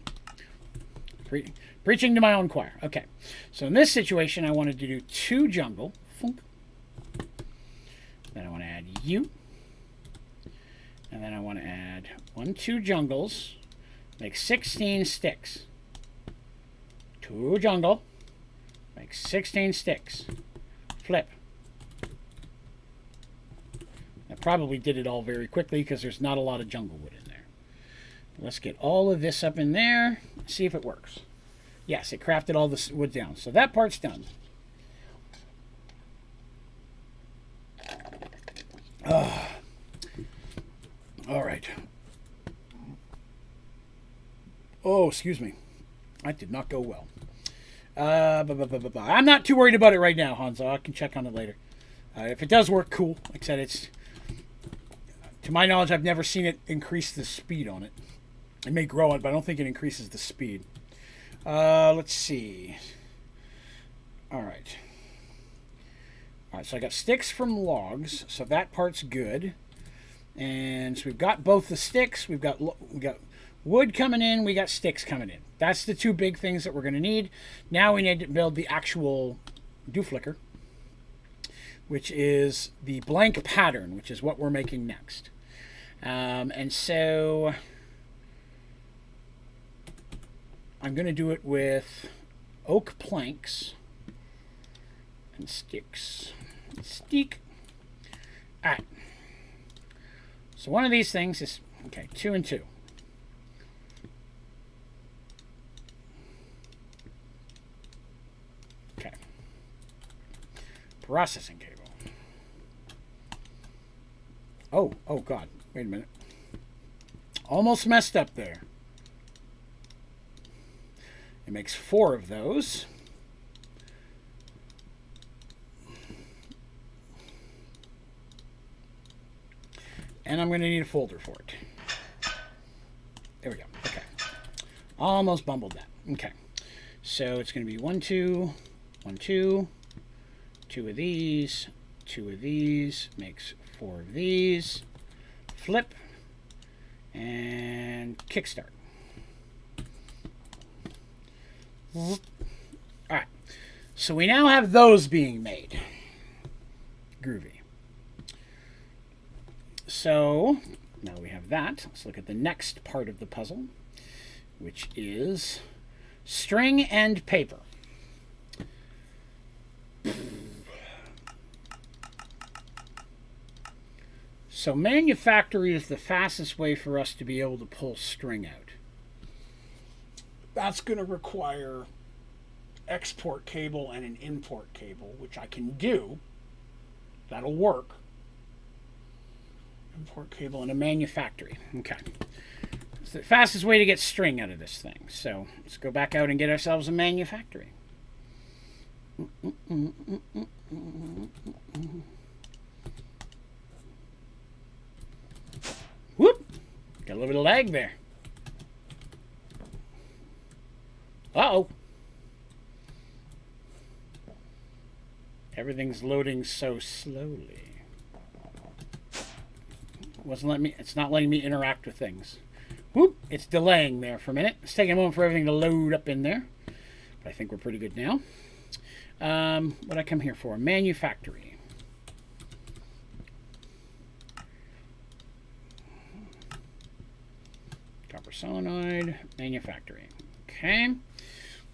Preaching to my own choir. Okay. So in this situation, I wanted to do 2 jungle. Then I want to add you. And then I want to add 1, 2 jungles. Make 16 sticks. 2 jungle. Make 16 sticks. Flip. I probably did it all very quickly because there's not a lot of jungle wood in there. Let's get all of this up in there. See if it works. Yes, it crafted all the wood down. So that part's done. All right. Oh, excuse me. That did not go well. I'm not too worried about it right now, Hanzo. I can check on it later. If it does work, cool. Like I said, it's... To my knowledge, I've never seen it increase the speed on it. It may grow it, but I don't think it increases the speed. Let's see. All right. All right, so I got sticks from logs, so that part's good. And so we've got both the sticks. We've got wood coming in. We got sticks coming in. That's the 2 big things that we're going to need. Now we need to build the actual flicker, which is the blank pattern, which is what we're making next. And so I'm going to do it with oak planks and sticks. Stick. All right. So one of these things is, okay, 2 and 2. Okay. Processing cable. Oh God. Wait a minute. Almost messed up there. It makes 4 of those. And I'm going to need a folder for it. There we go. Okay. Almost bumbled that. Okay. So it's going to be 1, 2, 1, 2, 2 of these, 2 of these, makes 4 of these, flip, and kickstart. All right. So we now have those being made. Groovy. So now we have that. Let's look at the next part of the puzzle, which is string and paper. So manufactory is the fastest way for us to be able to pull string out. That's going to require export cable and an import cable, which I can do. That'll work. Import cable and a manufactory. Okay. It's the fastest way to get string out of this thing. So let's go back out and get ourselves a manufactory. Whoop! Got a little bit of lag there. Uh-oh. Everything's loading so slowly. It's not letting me interact with things. Whoop! It's delaying there for a minute. It's taking a moment for everything to load up in there. But I think we're pretty good now. What I come here for? Manufactory. Copper solenoid. Manufactory. Okay. I'm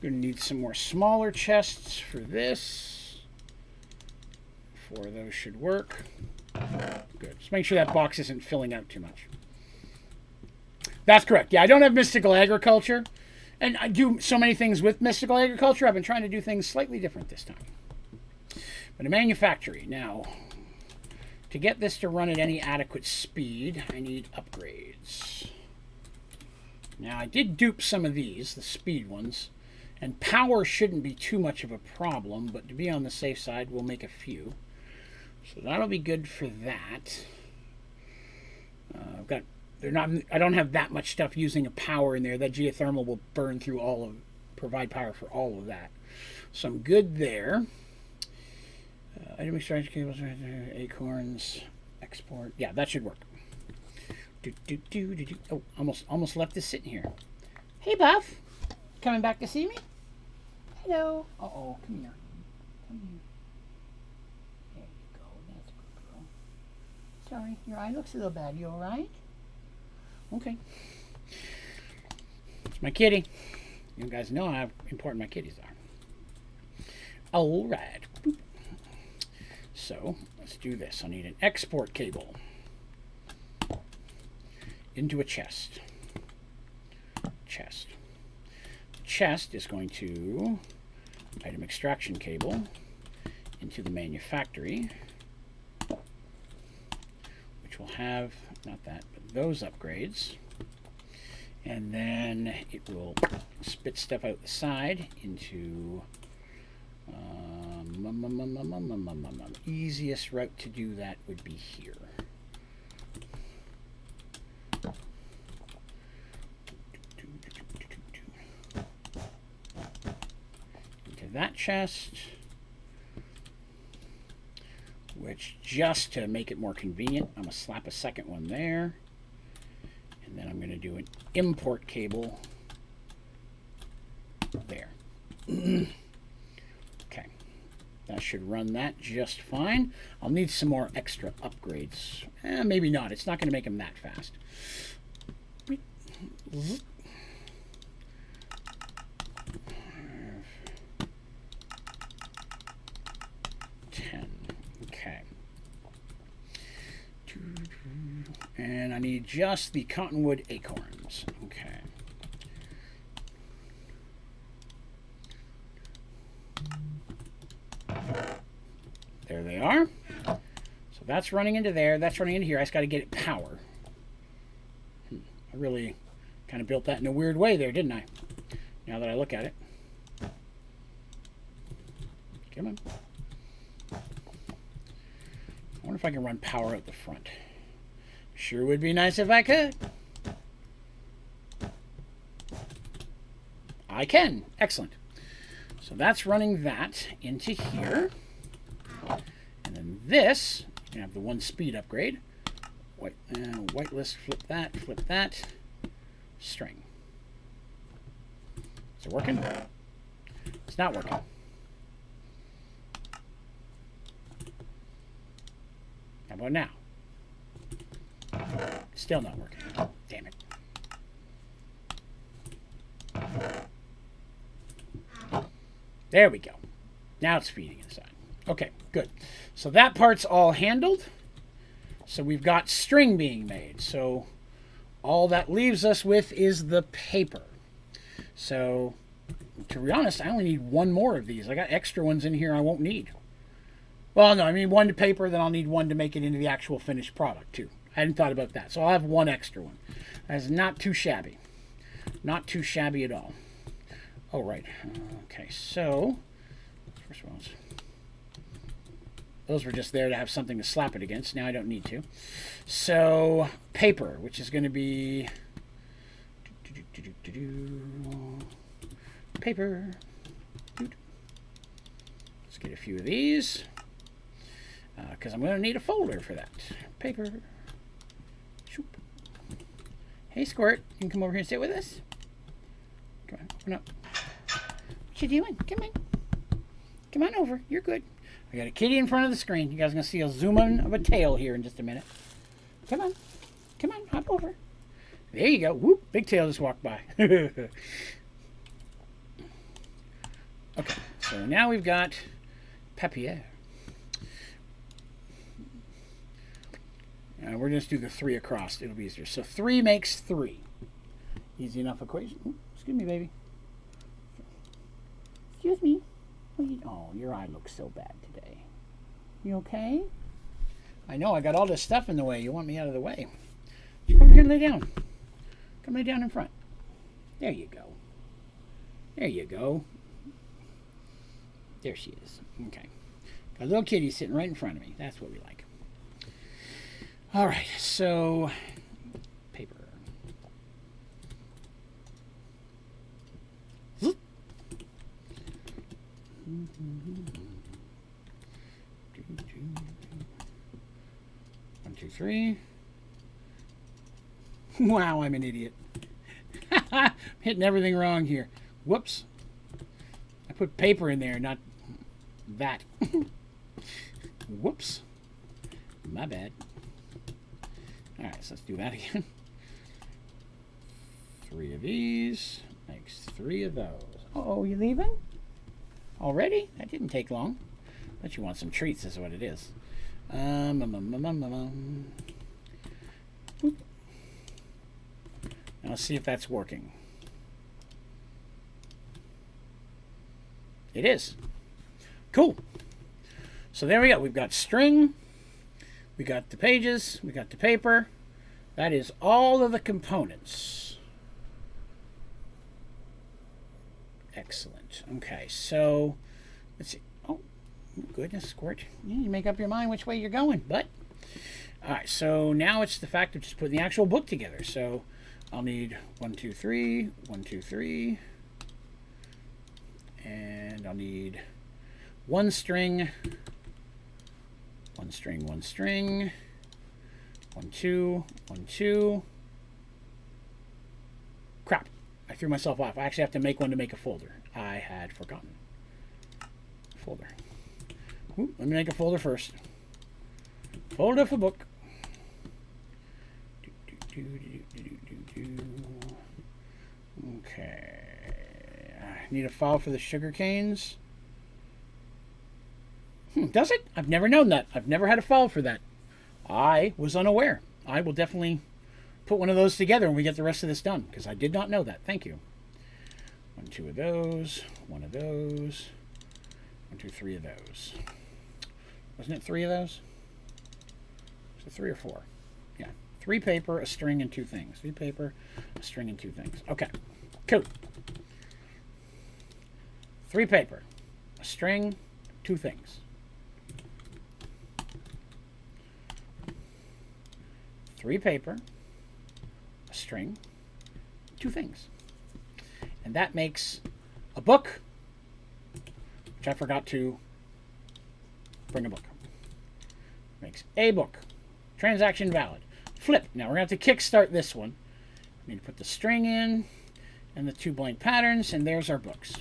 going to need some more smaller chests for this. 4 of those should work. Good. Just make sure that box isn't filling out too much. That's correct. Yeah, I don't have mystical agriculture. And I do so many things with mystical agriculture. I've been trying to do things slightly different this time. But a manufactory. Now, to get this to run at any adequate speed, I need upgrades. Now, I did dupe some of these, the speed ones. And power shouldn't be too much of a problem, but to be on the safe side, we'll make a few. So that'll be good for that. I don't have that much stuff using a power in there. That geothermal will burn through provide power for all of that. So I'm good there. Item extraction cables, acorns, export. Yeah, that should work. Oh, almost left this sitting here. Hey, Buff. Coming back to see me? Hello. Uh-oh, come here. Come here. There you go. That's a good girl. Sorry, your eye looks a little bad. You all right? Okay. It's my kitty. You guys know how important my kitties are. All right. Boop. So, let's do this. I need an export cable into a chest. Chest is going to item extraction cable into the manufactory, which will have, not that, but those upgrades. And then it will spit stuff out the side into easiest route to do that would be here. Into that chest, which, just to make it more convenient, I'm going to slap a second one there. And then I'm going to do an import cable there. Okay. That should run that just fine. I'll need some more extra upgrades. Maybe not. It's not going to make them that fast. 10. Okay. And I need just the cottonwood acorns. Okay. There they are. So that's running into there. That's running into here. I just got to get it power. I really kind of built that in a weird way there, didn't I? Now that I look at it. Come on. I wonder if I can run power out the front. Sure would be nice if I could. I can. Excellent. So that's running that into here. And then this, you can have the 1 speed upgrade. White list, flip that. String. Is it working? It's not working. How about now? Still not working. Damn it. There we go. Now it's feeding inside. Okay, good. So that part's all handled. So we've got string being made. So all that leaves us with is the paper. So to be honest, I only need 1 more of these. I got extra ones in here I won't need. Well, no, I mean 1 to paper, then I'll need 1 to make it into the actual finished product too. I hadn't thought about that. So I'll have 1 extra one. That's not too shabby. Not too shabby at all. Oh, right. Okay, so first ones. Those were just there to have something to slap it against. Now I don't need to. So paper, which is going to be paper. Let's get a few of these because I'm going to need a folder for that. Paper. Shoop. Hey, Squirt, you can come over here and sit with us. Come on, open up. What you doing? Come on. Come on over. You're good. I got a kitty in front of the screen. You guys are going to see a zoom in of a tail here in just a minute. Come on. Come on. Hop over. There you go. Whoop. Big tail just walked by. Okay. So now we've got papier. We're going to do the 3 across. It'll be easier. So 3 makes 3. Easy enough equation. Ooh, excuse me, baby. Excuse me. Oh, your eye looks so bad today. You okay? I know, I got all this stuff in the way. You want me out of the way. Come over here and lay down. Come lay down in front. There you go. There you go. There she is. Okay. Got a little kitty sitting right in front of me. That's what we like. All right, so paper. One, two, three. Wow, I'm an idiot. I'm hitting everything wrong here. Whoops. I put paper in there, not that. Whoops. My bad. All right, so let's do that again. 3 of these makes 3 of those. Uh-oh, you leaving? Already? That didn't take long. But you want some treats is what it is. Now let's see if that's working. It is. Cool. So there we go. We've got string. We got the pages. We got the paper. That is all of the components. Excellent. Okay, so let's see. Oh, goodness, Squirt. You make up your mind which way you're going, but all right, so now it's the fact of just putting the actual book together. So I'll need 1, 2, 3, 1, 2, 3, and I'll need 1 string, 1 string, 1 string, 1, 2, 1, 2. Crap. I threw myself off. I actually have to make one to make a folder. I had forgotten. Folder. Ooh, let me make a folder first. Folder for book. Okay. I need a file for the sugarcanes. Does it? I've never known that. I've never had a file for that. I was unaware. I will definitely put one of those together when we get the rest of this done, because I did not know that. Thank you. 1, 2 of those. 1 of those. 1, 2, 3 of those. Wasn't it 3 of those? Was it 3 or 4? Yeah. 3 paper, a string, and 2 things. 3 paper, a string, and 2 things. Okay. Cool. 3 paper, a string, 2 things. 3 paper, a string, 2 things. And that makes a book, which I forgot to bring a book. Makes a book. Transaction valid. Flip. Now we're going to have to kickstart this one. I need to put the string in and the 2 blank patterns, and there's our books.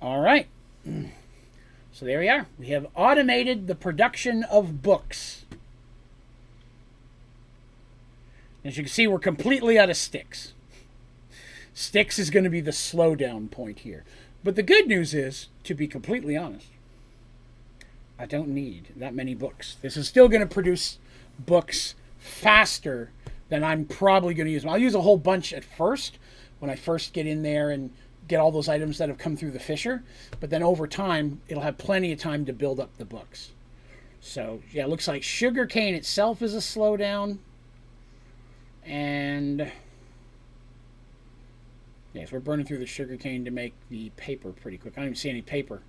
All right. So there we are. We have automated the production of books. As you can see, we're completely out of sticks. Sticks is going to be the slowdown point here. But the good news is, to be completely honest, I don't need that many books. This is still going to produce books faster than I'm probably going to use them. I'll use a whole bunch at first, when I first get in there and get all those items that have come through the fisher. But then over time, it'll have plenty of time to build up the books. So, yeah, it looks like sugarcane itself is a slowdown. And yes, we're burning through the sugarcane to make the paper pretty quick. I don't even see any paper.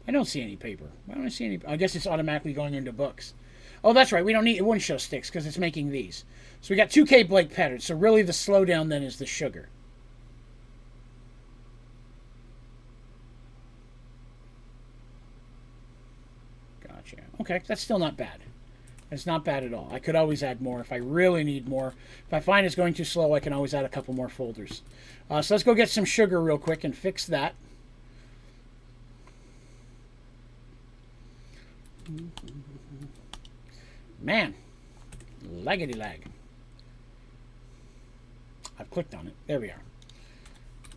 I don't see any paper. Why don't I see any? I guess it's automatically going into books. Oh, that's right. We don't need it. Wouldn't show sticks because it's making these. So we got 2K blank patterns. So really, the slowdown then is the sugar. Gotcha. Okay, that's still not bad. It's not bad at all. I could always add more if I really need more. If I find it's going too slow, I can always add a couple more folders. So let's go get some sugar real quick and fix that. Man, laggity lag. I've clicked on it. There we are.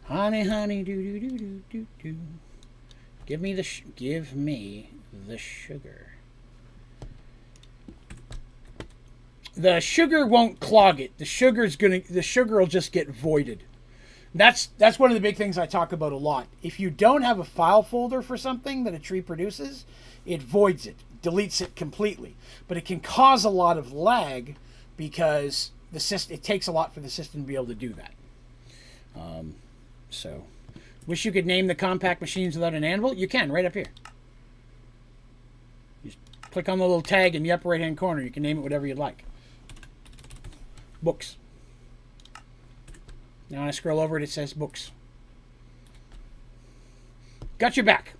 Honey, honey, do do do do do do. Give me the sugar. The sugar won't clog it. The sugar will just get voided. That's one of the big things I talk about a lot. If you don't have a file folder for something that a tree produces, it voids it, deletes it completely. But it can cause a lot of lag because it takes a lot for the system to be able to do that. So, wish you could name the compact machines without an anvil. You can, right up here. Just click on the little tag in the upper right-hand corner. You can name it whatever you'd like. Books. Now when I scroll over it, it says books. Got your back.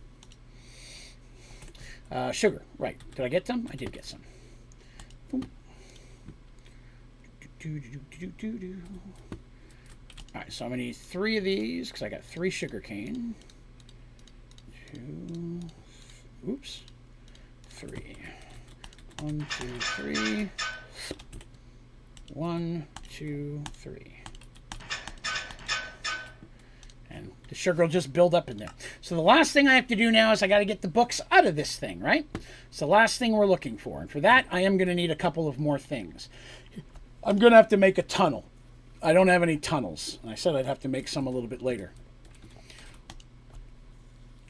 Sugar. Right. Did I get some? I did get some. Alright, so I'm going to need 3 of these because I got 3 sugarcane. 2. Oops. 3. 1, 2, 3. 1, 2, 3. And the sugar will just build up in there. So the last thing I have to do now is I got to get the books out of this thing, right? It's the last thing we're looking for. And for that, I am going to need a couple of more things. I'm going to have to make a tunnel. I don't have any tunnels. And I said I'd have to make some a little bit later.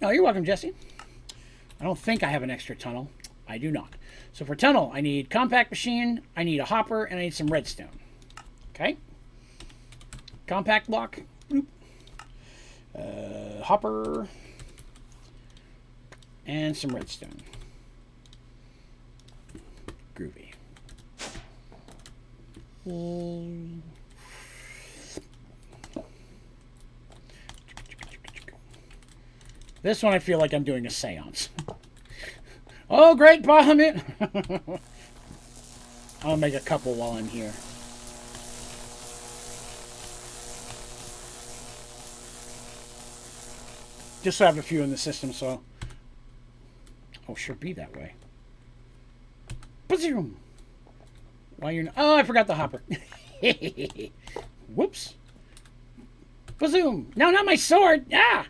Oh, you're welcome, Jesse. I don't think I have an extra tunnel. I do not. So for tunnel, I need compact machine, I need a hopper, and I need some redstone. Okay. Compact block. Hopper. And some redstone. Groovy. This one I feel like I'm doing a seance. Oh, great Bahamut! I'll make a couple while I'm here. Just so I have a few in the system, so... Oh, sure be that way. Bazoom! Why you're not... Oh, I forgot the hopper. Whoops. Bazoom! No, not my sword! Ah!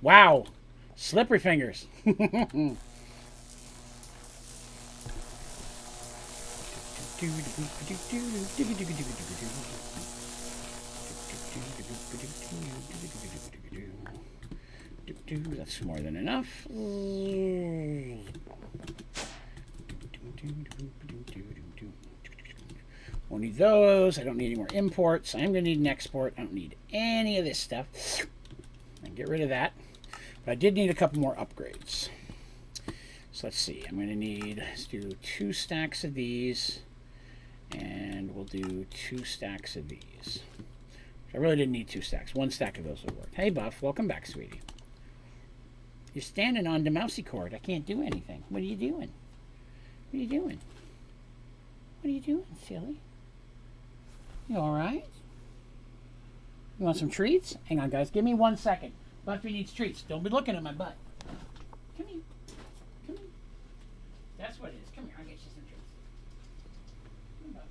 Wow. Slippery fingers. That's more than enough. Won't need those. I don't need any more imports. I am going to need an export. I don't need any of this stuff. And get rid of that. But I did need a couple more upgrades. So let's see. I'm going to need, let's do 2 stacks of these. And we'll do 2 stacks of these. I really didn't need 2 stacks. 1 stack of those would work. Hey, Buff. Welcome back, sweetie. You're standing on the mousy cord. I can't do anything. What are you doing? What are you doing? What are you doing, silly? You all right? You want some treats? Hang on, guys. Give me 1 second. Buffy needs treats. Don't be looking at my butt. Come here. Come here. That's what it is. Come here. I'll get you some treats. Come on.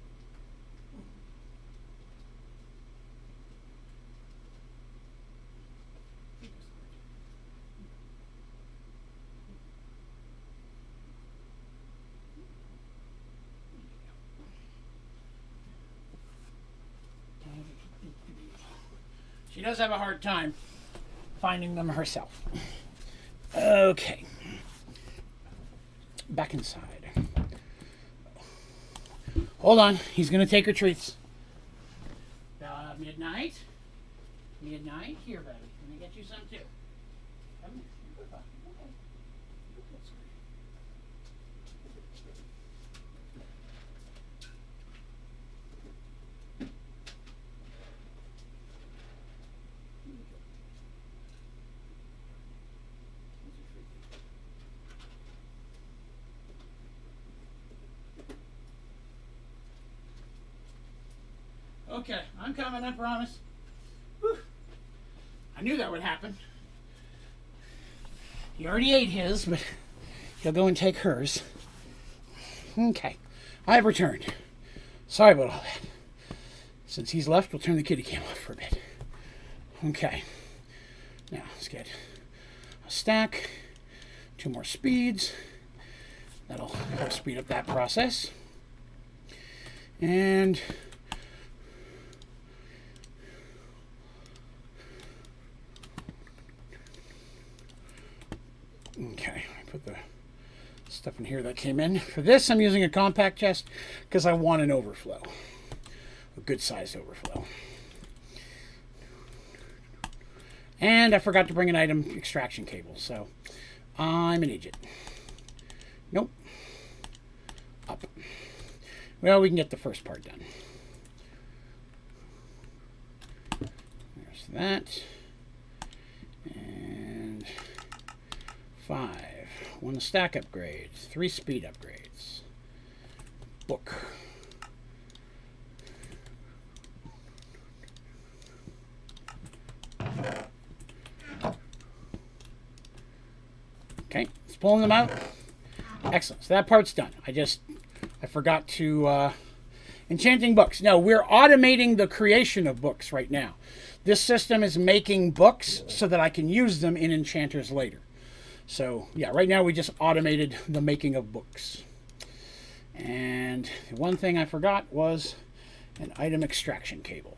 She does have a hard time finding them herself. Okay. Back inside. Hold on. He's going to take her treats. Midnight. Midnight. Here, baby. Let me get you some, too. Come here. Good boy. Okay. That's great. Okay, I'm coming, I promise. Whew. I knew that would happen. He already ate his, but he'll go and take hers. Okay, I've returned. Sorry about all that. Since he's left, we'll turn the kitty cam off for a bit. Okay, now let's get a stack, 2 more speeds. That'll help speed up that process. And okay, I put the stuff in here that came in. For this, I'm using a compact chest because I want an overflow, a good sized overflow. And I forgot to bring an item extraction cable, so I'm an idiot. Nope. Up. Well, we can get the first part done. There's that. And 5. 1 stack upgrades. 3 speed upgrades. Book. Okay, it's pulling them out. Excellent. So that part's done. I forgot to enchanting books. No, we're automating the creation of books right now. This system is making books so that I can use them in enchanters later. So yeah, right now we just automated the making of books. And the one thing I forgot was an item extraction cable.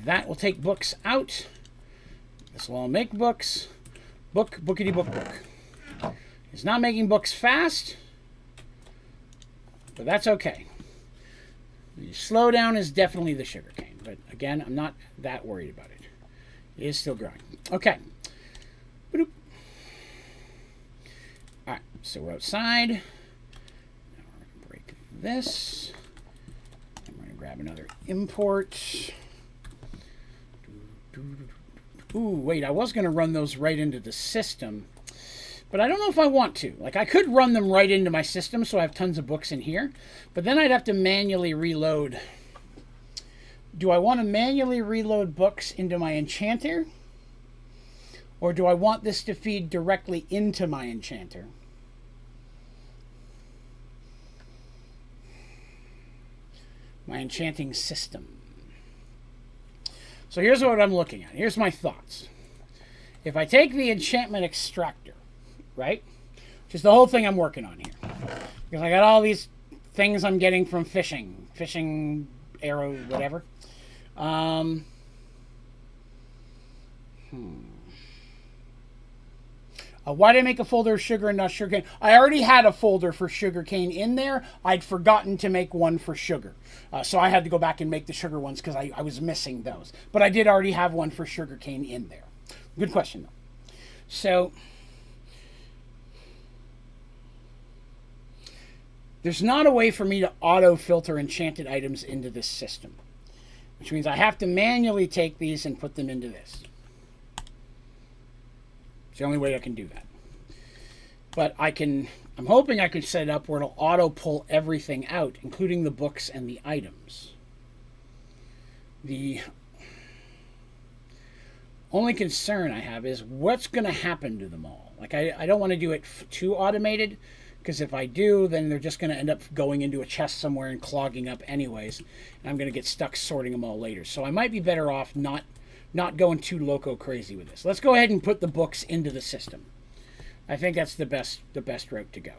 That will take books out. This will all make books. Bookity book. It's not making books fast, but that's okay. The slowdown is definitely the sugarcane, but again, I'm not that worried about it. It is still growing. Okay. All right, so we're outside. Now we're going to break this. And we're going to grab another import. Ooh, wait, I was going to run those right into the system, but I don't know if I want to. Like, I could run them right into my system, so I have tons of books in here, but then I'd have to manually reload. Do I want to manually reload books into my enchanter? Or do I want this to feed directly into my enchanter? My enchanting system. So here's what I'm looking at. Here's my thoughts. If I take the Enchantment Extractor, right? Which is the whole thing I'm working on here. Because I got all these things I'm getting from fishing, arrow, whatever. Why did I make a folder of sugar and not sugarcane? I already had a folder for sugarcane in there. I'd forgotten to make one for sugar. So I had to go back and make the sugar ones because I was missing those. But I did already have one for sugarcane in there. Good question, though. So there's not a way for me to auto-filter enchanted items into this system, which means I have to manually take these and put them into this. It's the only way I can do that. But I'm hoping I can set it up where it'll auto-pull everything out, including the books and the items. The only concern I have is what's going to happen to them all. Like, I don't want to do it too automated, because if I do, then they're just going to end up going into a chest somewhere and clogging up anyways, and I'm going to get stuck sorting them all later. So I might be better off not going too loco crazy with this. Let's go ahead and put the books into the system. I think that's the best route to go.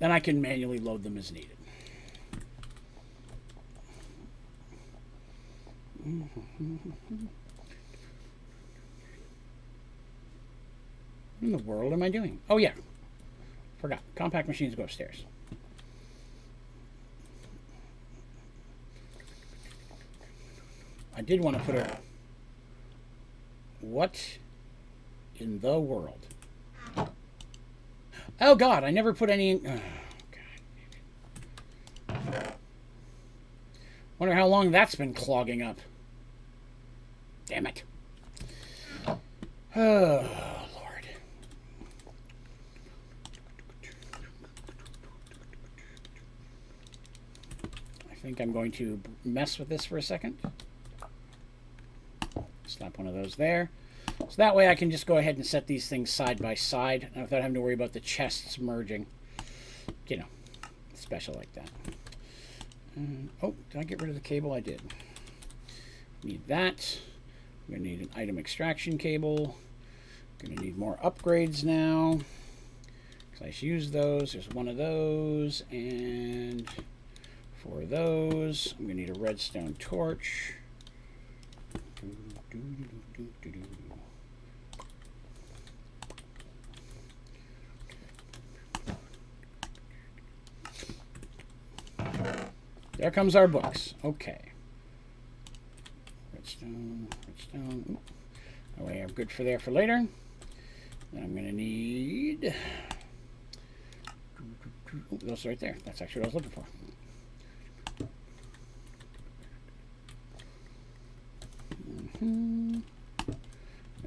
Then I can manually load them as needed. What in the world am I doing? Oh yeah, forgot. Compact machines go upstairs. I did want to put a... What in the world? Oh God, I never put any in... Oh, God. Wonder how long that's been clogging up. Damn it. Oh, Lord. I think I'm going to mess with this for a second. Slap one of those there. So that way I can just go ahead and set these things side by side without having to worry about the chests merging. You know, special like that. Oh, did I get rid of the cable? I did. Need that. I'm going to need an item extraction cable. Going to need more upgrades now, because I use those. There's one of those, and for those, I'm going to need a redstone torch. There comes our books. Okay. Redstone, redstone. Ooh. That way I'm good for there for later. Then I'm going to need... Ooh, those right there. That's actually what I was looking for.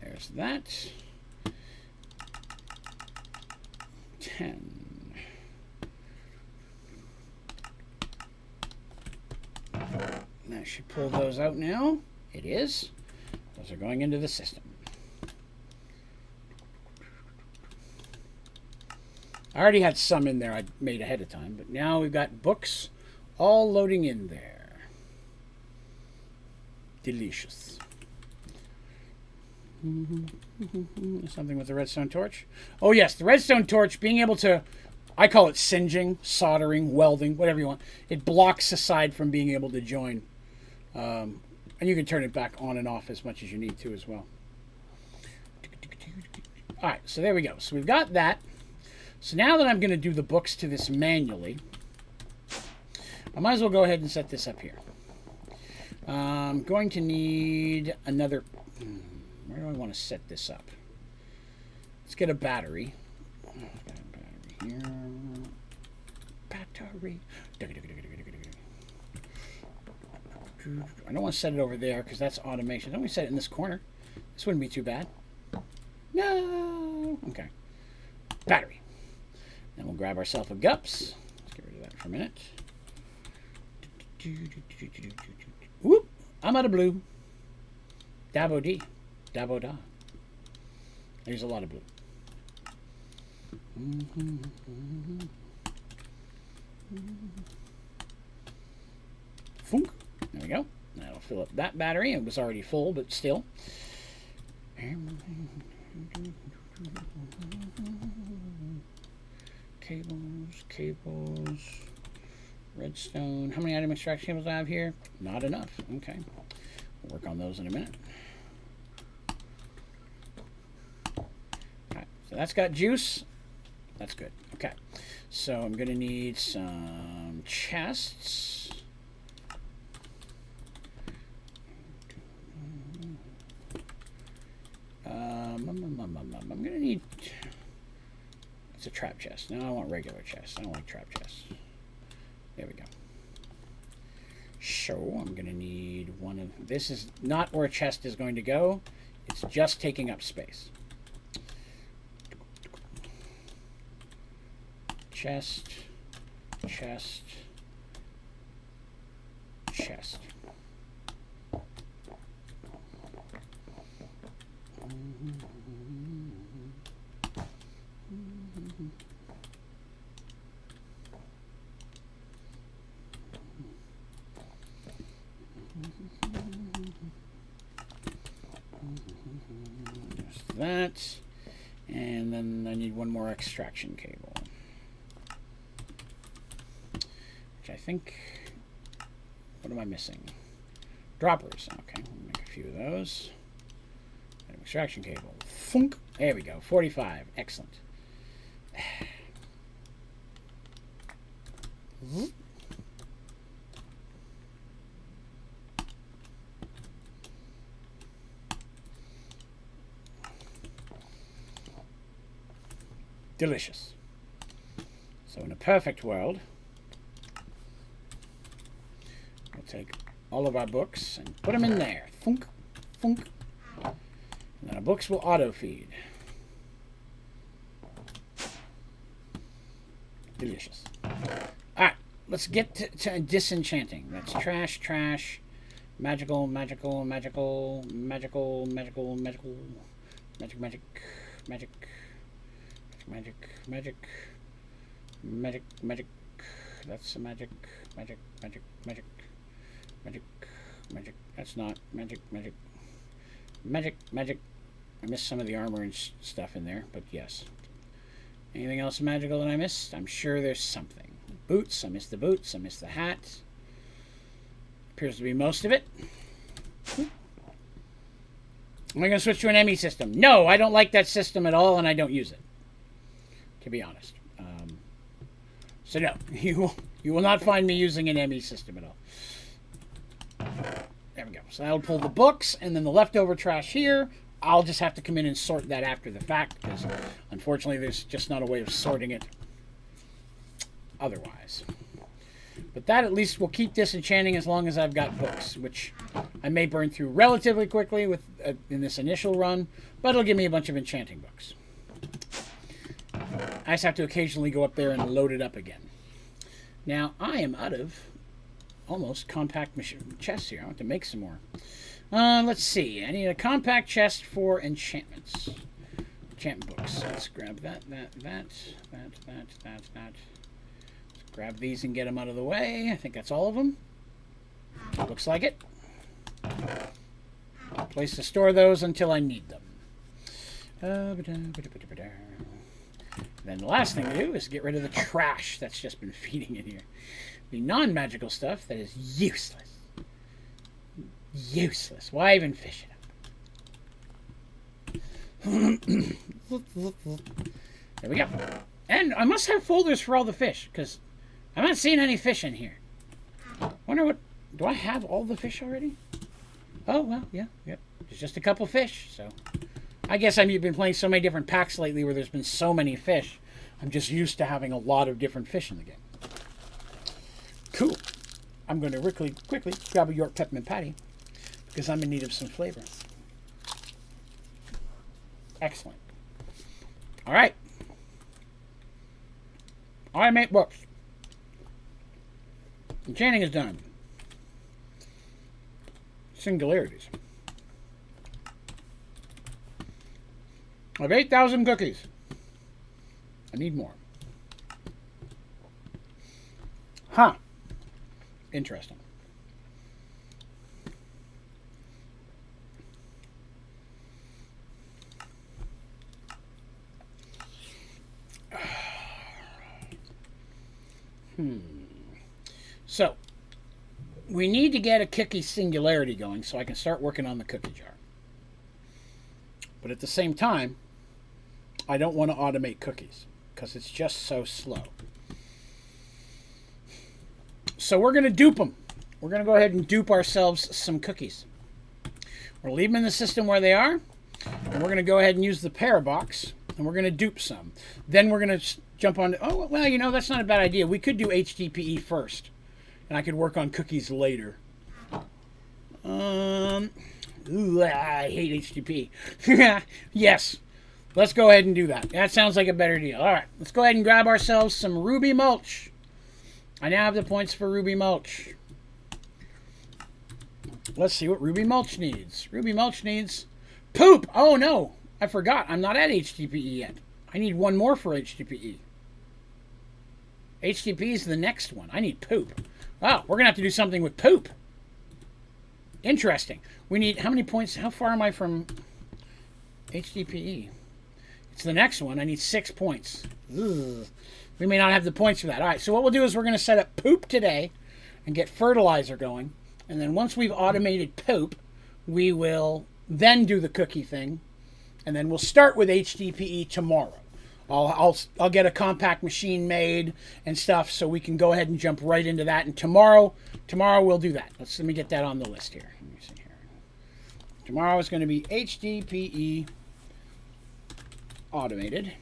There's that. 10. I should pull those out now. It is. Those are going into the system. I already had some in there I made ahead of time, but now we've got books all loading in there. Delicious. Something with the redstone torch. Oh yes, the redstone torch, being able to, I call it singeing, soldering, welding, whatever you want. It blocks the side from being able to join. And you can turn it back on and off as much as you need to as well. Alright, so there we go. So we've got that. So now that I'm going to do the books to this manually, I might as well go ahead and set this up here. I'm going to need another... Where do I want to set this up? Let's get a battery. Battery here. Battery. I don't want to set it over there because that's automation. Don't we set it in this corner? This wouldn't be too bad. No. Okay. Battery. Then we'll grab ourselves a gups. Let's get rid of that for a minute. Whoop! I'm out of blue. Dabo D. Dabo da. There's a lot of blue. Funk. There we go. That'll fill up that battery. It was already full, but still. Cables. Redstone. How many item extraction cables do I have here? Not enough. Okay. We'll work on those in a minute. So that's got juice. That's good. Okay. So I'm going to need some chests. I'm going to need... It's a trap chest. No, I want regular chests. I don't like trap chests. There we go. So I'm going to need one of... This is not where a chest is going to go. It's just taking up space. Chest, chest, chest. There's that. And then I need one more extraction cable. Which I think... What am I missing? Droppers. Okay, we'll make a few of those. And extraction cable. Funk. There we go. 45. Excellent. Delicious. So in a perfect world, we'll take all of our books and put them in there. Thunk, thunk. And then our books will auto-feed. Delicious. Alright, let's get to disenchanting. That's trash, trash, magical, magical, magical, magical, magical, magical, magic, magic, magic. Magic, magic, magic, magic. That's a magic, magic, magic, magic, magic, magic. That's not magic, magic, magic, magic. I missed some of the armor and stuff in there, but yes. Anything else magical that I missed? I'm sure there's something. Boots. I missed the boots. I missed the hat. Appears to be most of it. Am I going to switch to an ME system? No, I don't like that system at all, and I don't use it. To be honest. So no, you will not find me using an ME system at all. There we go. So I'll pull the books, and then the leftover trash here, I'll just have to come in and sort that after the fact, because unfortunately there's just not a way of sorting it otherwise. But that at least will keep disenchanting as long as I've got books, which I may burn through relatively quickly with in this initial run, but it'll give me a bunch of enchanting books. I just have to occasionally go up there and load it up again. Now, I am out of almost compact chests here. I want to make some more. Let's see. I need a compact chest for enchantments. Enchantment books. Let's grab that. Let's grab these and get them out of the way. I think that's all of them. Looks like it. Place to store those until I need them. Then the last thing to do is get rid of the trash that's just been feeding in here. The non-magical stuff that is useless. Useless. Why even fish it up? There we go. And I must have folders for all the fish, because I'm not seeing any fish in here. Wonder what... Do I have all the fish already? Oh, well, yeah. Yep. There's just a couple fish, so... I guess I've been playing so many different packs lately where there's been so many fish. I'm just used to having a lot of different fish in the game. Cool. I'm going to quickly grab a York Peppermint Patty because I'm in need of some flavor. Excellent. All right. I make books. Enchanting is done. Singularities. I have 8,000 cookies. I need more. Huh. Interesting. So, we need to get a cookie singularity going so I can start working on the cookie jar. But at the same time, I don't want to automate cookies because it's just so slow. So we're going to dupe them. We're going to go ahead and dupe ourselves some cookies. We'll leave them in the system where they are. And we're going to go ahead and use the Parabox. And we're going to dupe some. Then we're going to jump on... Oh, well, you know, that's not a bad idea. We could do HDPE first. And I could work on cookies later. I hate HDPE. Yes. Let's go ahead and do that. That sounds like a better deal. All right. Let's go ahead and grab ourselves some ruby mulch. I now have the points for ruby mulch. Let's see what ruby mulch needs. Ruby mulch needs poop. Oh, no. I forgot. I'm not at HDPE yet. I need one more for HDPE. HDPE is the next one. I need poop. Wow, we're going to have to do something with poop. Interesting. We need, how many points? How far am I from HDPE? It's the next one. I need 6 points. Ugh. We may not have the points for that. All right, so what we'll do is we're going to set up poop today and get fertilizer going. And then once we've automated poop, we will then do the cookie thing. And then we'll start with HDPE tomorrow. I'll get a compact machine made and stuff so we can go ahead and jump right into that. And tomorrow we'll do that. Let me get that on the list here. Let me see here. Tomorrow is going to be HDPE automated.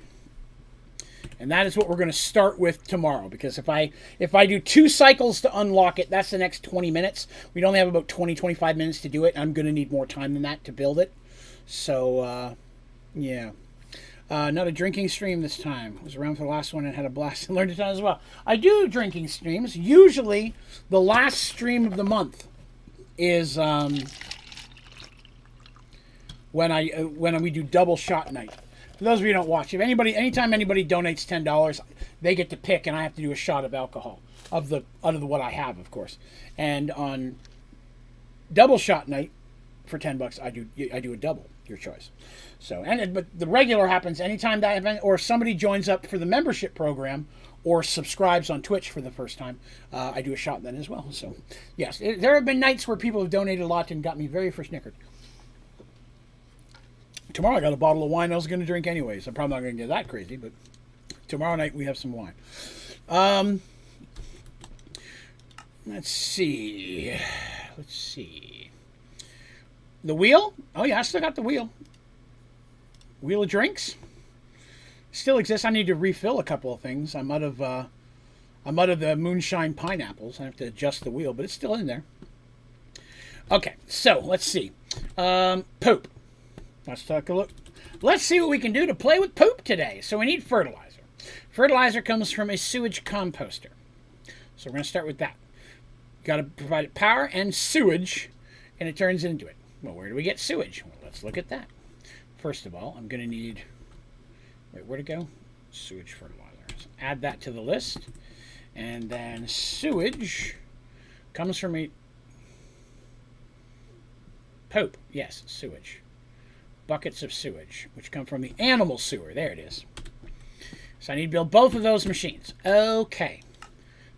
And that is what we're going to start with tomorrow, because if I do 2 cycles to unlock it, that's the next 20 minutes. We'd only have about 20-25 minutes to do it. I'm going to need more time than that to build it. So, yeah. Not a drinking stream this time. I was around for the last one and had a blast and learned a ton as well. I do drinking streams. Usually, the last stream of the month is when we do double shot night. For those of you who don't watch, anytime anybody donates $10, they get to pick, and I have to do a shot of alcohol out of what I have, of course. And on double shot night for $10, I do a double, your choice. So, but the regular happens anytime that event, or somebody joins up for the membership program, or subscribes on Twitch for the first time. I do a shot then as well. So, yes, there have been nights where people have donated a lot and got me very versnickered. Tomorrow I got a bottle of wine I was going to drink anyways. I'm probably not going to get that crazy, but tomorrow night we have some wine. Let's see. The wheel? Oh yeah, I still got the wheel. Wheel of drinks still exists. I need to refill a couple of things. I'm out of the moonshine pineapples. I have to adjust the wheel, but it's still in there. Okay, so let's see. Poop. Let's take a look. Let's see what we can do to play with poop today. So we need fertilizer. Fertilizer comes from a sewage composter. So we're going to start with that. Got to provide it power and sewage, and it turns into it. Well, where do we get sewage? Well, let's look at that. First of all, I'm going to need... Wait, where'd it go? Sewage fertilizer. Add that to the list. And then sewage comes from a... Poop. Yes, sewage. Buckets of sewage, which come from the animal sewer. There it is. So I need to build both of those machines. Okay.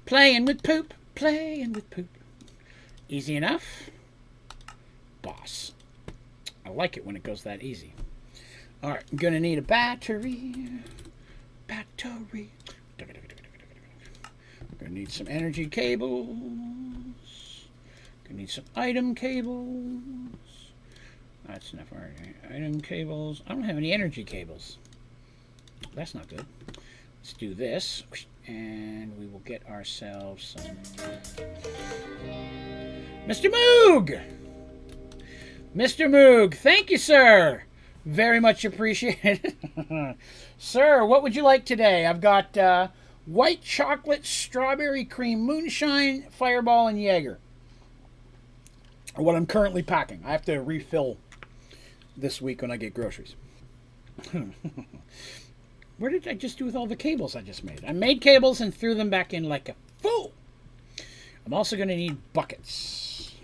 Playing with poop. Playing with poop. Easy enough. Boss. I like it when it goes that easy. All right. I'm going to need a battery. Battery. I'm going to need some energy cables. Going to need some item cables. That's enough item cables. I don't have any energy cables. That's not good. Let's do this. And we will get ourselves some... Mr. Moog! Mr. Moog, thank you, sir. Very much appreciated. Sir, what would you like today? I've got white chocolate, strawberry cream, moonshine, fireball, and Jaeger. What I'm currently packing. I have to refill this week when I get groceries. Where did I just do with all the cables I just made? I made cables and threw them back in like a fool. I'm also going to need buckets.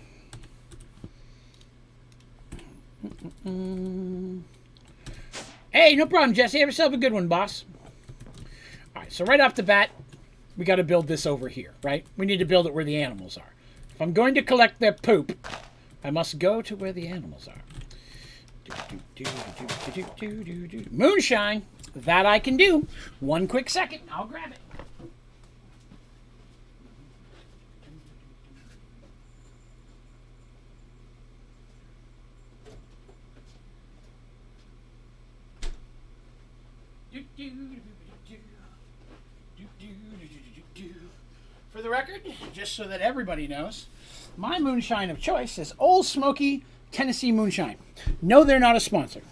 Hey, no problem, Jesse. Have yourself a good one, boss. All right, so right off the bat, we got to build this over here, right? We need to build it where the animals are. If I'm going to collect their poop, I must go to where the animals are. Moonshine. That I can do. One quick second. I'll grab it. For the record, just so that everybody knows, my moonshine of choice is Old Smoky Tennessee Moonshine. No, they're not a sponsor.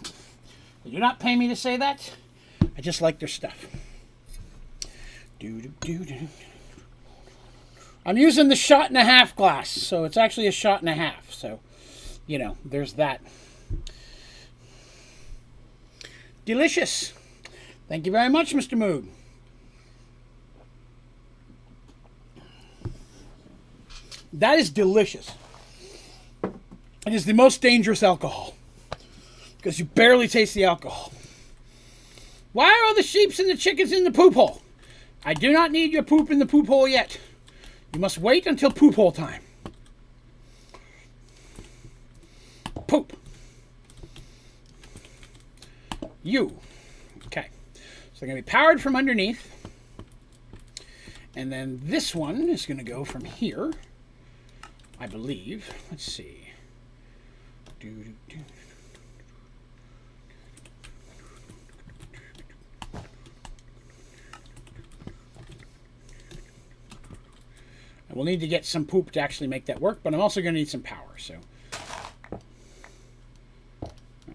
They do not pay me to say that. I just like their stuff. I'm using the 1.5 glass, so it's actually 1.5. So, you know, there's that. Delicious. Thank you very much, Mr. Moog. That is delicious. It is the most dangerous alcohol because you barely taste the alcohol. Why are all the sheeps and the chickens in the poop hole? I do not need your poop in the poop hole yet. You must wait until poop hole time. Poop. You. Okay. So they're going to be powered from underneath. And then this one is going to go from here, I believe. Let's see. I will need to get some poop to actually make that work, but I'm also going to need some power. So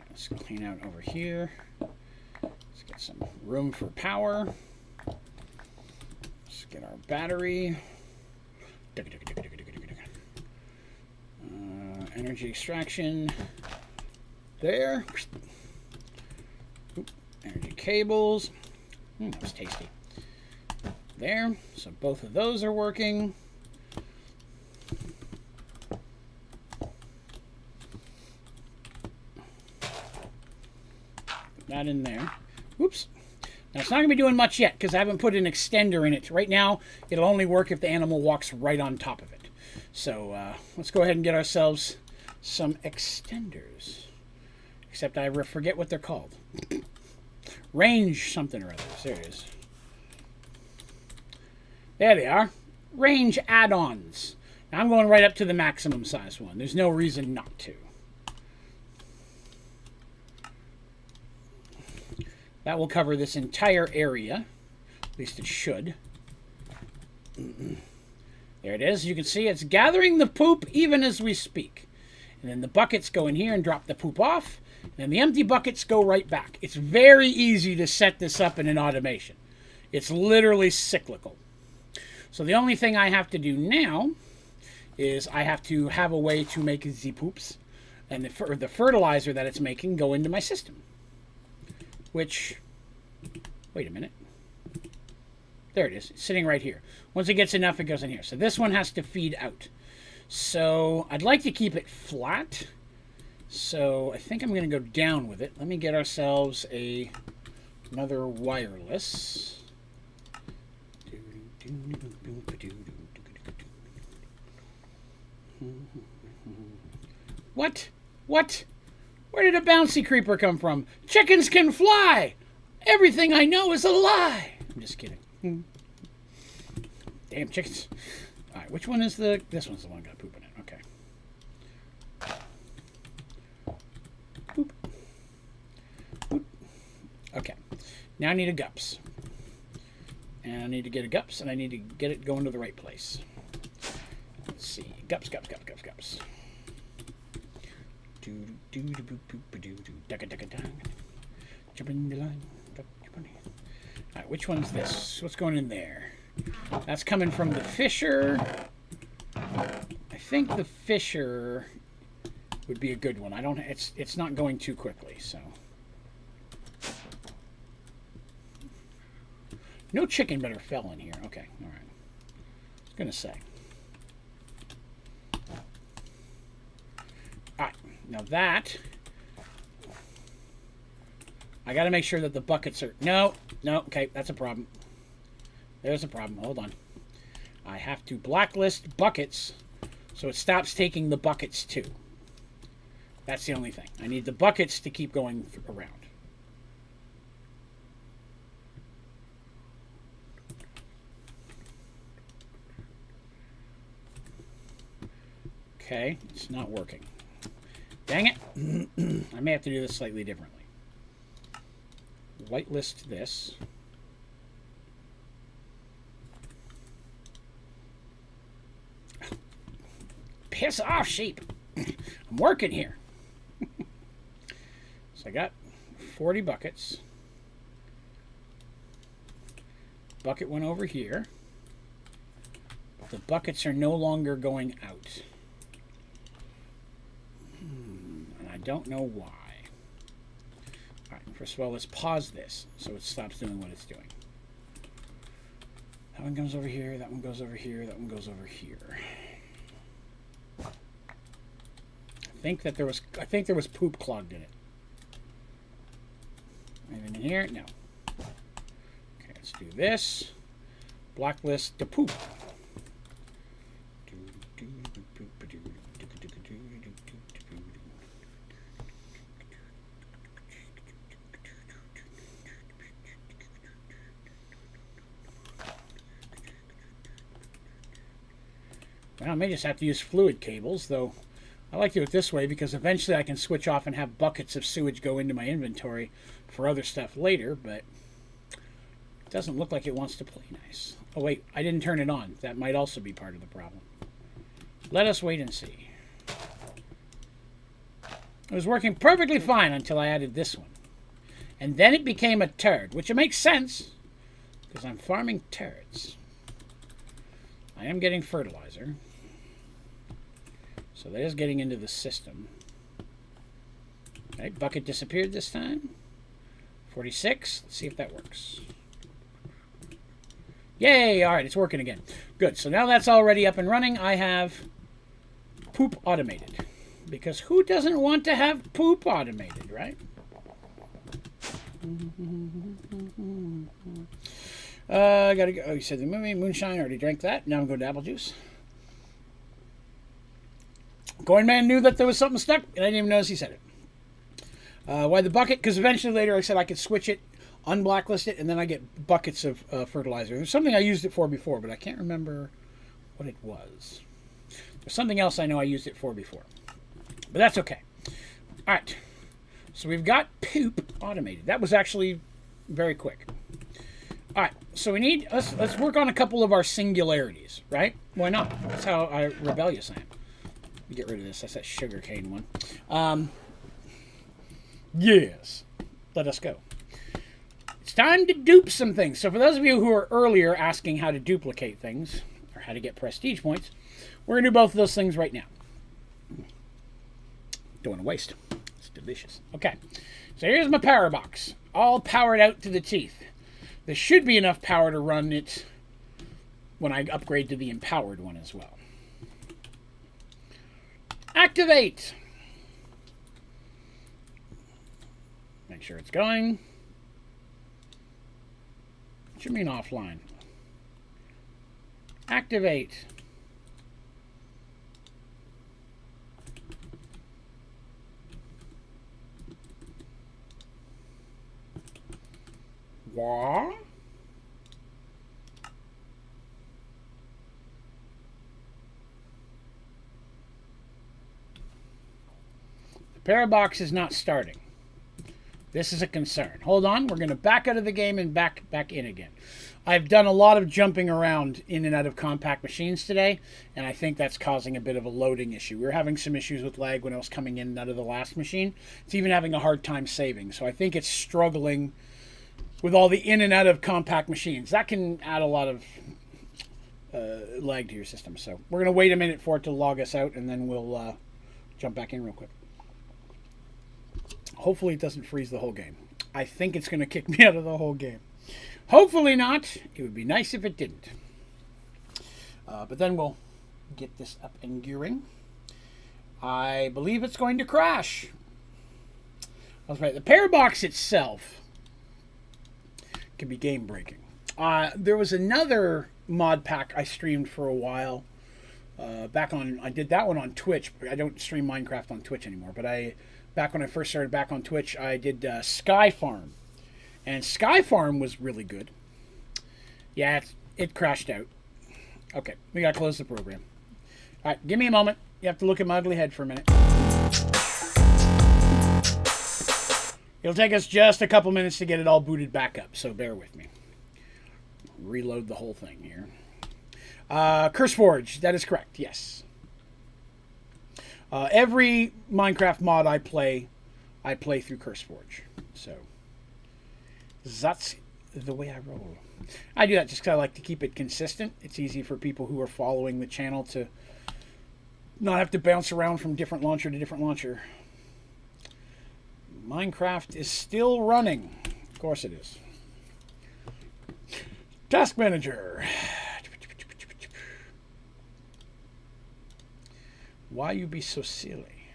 let's clean out over here. Let's get some room for power. Let's get our battery. Energy extraction. There. Oop. Energy cables. That was tasty. There. So both of those are working. Put that in there. Oops. Now it's not going to be doing much yet because I haven't put an extender in it. Right now, it'll only work if the animal walks right on top of it. So let's go ahead and get ourselves some extenders. Except I forget what they're called. Range something or other. There it is. There they are. Range add-ons. Now I'm going right up to the maximum size one. There's no reason not to. That will cover this entire area. At least it should. There it is. You can see it's gathering the poop even as we speak. And then the buckets go in here and drop the poop off. And then the empty buckets go right back. It's very easy to set this up in an automation. It's literally cyclical. So the only thing I have to do now is I have to have a way to make the poops and the fertilizer that it's making go into my system. Which, wait a minute. There it is. It's sitting right here. Once it gets enough, it goes in here. So this one has to feed out. So I'd like to keep it flat. So I think I'm going to go down with it. Let me get ourselves another wireless. What? What? Where did a bouncy creeper come from? Chickens can fly! Everything I know is a lie! I'm just kidding. Damn chickens. Alright, which one is the... This one's the one got poop in it. Okay. Boop. Boop. Okay. Now I need a gups. And I need to get a gups, and I need to get it going to the right place. Let's see. Gups, gups, gups, gups, gups. Jump in the line. Alright, which one's this? What's going in there? That's coming from the Fisher. I think the Fisher would be a good one. It's not going too quickly, so. No chicken better fell in here. Okay, alright. I was gonna say. Alright, now that I gotta make sure that the buckets are no, okay, that's a problem. There's a problem. Hold on. I have to blacklist buckets so it stops taking the buckets too. That's the only thing. I need the buckets to keep going around. Okay, it's not working. Dang it. I may have to do this slightly differently. Whitelist this. Piss off, sheep. I'm working here. So I got 40 buckets. Bucket went over here. The buckets are no longer going out. And I don't know why. Alright, first of all, let's pause this so it stops doing what it's doing. That one goes over here, that one goes over here, that one goes over here. I think there was poop clogged in it. Anything in here? No. Okay, let's do this. Blacklist the poop. Well, I may just have to use fluid cables, though I like to do it this way because eventually I can switch off and have buckets of sewage go into my inventory for other stuff later, but it doesn't look like it wants to play nice. Oh wait, I didn't turn it on. That might also be part of the problem. Let us wait and see. It was working perfectly fine until I added this one. And then it became a turd, which it makes sense because I'm farming turds. I am getting fertilizer. So that is getting into the system. Okay, bucket disappeared this time. 46. Let's see if that works. Yay! Alright, it's working again. Good. So now that's already up and running. I have poop automated. Because who doesn't want to have poop automated, right? I gotta go. Oh, you said the movie Moonshine. I already drank that. Now I'm going to apple juice. Coinman knew that there was something stuck, and I didn't even notice he said it. Why the bucket? Because eventually later I said I could switch it, unblacklist it, and then I get buckets of fertilizer. There's something I used it for before, but I can't remember what it was. There's something else I know I used it for before. But that's okay. All right. So we've got poop automated. That was actually very quick. All right. So we need... Let's work on a couple of our singularities, right? Why not? That's how rebellious I am. Get rid of this. That's that sugarcane one. Yes. Let us go. It's time to dupe some things. So for those of you who are earlier asking how to duplicate things, or how to get prestige points, we're going to do both of those things right now. Don't want to waste. It's delicious. Okay. So here's my power box. All powered out to the teeth. There should be enough power to run it when I upgrade to the empowered one as well. Activate. Make sure it's going. What do you mean offline? Activate. What? Parabox is not starting. This is a concern. Hold on. We're going to back out of the game and back in again. I've done a lot of jumping around in and out of compact machines today, and I think that's causing a bit of a loading issue. We were having some issues with lag when I was coming in and out of the last machine. It's even having a hard time saving. So I think it's struggling with all the in and out of compact machines. That can add a lot of lag to your system. So we're going to wait a minute for it to log us out, and then we'll jump back in real quick. Hopefully it doesn't freeze the whole game. I think it's going to kick me out of the whole game. Hopefully not. It would be nice if it didn't. But then we'll get this up and gearing. I believe it's going to crash. That's right. The Parabox itself can be game breaking. There was another mod pack I streamed for a while. I did that one on Twitch. I don't stream Minecraft on Twitch anymore, but back when I first started back on Twitch, I did Sky Farm. And Sky Farm was really good. Yeah, it crashed out. Okay, we gotta close the program. All right, give me a moment. You have to look at my ugly head for a minute. It'll take us just a couple minutes to get it all booted back up, so bear with me. Reload the whole thing here. CurseForge, that is correct, yes. Every Minecraft mod I play through CurseForge. So, that's the way I roll. I do that just because I like to keep it consistent. It's easy for people who are following the channel to not have to bounce around from different launcher to different launcher. Minecraft is still running. Of course it is. Task Manager. Why you be so silly?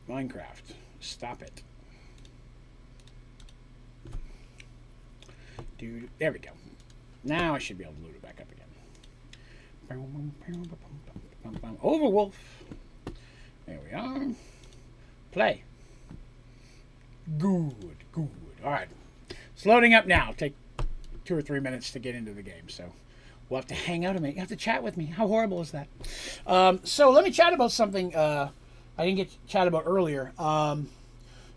Minecraft. Stop it. Dude, there we go. Now I should be able to load it back up again. Overwolf. There we are. Play. Good. All right. It's loading up now. Take 2 or 3 minutes to get into the game, so we'll have to hang out a minute. You have to chat with me. How horrible is that? So let me chat about something I didn't get to chat about earlier.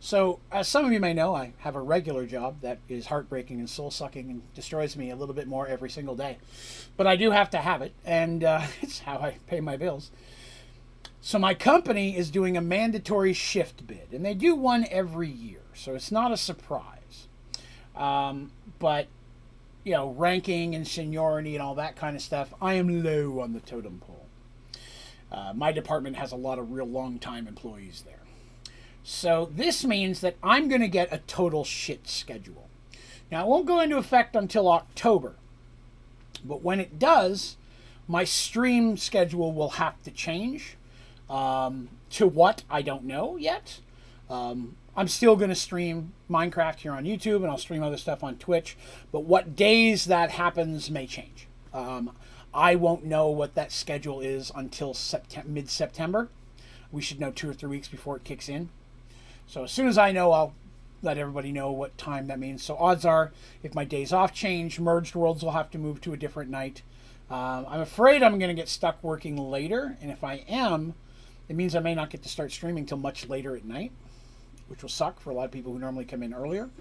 So as some of you may know, I have a regular job that is heartbreaking and soul-sucking and destroys me a little bit more every single day. But I do have to have it, and it's how I pay my bills. So my company is doing a mandatory shift bid, and they do one every year, so it's not a surprise. But, you know, ranking and seniority and all that kind of stuff, I am low on the totem pole. My department has a lot of real long-time employees there. So this means that I'm going to get a total shit schedule. Now, it won't go into effect until October, but when it does, my stream schedule will have to change. To what, I don't know yet. I'm still going to stream Minecraft here on YouTube, and I'll stream other stuff on Twitch, but what days that happens may change. I won't know what that schedule is until mid-September. We should know 2 or 3 weeks before it kicks in. So as soon as I know, I'll let everybody know what time that means. So odds are, if my days off change, Merged Worlds will have to move to a different night. I'm afraid I'm going to get stuck working later, and if I am, it means I may not get to start streaming till much later at night, which will suck for a lot of people who normally come in earlier.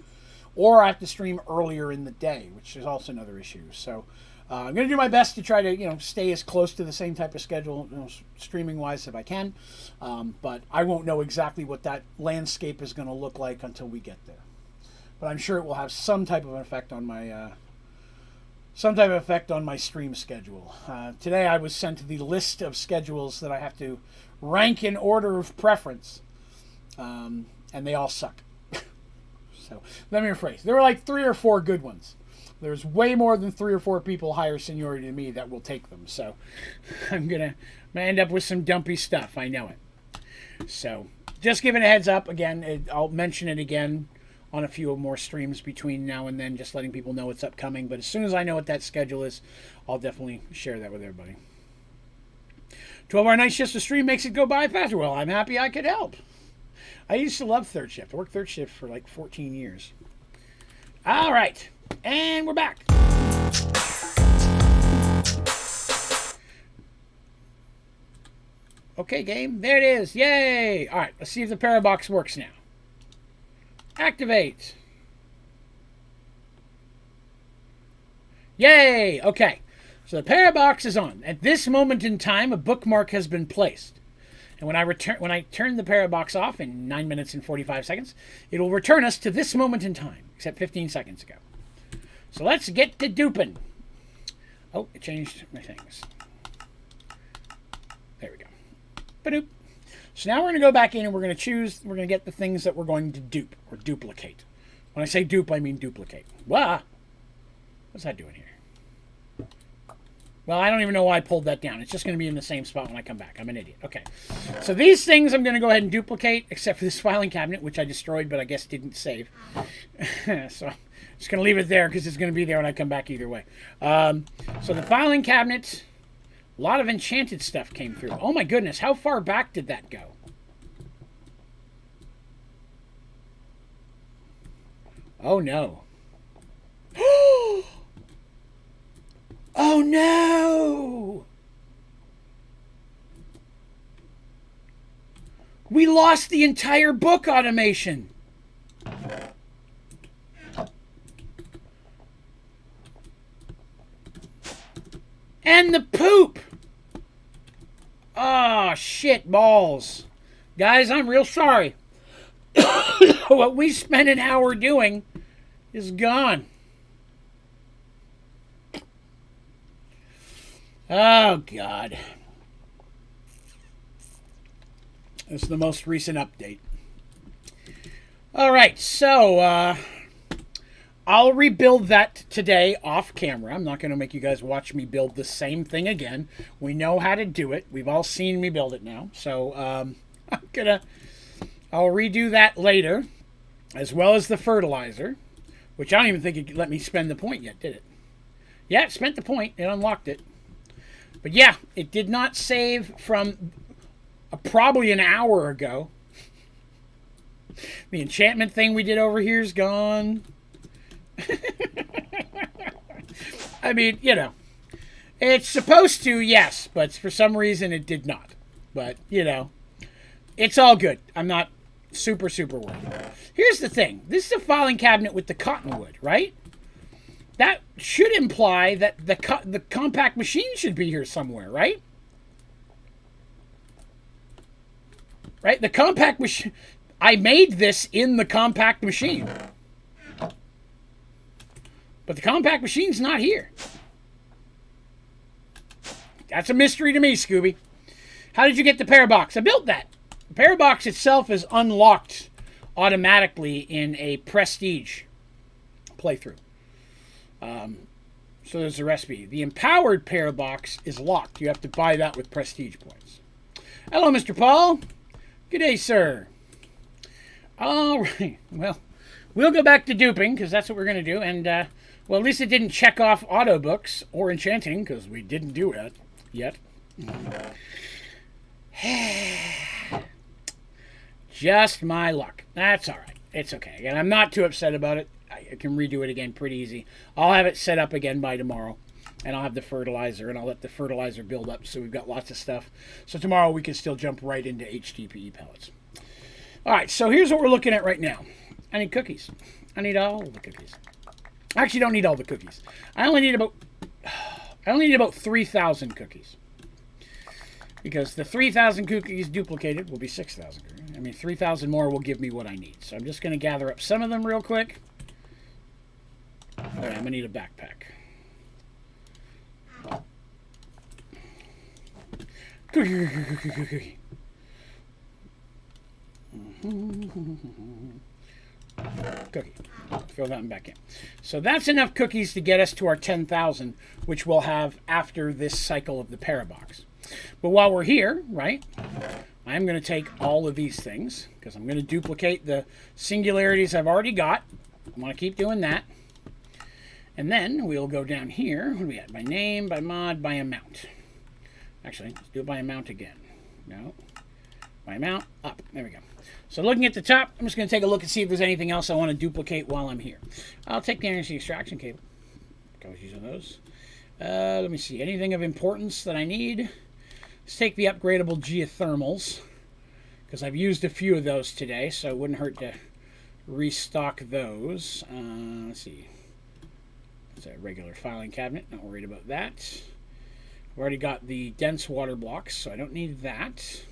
Or I have to stream earlier in the day, which is also another issue. So I'm going to do my best to try to, stay as close to the same type of schedule, streaming-wise, if I can. But I won't know exactly what that landscape is going to look like until we get there. But I'm sure it will have some type of an effect on my stream schedule. Today I was sent the list of schedules that I have to rank in order of preference, and they all suck. So let me rephrase. There were like 3 or 4 good ones. There's way more than 3 or 4 people higher seniority than me that will take them. So I'm gonna end up with some dumpy stuff. I know it. So just giving a heads up again. I'll mention it again on a few more streams between now and then, just letting people know it's upcoming. But as soon as I know what that schedule is, I'll definitely share that with everybody. 12-hour night shifts to stream makes it go by faster. Well, I'm happy I could help. I used to love third shift. I worked third shift for like 14 years. All right. And we're back. Okay, game. There it is. Yay. All right. Let's see if the parabox works now. Activate. Yay. Okay. So the parabox is on. At this moment in time, a bookmark has been placed. And when I turn the parabox off in 9 minutes and 45 seconds, it will return us to this moment in time, except 15 seconds ago. So let's get to duping. Oh, it changed my things. There we go. Ba-doop. So now we're going to go back in and we're going to get the things that we're going to dupe or duplicate. When I say dupe, I mean duplicate. Wow. What's that doing here? Well, I don't even know why I pulled that down. It's just going to be in the same spot when I come back. I'm an idiot. Okay. So these things I'm going to go ahead and duplicate, except for this filing cabinet, which I destroyed, but I guess didn't save. So I'm just going to leave it there because it's going to be there when I come back either way. So the filing cabinet, a lot of enchanted stuff came through. Oh my goodness, how far back did that go? Oh no. Oh no! lost the entire book automation. And the poop. Oh, shit balls. Guys, I'm real sorry. What we spent an hour doing is gone. Oh, God. This is the most recent update. All right, so I'll rebuild that today off camera. I'm not going to make you guys watch me build the same thing again. We know how to do it. We've all seen me build it now. So I'll redo that later, as well as the fertilizer, which I don't even think it let me spend the point yet, did it? Yeah, it spent the point. It unlocked it. But yeah, it did not save from probably an hour ago. The enchantment thing we did over here is gone. I mean, you know, it's supposed to, yes, but for some reason it did not. But, you know, it's all good. I'm not super worried. Here's the thing. This is a filing cabinet with the cottonwood, right? That should imply that the compact machine should be here somewhere, right? Right? The compact machine... I made this in the compact machine. But the compact machine's not here. That's a mystery to me, Scooby. How did you get the pair box? I built that. The pair box itself is unlocked automatically in a prestige playthrough. So there's the recipe. The empowered pair box is locked. You have to buy that with prestige points. Hello, Mr. Paul. Good day, sir. All right. Well, we'll go back to duping because that's what we're going to do. And, well, at least it didn't check off auto books or enchanting because we didn't do it yet. Just my luck. That's all right. It's okay. And I'm not too upset about it. I can redo it again pretty easy. I'll have it set up again by tomorrow. And I'll have the fertilizer, and I'll let the fertilizer build up so we've got lots of stuff. So tomorrow we can still jump right into HDPE pellets. All right, so here's what we're looking at right now. I need cookies. I need all the cookies. I actually don't need all the cookies. I only need about 3,000 cookies. Because the 3,000 cookies duplicated will be 6,000 cookies. I mean, 3,000 more will give me what I need. So I'm just going to gather up some of them real quick. All right, I'm going to need a backpack. Cookie. Cookie. Fill that one back in. So that's enough cookies to get us to our 10,000, which we'll have after this cycle of the parabox. But while we're here, right, I'm going to take all of these things because I'm going to duplicate the singularities I've already got. I want to keep doing that. And then we'll go down here. What do we got? By name, by mod, by amount. Actually, let's do it by amount again. No. By amount, up. There we go. So looking at the top, I'm just going to take a look and see if there's anything else I want to duplicate while I'm here. I'll take the energy extraction cable. I was using those. Let me see. Anything of importance that I need? Let's take the upgradable geothermals, because I've used a few of those today, so it wouldn't hurt to restock those. Let's see. It's a regular filing cabinet. Not worried about that. I've already got the dense water blocks, so I don't need that.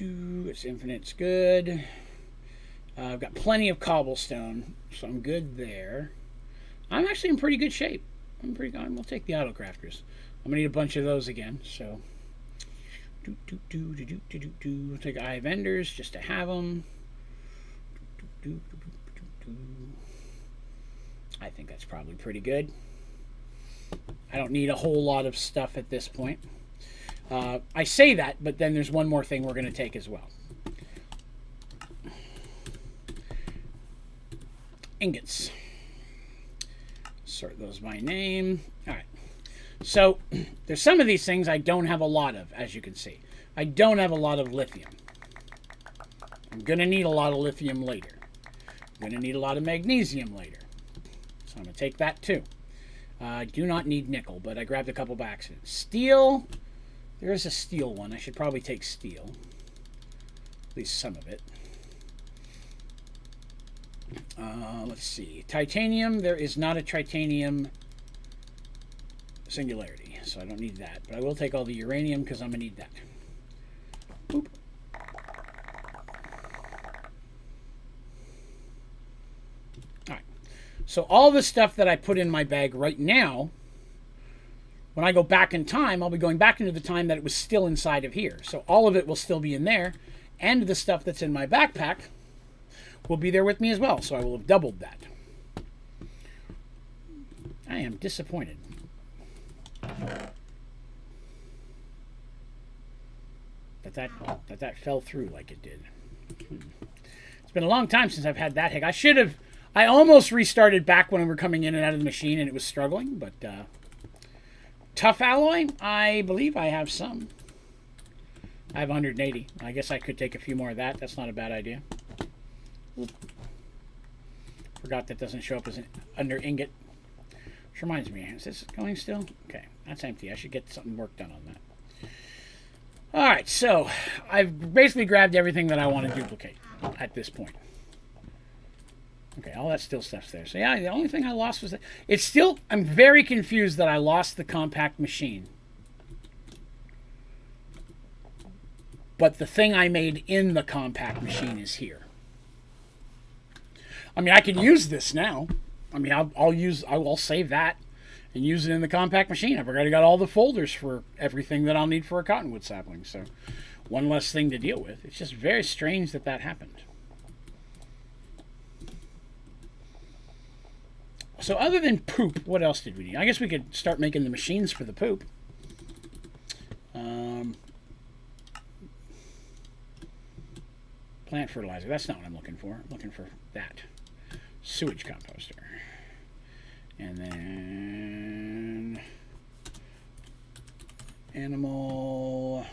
It's infinite. It's good. I've got plenty of cobblestone, so I'm good there. I'm actually in pretty good shape. We'll take the auto crafters. I'm gonna need a bunch of those again. So, We'll take eye vendors just to have them. I think that's probably pretty good. I don't need a whole lot of stuff at this point. I say that, but then there's one more thing we're going to take as well. Ingots. Sort those by name. All right. So there's some of these things I don't have a lot of, as you can see. I don't have a lot of lithium. I'm going to need a lot of lithium later. I'm going to need a lot of magnesium later. So I'm going to take that too. I do not need nickel, but I grabbed a couple by accident. Steel. There is a steel one. I should probably take steel. At least some of it. Let's see. Titanium. There is not a titanium singularity, so I don't need that. But I will take all the uranium because I'm going to need that. Boop. Alright. So all the stuff that I put in my bag right now, when I go back in time, I'll be going back into the time that it was still inside of here. So all of it will still be in there, and the stuff that's in my backpack will be there with me as well. So I will have doubled that. I am disappointed. That fell through like it did. It's been a long time since I've had that hack. I almost restarted back when we were coming in and out of the machine and it was struggling, but tough alloy, I believe I have some. I have 180. I guess I could take a few more of that. That's not a bad idea. Oop. Forgot that doesn't show up as under ingot. Which reminds me, is this going still? Okay, that's empty. I should get something work done on that. Alright, so I've basically grabbed everything that I want to duplicate at this point. Okay, all that still stuff's there. So yeah, the only thing I lost was that. It's still, I'm very confused that I lost the compact machine. But the thing I made in the compact machine is here. I mean, I can use this now. I mean, I'll save that and use it in the compact machine. I've already got all the folders for everything that I'll need for a cottonwood sapling. So one less thing to deal with. It's just very strange that that happened. So other than poop, what else did we need? I guess we could start making the machines for the poop. Plant fertilizer. That's not what I'm looking for. I'm looking for that. Sewage composter. And then animal,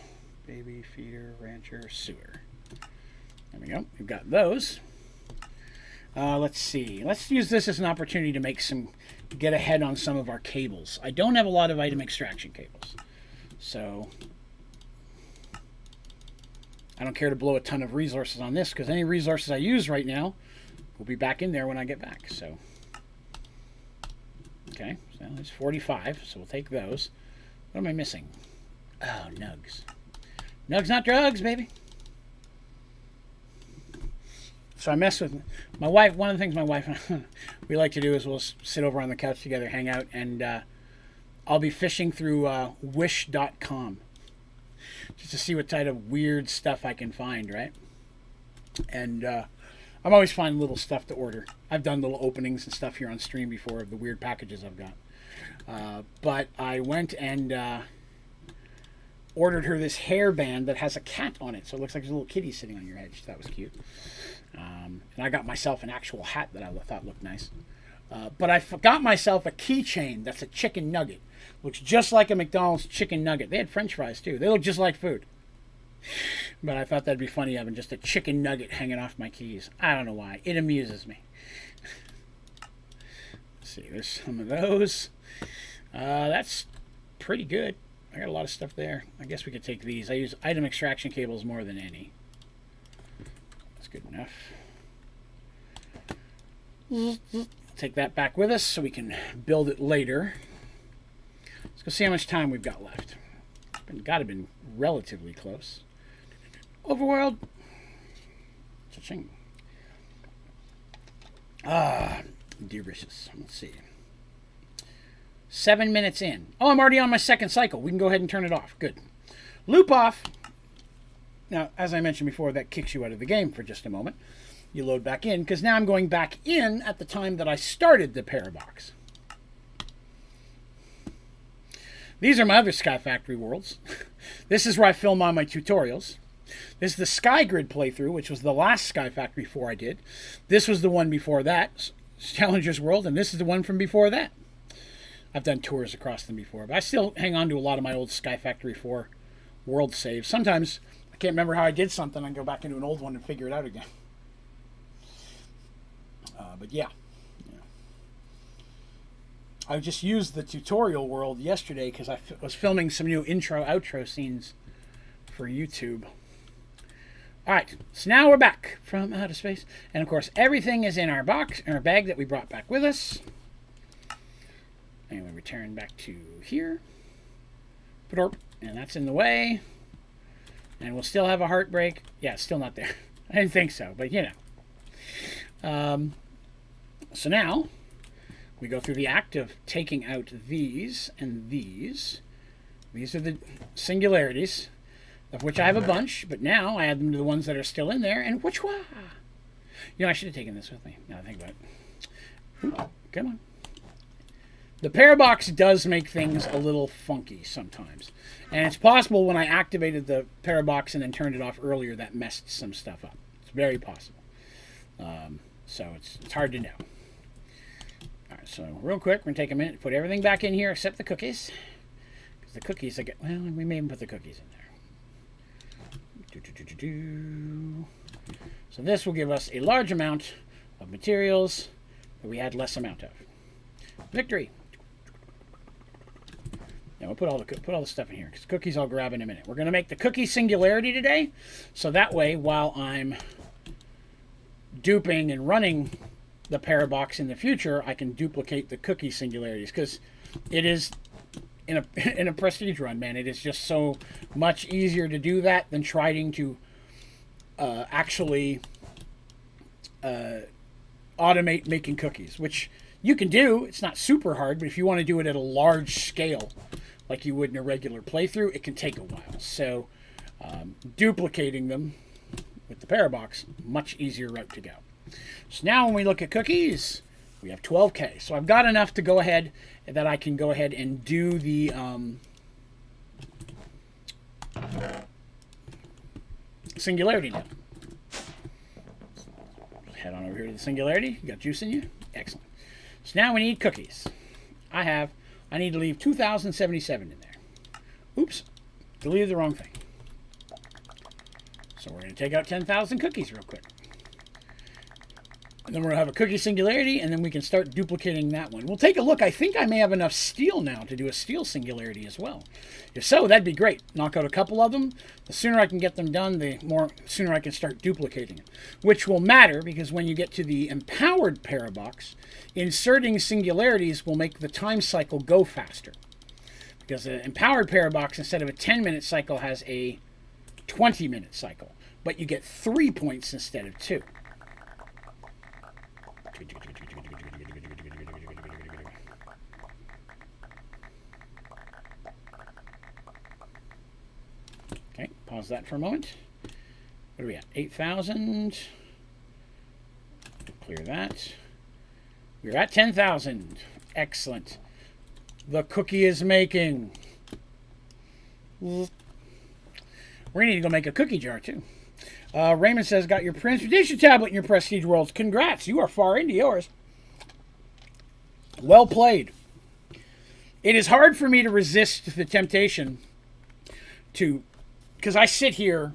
baby, feeder, rancher, sewer. There we go. We've got those. Let's see. Let's use this as an opportunity to get ahead on some of our cables. I don't have a lot of item extraction cables. So I don't care to blow a ton of resources on this because any resources I use right now will be back in there when I get back. So, okay, so there's 45, so we'll take those. What am I missing? Oh, nugs. Nugs, not drugs, baby. So I mess with my wife. One of the things my wife and we like to do is we'll sit over on the couch together, hang out, and I'll be fishing through wish.com just to see what type of weird stuff I can find, right? And I'm always finding little stuff to order. I've done little openings and stuff here on stream before of the weird packages I've got. But I went and ordered her this hairband that has a cat on it. So it looks like there's a little kitty sitting on your head. That was cute. And I got myself an actual hat that I thought looked nice. But I got myself a keychain that's a chicken nugget. Looks just like a McDonald's chicken nugget. They had French fries too. They look just like food. But I thought that'd be funny having just a chicken nugget hanging off my keys. I don't know why. It amuses me. Let's see, there's some of those. That's pretty good. I got a lot of stuff there. I guess we could take these. I use item extraction cables more than any. That's good enough. Take that back with us so we can build it later. Let's go see how much time we've got left. Got to have been relatively close. Overworld. Cha-ching. Delicious. Let's see. 7 minutes in. Oh, I'm already on my second cycle. We can go ahead and turn it off. Good. Loop off. Now, as I mentioned before, that kicks you out of the game for just a moment. You load back in, because now I'm going back in at the time that I started the Parabox. These are my other Sky Factory worlds. This is where I film all my tutorials. This is the Sky Grid playthrough, which was the last Sky Factory 4 I did. This was the one before that, Challenger's World, and this is the one from before that. I've done tours across them before, but I still hang on to a lot of my old Sky Factory 4 world saves. Sometimes I can't remember how I did something. I go back into an old one and figure it out again. But yeah. I just used the tutorial world yesterday because I was filming some new intro-outro scenes for YouTube. All right, so now we're back from outer space. And of course, everything is in our box, in our bag that we brought back with us. And we return back to here. And that's in the way. And we'll still have a heartbreak. Yeah, still not there. I didn't think so, but you know. So now, we go through the act of taking out these and these. These are the singularities, of which I have a bunch, but now I add them to the ones that are still in there, and which one? You know, I should have taken this with me. Now I think about it. Ooh, come on. The parabox does make things a little funky sometimes. And it's possible when I activated the parabox and then turned it off earlier that messed some stuff up. It's very possible. So it's hard to know. All right, so real quick, we're going to take a minute to put everything back in here except the cookies. Because the cookies, well, we may even put the cookies in there. So this will give us a large amount of materials that we had less amount of. Victory! Now we'll put all the stuff in here because cookies I'll grab in a minute. We're going to make the cookie singularity today, so that way while I'm duping and running the parabox in the future, I can duplicate the cookie singularities because it is. In a prestige run, man, it is just so much easier to do that than trying to actually automate making cookies, which you can do. It's not super hard, but if you want to do it at a large scale, like you would in a regular playthrough, it can take a while. So duplicating them with the parabox, much easier route to go. So now when we look at cookies, we have 12K. So I've got enough to go ahead that I can go ahead and do the singularity now. Head on over here to the singularity. You got juice in you? Excellent. So now we need cookies. I need to leave 2,077 in there. Oops. Deleted the wrong thing. So we're going to take out 10,000 cookies real quick. And then we're going to have a cookie singularity, and then we can start duplicating that one. We'll take a look. I think I may have enough steel now to do a steel singularity as well. If so, that'd be great. Knock out a couple of them. The sooner I can get them done, the sooner I can start duplicating it. Which will matter, because when you get to the empowered parabox, inserting singularities will make the time cycle go faster. Because the empowered parabox, instead of a 10-minute cycle, has a 20-minute cycle. But you get 3 points instead of 2. Okay, pause that for a moment. What are we at? 8,000. Clear that. We're at 10,000. Excellent. The cookie is making. We need to go make a cookie jar too. Raymond says, got your transportation tablet in your Prestige Worlds. Congrats, you are far into yours. Well played. It is hard for me to resist the temptation to, because I sit here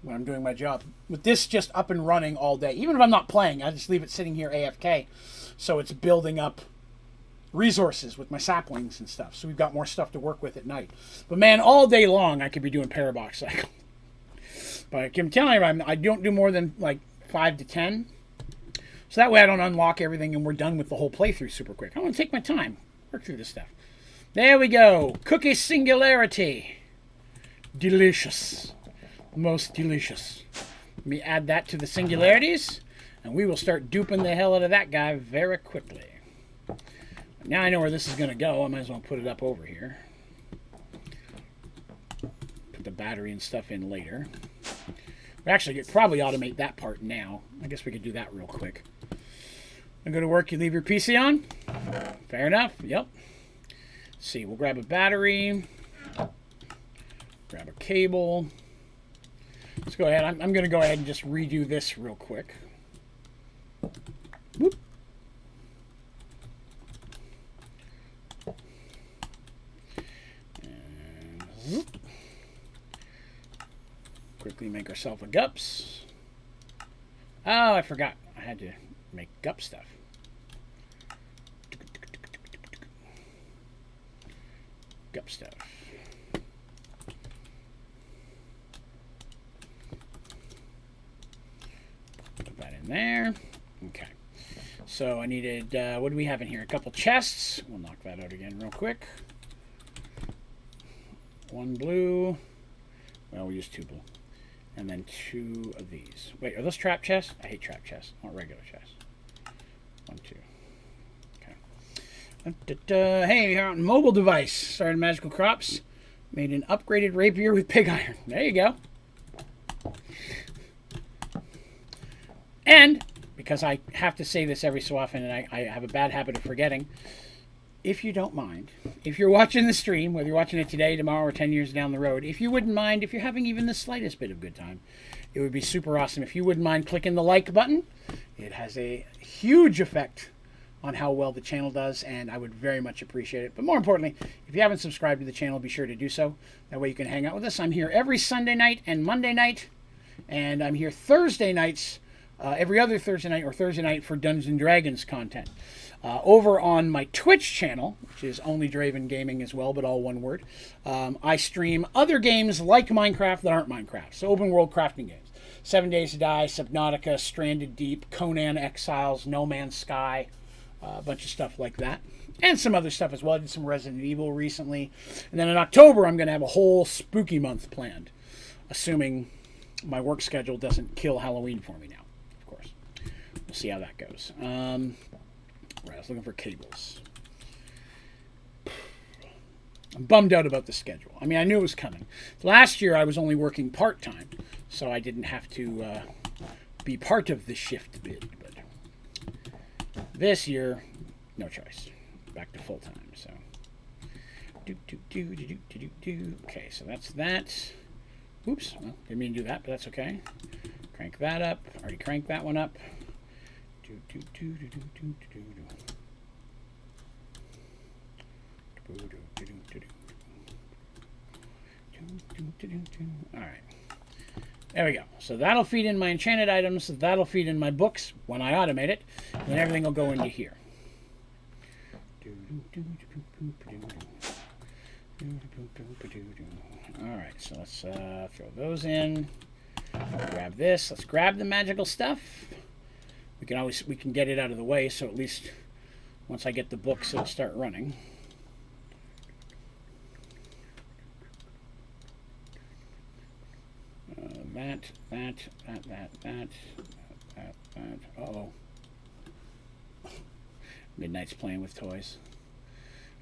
when I'm doing my job with this just up and running all day. Even if I'm not playing, I just leave it sitting here AFK. So it's building up resources with my saplings and stuff. So we've got more stuff to work with at night. But man, all day long I could be doing parabox cycle. But I'm telling you, I don't do more than like 5 to 10. So that way I don't unlock everything and we're done with the whole playthrough super quick. I want to take my time, work through this stuff. There we go. Cookie singularity. Delicious. Most delicious. Let me add that to the singularities, and we will start duping the hell out of that guy very quickly. Now I know where this is going to go. I might as well put it up over here. Put the battery and stuff in later. We actually could probably automate that part now. I guess we could do that real quick. I go to work, you leave your PC on? Fair enough. Yep. Let's see, we'll grab a battery. Grab a cable. Let's go ahead. I'm going to go ahead and just redo this real quick. Whoop. And whoop. Quickly make ourselves a gups. Oh, I forgot. I had to make gup stuff. Gup stuff. there. Okay. So I needed, what do we have in here? A couple chests. We'll knock that out again real quick. One blue. Well, we'll use 2 blue. And then 2 of these. Wait, are those trap chests? I hate trap chests. I want regular chests. 1, 2. Okay. Hey, you're on mobile device. Started Magical Crops. Made an upgraded rapier with pig iron. There you go. And, because I have to say this every so often, and I have a bad habit of forgetting, if you don't mind, if you're watching the stream, whether you're watching it today, tomorrow, or 10 years down the road, if you wouldn't mind, if you're having even the slightest bit of good time, it would be super awesome if you wouldn't mind clicking the like button. It has a huge effect on how well the channel does, and I would very much appreciate it. But more importantly, if you haven't subscribed to the channel, be sure to do so. That way you can hang out with us. I'm here every Sunday night and Monday night, and I'm here Thursday nights, every other Thursday night or Thursday night for Dungeons & Dragons content. Over on my Twitch channel, which is Onlydraven Gaming as well, but all one word, I stream other games like Minecraft that aren't Minecraft. So open world crafting games. 7 Days to Die, Subnautica, Stranded Deep, Conan Exiles, No Man's Sky, a bunch of stuff like that. And some other stuff as well. I did some Resident Evil recently. And then in October, I'm going to have a whole spooky month planned, assuming my work schedule doesn't kill Halloween for me now, of course. We'll see how that goes. Right, I was looking for cables. I'm bummed out about the schedule. I mean, I knew it was coming. Last year, I was only working part-time, so I didn't have to be part of the shift bid. But this year, no choice. Back to full-time, so. Okay, so that's that. Oops, well, didn't mean to do that, but that's okay. Crank that up. Already cranked that one up. Alright. There we go. So that'll feed in my enchanted items. That'll feed in my books when I automate it. And then everything will go into here. Alright, so let's throw those in. Grab this. Let's grab the magical stuff. We can get it out of the way, so at least once I get the books, it'll start running. That. Uh-oh. Midnight's playing with toys.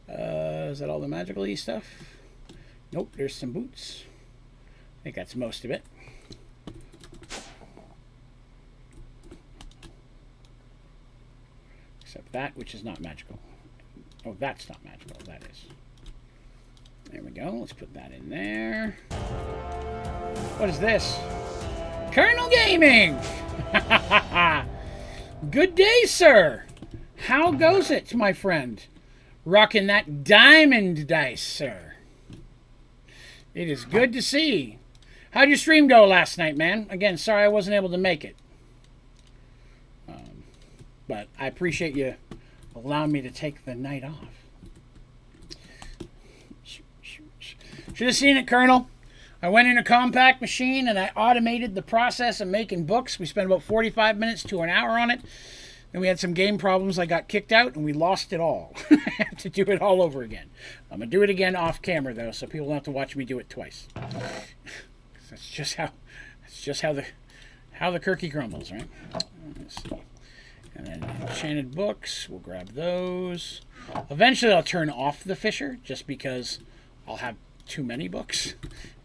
Is that all the magical-y stuff? Nope, there's some boots. I think that's most of it. Except that, which is not magical. Oh, that's not magical. That is. There we go. Let's put that in there. What is this? Colonel Gaming! Good day, sir. How goes it, my friend? Rocking that diamond dice, sir. It is good to see. How'd your stream go last night, man? Again, sorry I wasn't able to make it. But I appreciate you allowing me to take the night off. Should have seen it, Colonel. I went in a compact machine and I automated the process of making books. We spent about 45 minutes to an hour on it. Then we had some game problems. I got kicked out and we lost it all. I have to do it all over again. I'm going to do it again off camera, though, so people don't have to watch me do it twice. That's just how the cookie crumbles, right? Let's see. And then enchanted books, we'll grab those. Eventually I'll turn off the fisher, just because I'll have too many books.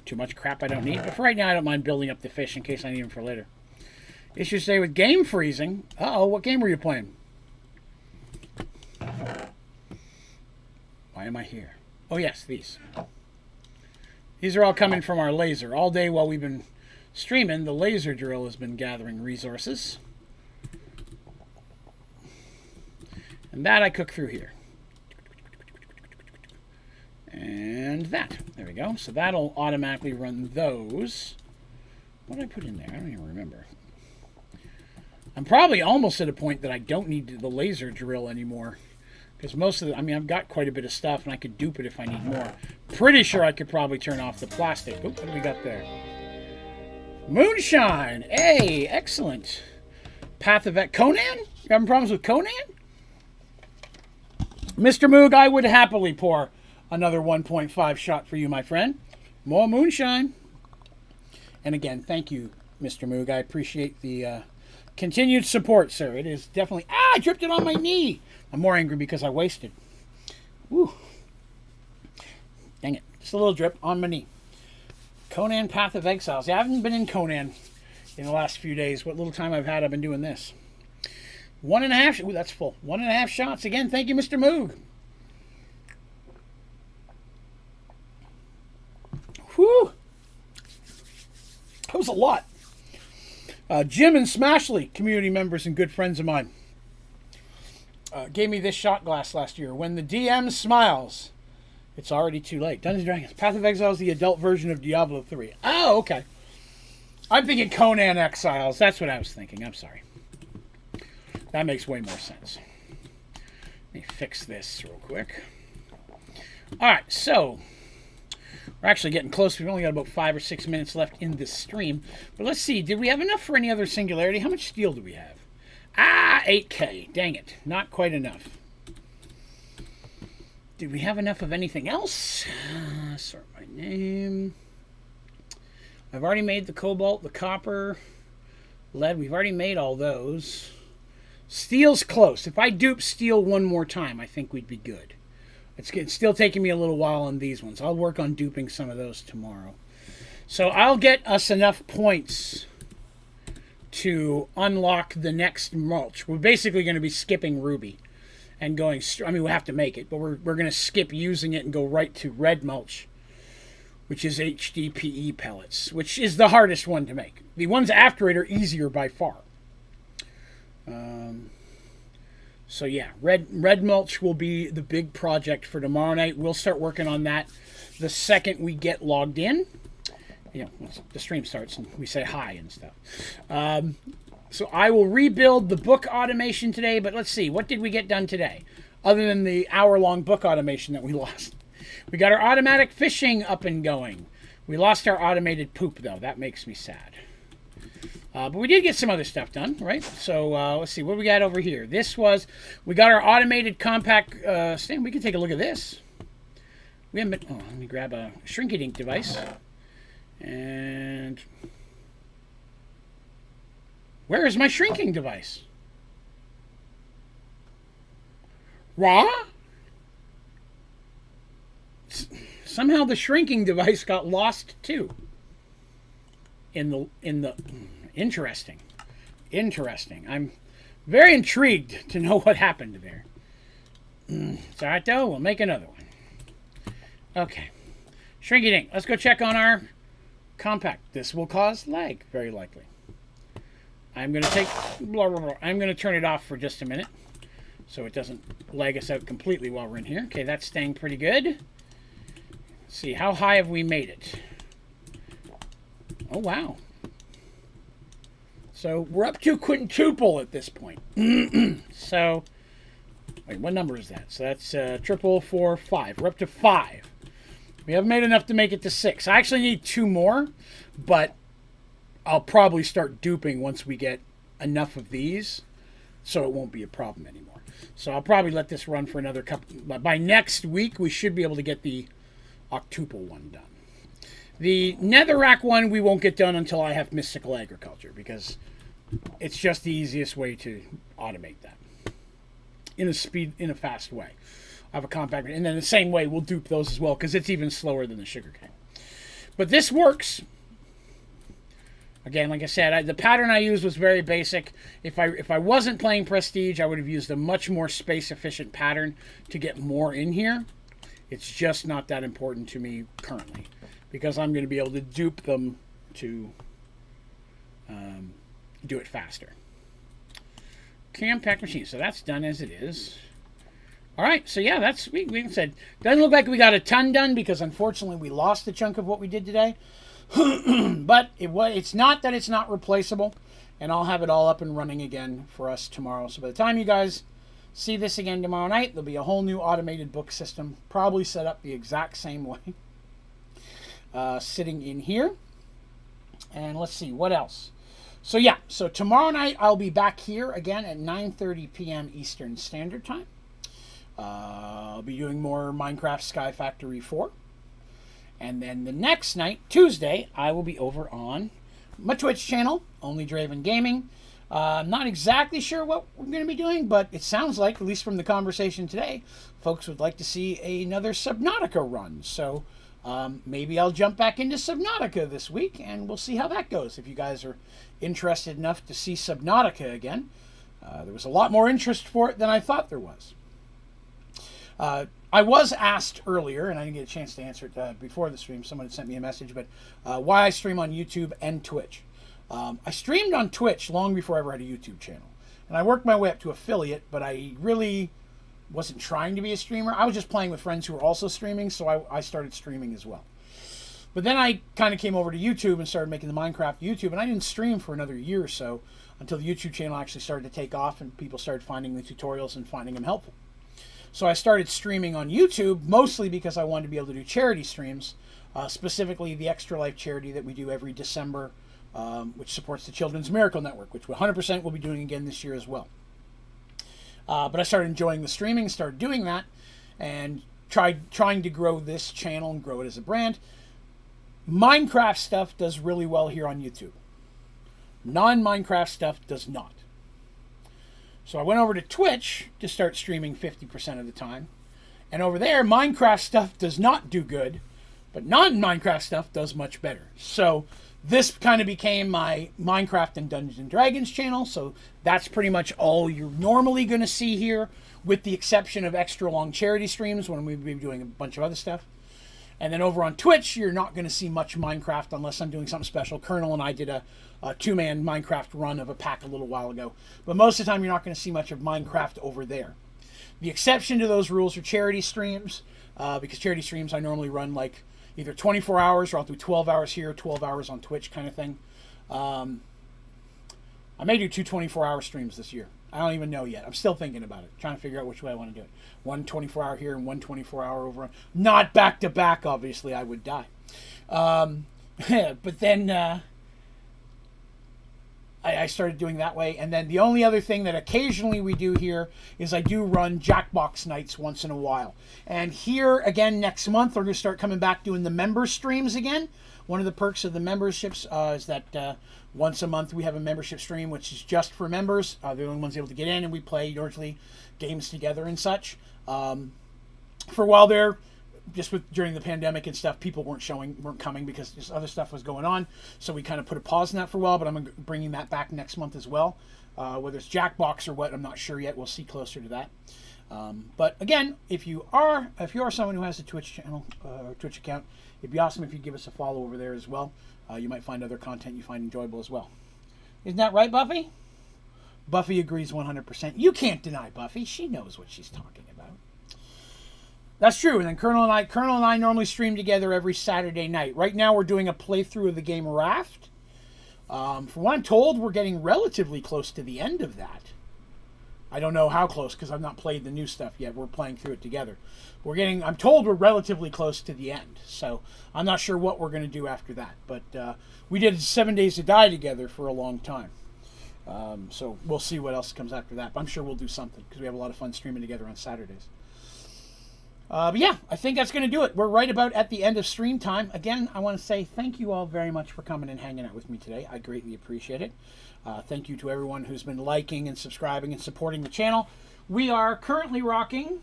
Too much crap I don't need. But for right now, I don't mind building up the fish in case I need them for later. Issues today with game freezing. Uh-oh, what game were you playing? Why am I here? Oh yes, these. These are all coming from our laser. All day while we've been streaming, the laser drill has been gathering resources. And that I cook through here. And that. There we go. So that'll automatically run those. What did I put in there? I don't even remember. I'm probably almost at a point that I don't need the laser drill anymore. Because most of the... I mean, I've got quite a bit of stuff, and I could dupe it if I need more. Pretty sure I could probably turn off the plastic. Oop, what do we got there? Moonshine! Hey, excellent. Path of Conan? You having problems with Conan? Mr. Moog, I would happily pour another 1.5 shot for you, my friend. More moonshine. And again, thank you, Mr. Moog. I appreciate the continued support, sir. It is definitely... I dripped it on my knee. I'm more angry because I wasted. Woo. Dang it. Just a little drip on my knee. Conan Path of Exiles. Yeah, I haven't been in Conan in the last few days. What little time I've had, I've been doing this. 1.5... Ooh, that's full. 1.5 shots. Again, thank you, Mr. Moog. Whew. That was a lot. Jim and Smashley, community members and good friends of mine, gave me this shot glass last year. When the DM smiles, it's already too late. Dungeons & Dragons. Path of Exile is the adult version of Diablo 3. Oh, okay. I'm thinking Conan Exiles. That's what I was thinking. I'm sorry. That makes way more sense. Let me fix this real quick. All right, so... we're actually getting close. We've only got about 5 or 6 minutes left in this stream. But let's see. Did we have enough for any other singularity? How much steel do we have? 8K. Dang it. Not quite enough. Did we have enough of anything else? Sort by name. I've already made the cobalt, the copper, lead. We've already made all those. Steel's close. If I dupe steel one more time, I think we'd be good. It's still taking me a little while on these ones. I'll work on duping some of those tomorrow. So I'll get us enough points to unlock the next mulch. We're basically going to be skipping ruby and going... I mean, we'll have to make it, but we're going to skip using it and go right to red mulch, which is HDPE pellets, which is the hardest one to make. The ones after it are easier by far. So yeah, red mulch will be the big project for tomorrow night. We'll start working on that the second we get logged in. You know, the stream starts and we say hi and stuff. So I will rebuild the book automation today, but let's see, what did we get done today? Other than the hour-long book automation that we lost. We got our automatic fishing up and going. We lost our automated poop, though. That makes me sad. But we did get some other stuff done, right? So let's see, what do we got over here? We got our automated compact stand. We can take a look at this. We haven't been, let me grab a Shrink It Ink device. And where is my shrinking device? Raw? Somehow the shrinking device got lost too. In the interesting. I'm very intrigued to know what happened there. It's all right though. We'll make another one. Okay. Shrink It Ink. Let's go check on our compact. This will cause lag, very likely. I'm going to turn it off for just a minute so it doesn't lag us out completely while we're in here. Okay, that's staying pretty good. Let's see, how high have we made it? Oh, wow. So we're up to quintuple at this point. So, wait, what number is that? So that's triple, 4, 5. We're up to 5. We haven't made enough to make it to 6. I actually need 2 more, but I'll probably start duping once we get enough of these, so it won't be a problem anymore. So I'll probably let this run for another couple. By next week, we should be able to get the octuple one done. The netherrack one we won't get done until I have mystical agriculture, because it's just the easiest way to automate that in a fast way. I have a compact, and then the same way we'll dupe those as well, because it's even slower than the sugarcane. But this works. Again, like I said, the pattern I used was very basic. If I wasn't playing Prestige, I would have used a much more space-efficient pattern to get more in here. It's just not that important to me currently, because I'm going to be able to dupe them to do it faster. Compact machine. So that's done as it is. All right, so yeah, that's we said. Doesn't look like we got a ton done because unfortunately we lost a chunk of what we did today. But it's not that it's not replaceable, and I'll have it all up and running again for us tomorrow. So by the time you guys see this again tomorrow night, there'll be a whole new automated book system, probably set up the exact same way, sitting in here. And let's see what else. So yeah, so tomorrow night I'll be back here again at 9:30 p.m. Eastern Standard Time. I'll be doing more Minecraft Sky Factory 4. And then the next night, Tuesday, I will be over on my Twitch channel, Onlydraven Gaming. I'm not exactly sure what we're going to be doing, but it sounds like, at least from the conversation today, folks would like to see another Subnautica run. So maybe I'll jump back into Subnautica this week, and we'll see how that goes. If you guys are interested enough to see Subnautica again, there was a lot more interest for it than I thought there was. I was asked earlier, and I didn't get a chance to answer it before the stream. Someone had sent me a message, but why I stream on YouTube and Twitch. I streamed on Twitch long before I ever had a YouTube channel. And I worked my way up to affiliate, but I really wasn't trying to be a streamer. I was just playing with friends who were also streaming, so I started streaming as well. But then I kind of came over to YouTube and started making the Minecraft YouTube, and I didn't stream for another year or so until the YouTube channel actually started to take off and people started finding the tutorials and finding them helpful. So I started streaming on YouTube, mostly because I wanted to be able to do charity streams, specifically the Extra Life charity that we do every December, which supports the Children's Miracle Network, which 100% will be doing again this year as well. But I started enjoying the streaming, started doing that, and trying to grow this channel and grow it as a brand. Minecraft stuff does really well here on YouTube. Non-Minecraft stuff does not. So I went over to Twitch to start streaming 50% of the time. And over there, Minecraft stuff does not do good, but non-Minecraft stuff does much better. So this kind of became my Minecraft and Dungeons and Dragons channel. So that's pretty much all you're normally going to see here, with the exception of extra long charity streams when we'll be doing a bunch of other stuff. And then over on Twitch, you're not going to see much Minecraft unless I'm doing something special. Colonel and I did a two-man Minecraft run of a pack a little while ago. But most of the time, you're not going to see much of Minecraft over there. The exception to those rules are charity streams, because charity streams I normally run like either 24 hours or I'll do 12 hours here, 12 hours on Twitch kind of thing. I may do two 24-hour streams this year. I don't even know yet. I'm still thinking about it, trying to figure out which way I want to do it. One 24-hour here and one 24-hour over. Not back-to-back, obviously. I would die. But then I started doing that way. And then the only other thing that occasionally we do here is I do run Jackbox nights once in a while. And here, again, next month, we're going to start coming back doing the member streams again. One of the perks of the memberships is that once a month we have a membership stream, which is just for members. They're the only ones able to get in, and we play usually games together and such. For a while there, just during the pandemic and stuff, people weren't coming because just other stuff was going on. So we kind of put a pause in that for a while, but I'm bringing that back next month as well. Whether it's Jackbox or what, I'm not sure yet. We'll see closer to that. But again, if you are someone who has a Twitch channel or Twitch account, it'd be awesome if you give us a follow over there as well. You might find other content you find enjoyable as well. Isn't that right, Buffy? Buffy agrees 100%. You can't deny Buffy. She knows what she's talking about. That's true. And then Colonel and I normally stream together every Saturday night. Right now we're doing a playthrough of the game Raft. From what I'm told, we're getting relatively close to the end of that. I don't know how close because I've not played the new stuff yet. We're playing through it together. I'm told we're relatively close to the end. So I'm not sure what we're going to do after that. But we did 7 Days to Die together for a long time. So we'll see what else comes after that. But I'm sure we'll do something because we have a lot of fun streaming together on Saturdays. But yeah, I think that's going to do it. We're right about at the end of stream time. Again, I want to say thank you all very much for coming and hanging out with me today. I greatly appreciate it. Thank you to everyone who's been liking and subscribing and supporting the channel. We are currently rocking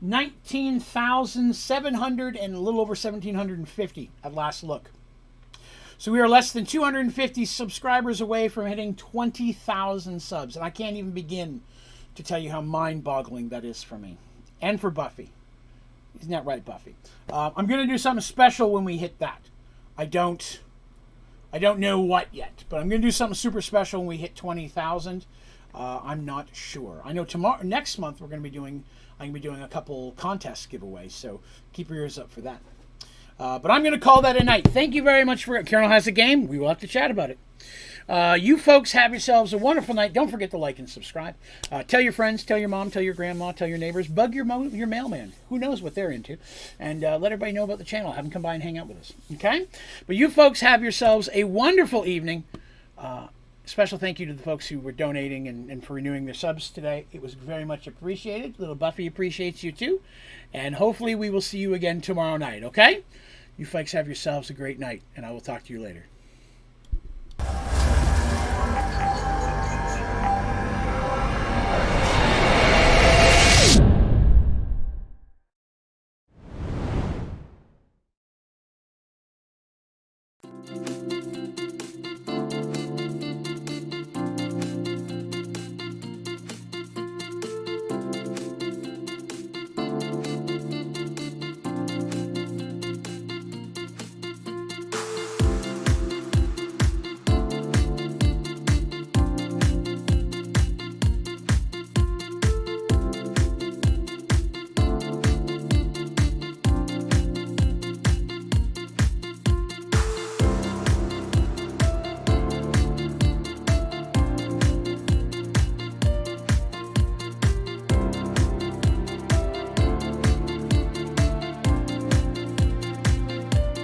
19,700 and a little over 1,750 at last look. So we are less than 250 subscribers away from hitting 20,000 subs. And I can't even begin to tell you how mind-boggling that is for me. And for Buffy. Isn't that right, Buffy? I'm going to do something special when we hit that. I don't know what yet, but I'm going to do something super special when we hit 20,000. I'm not sure. I know next month I'm going to be doing a couple contest giveaways, so keep your ears up for that. But I'm going to call that a night. Thank you very much for it. Colonel has a game. We will have to chat about it. You folks have yourselves a wonderful night. Don't forget to like and subscribe. Tell your friends, tell your mom, tell your grandma, tell your neighbors. Bug your mailman. Who knows what they're into. And let everybody know about the channel. Have them come by and hang out with us. Okay? But you folks have yourselves a wonderful evening. Special thank you to the folks who were donating and for renewing their subs today. It was very much appreciated. Little Buffy appreciates you too. And hopefully we will see you again tomorrow night, okay? You folks have yourselves a great night, and I will talk to you later.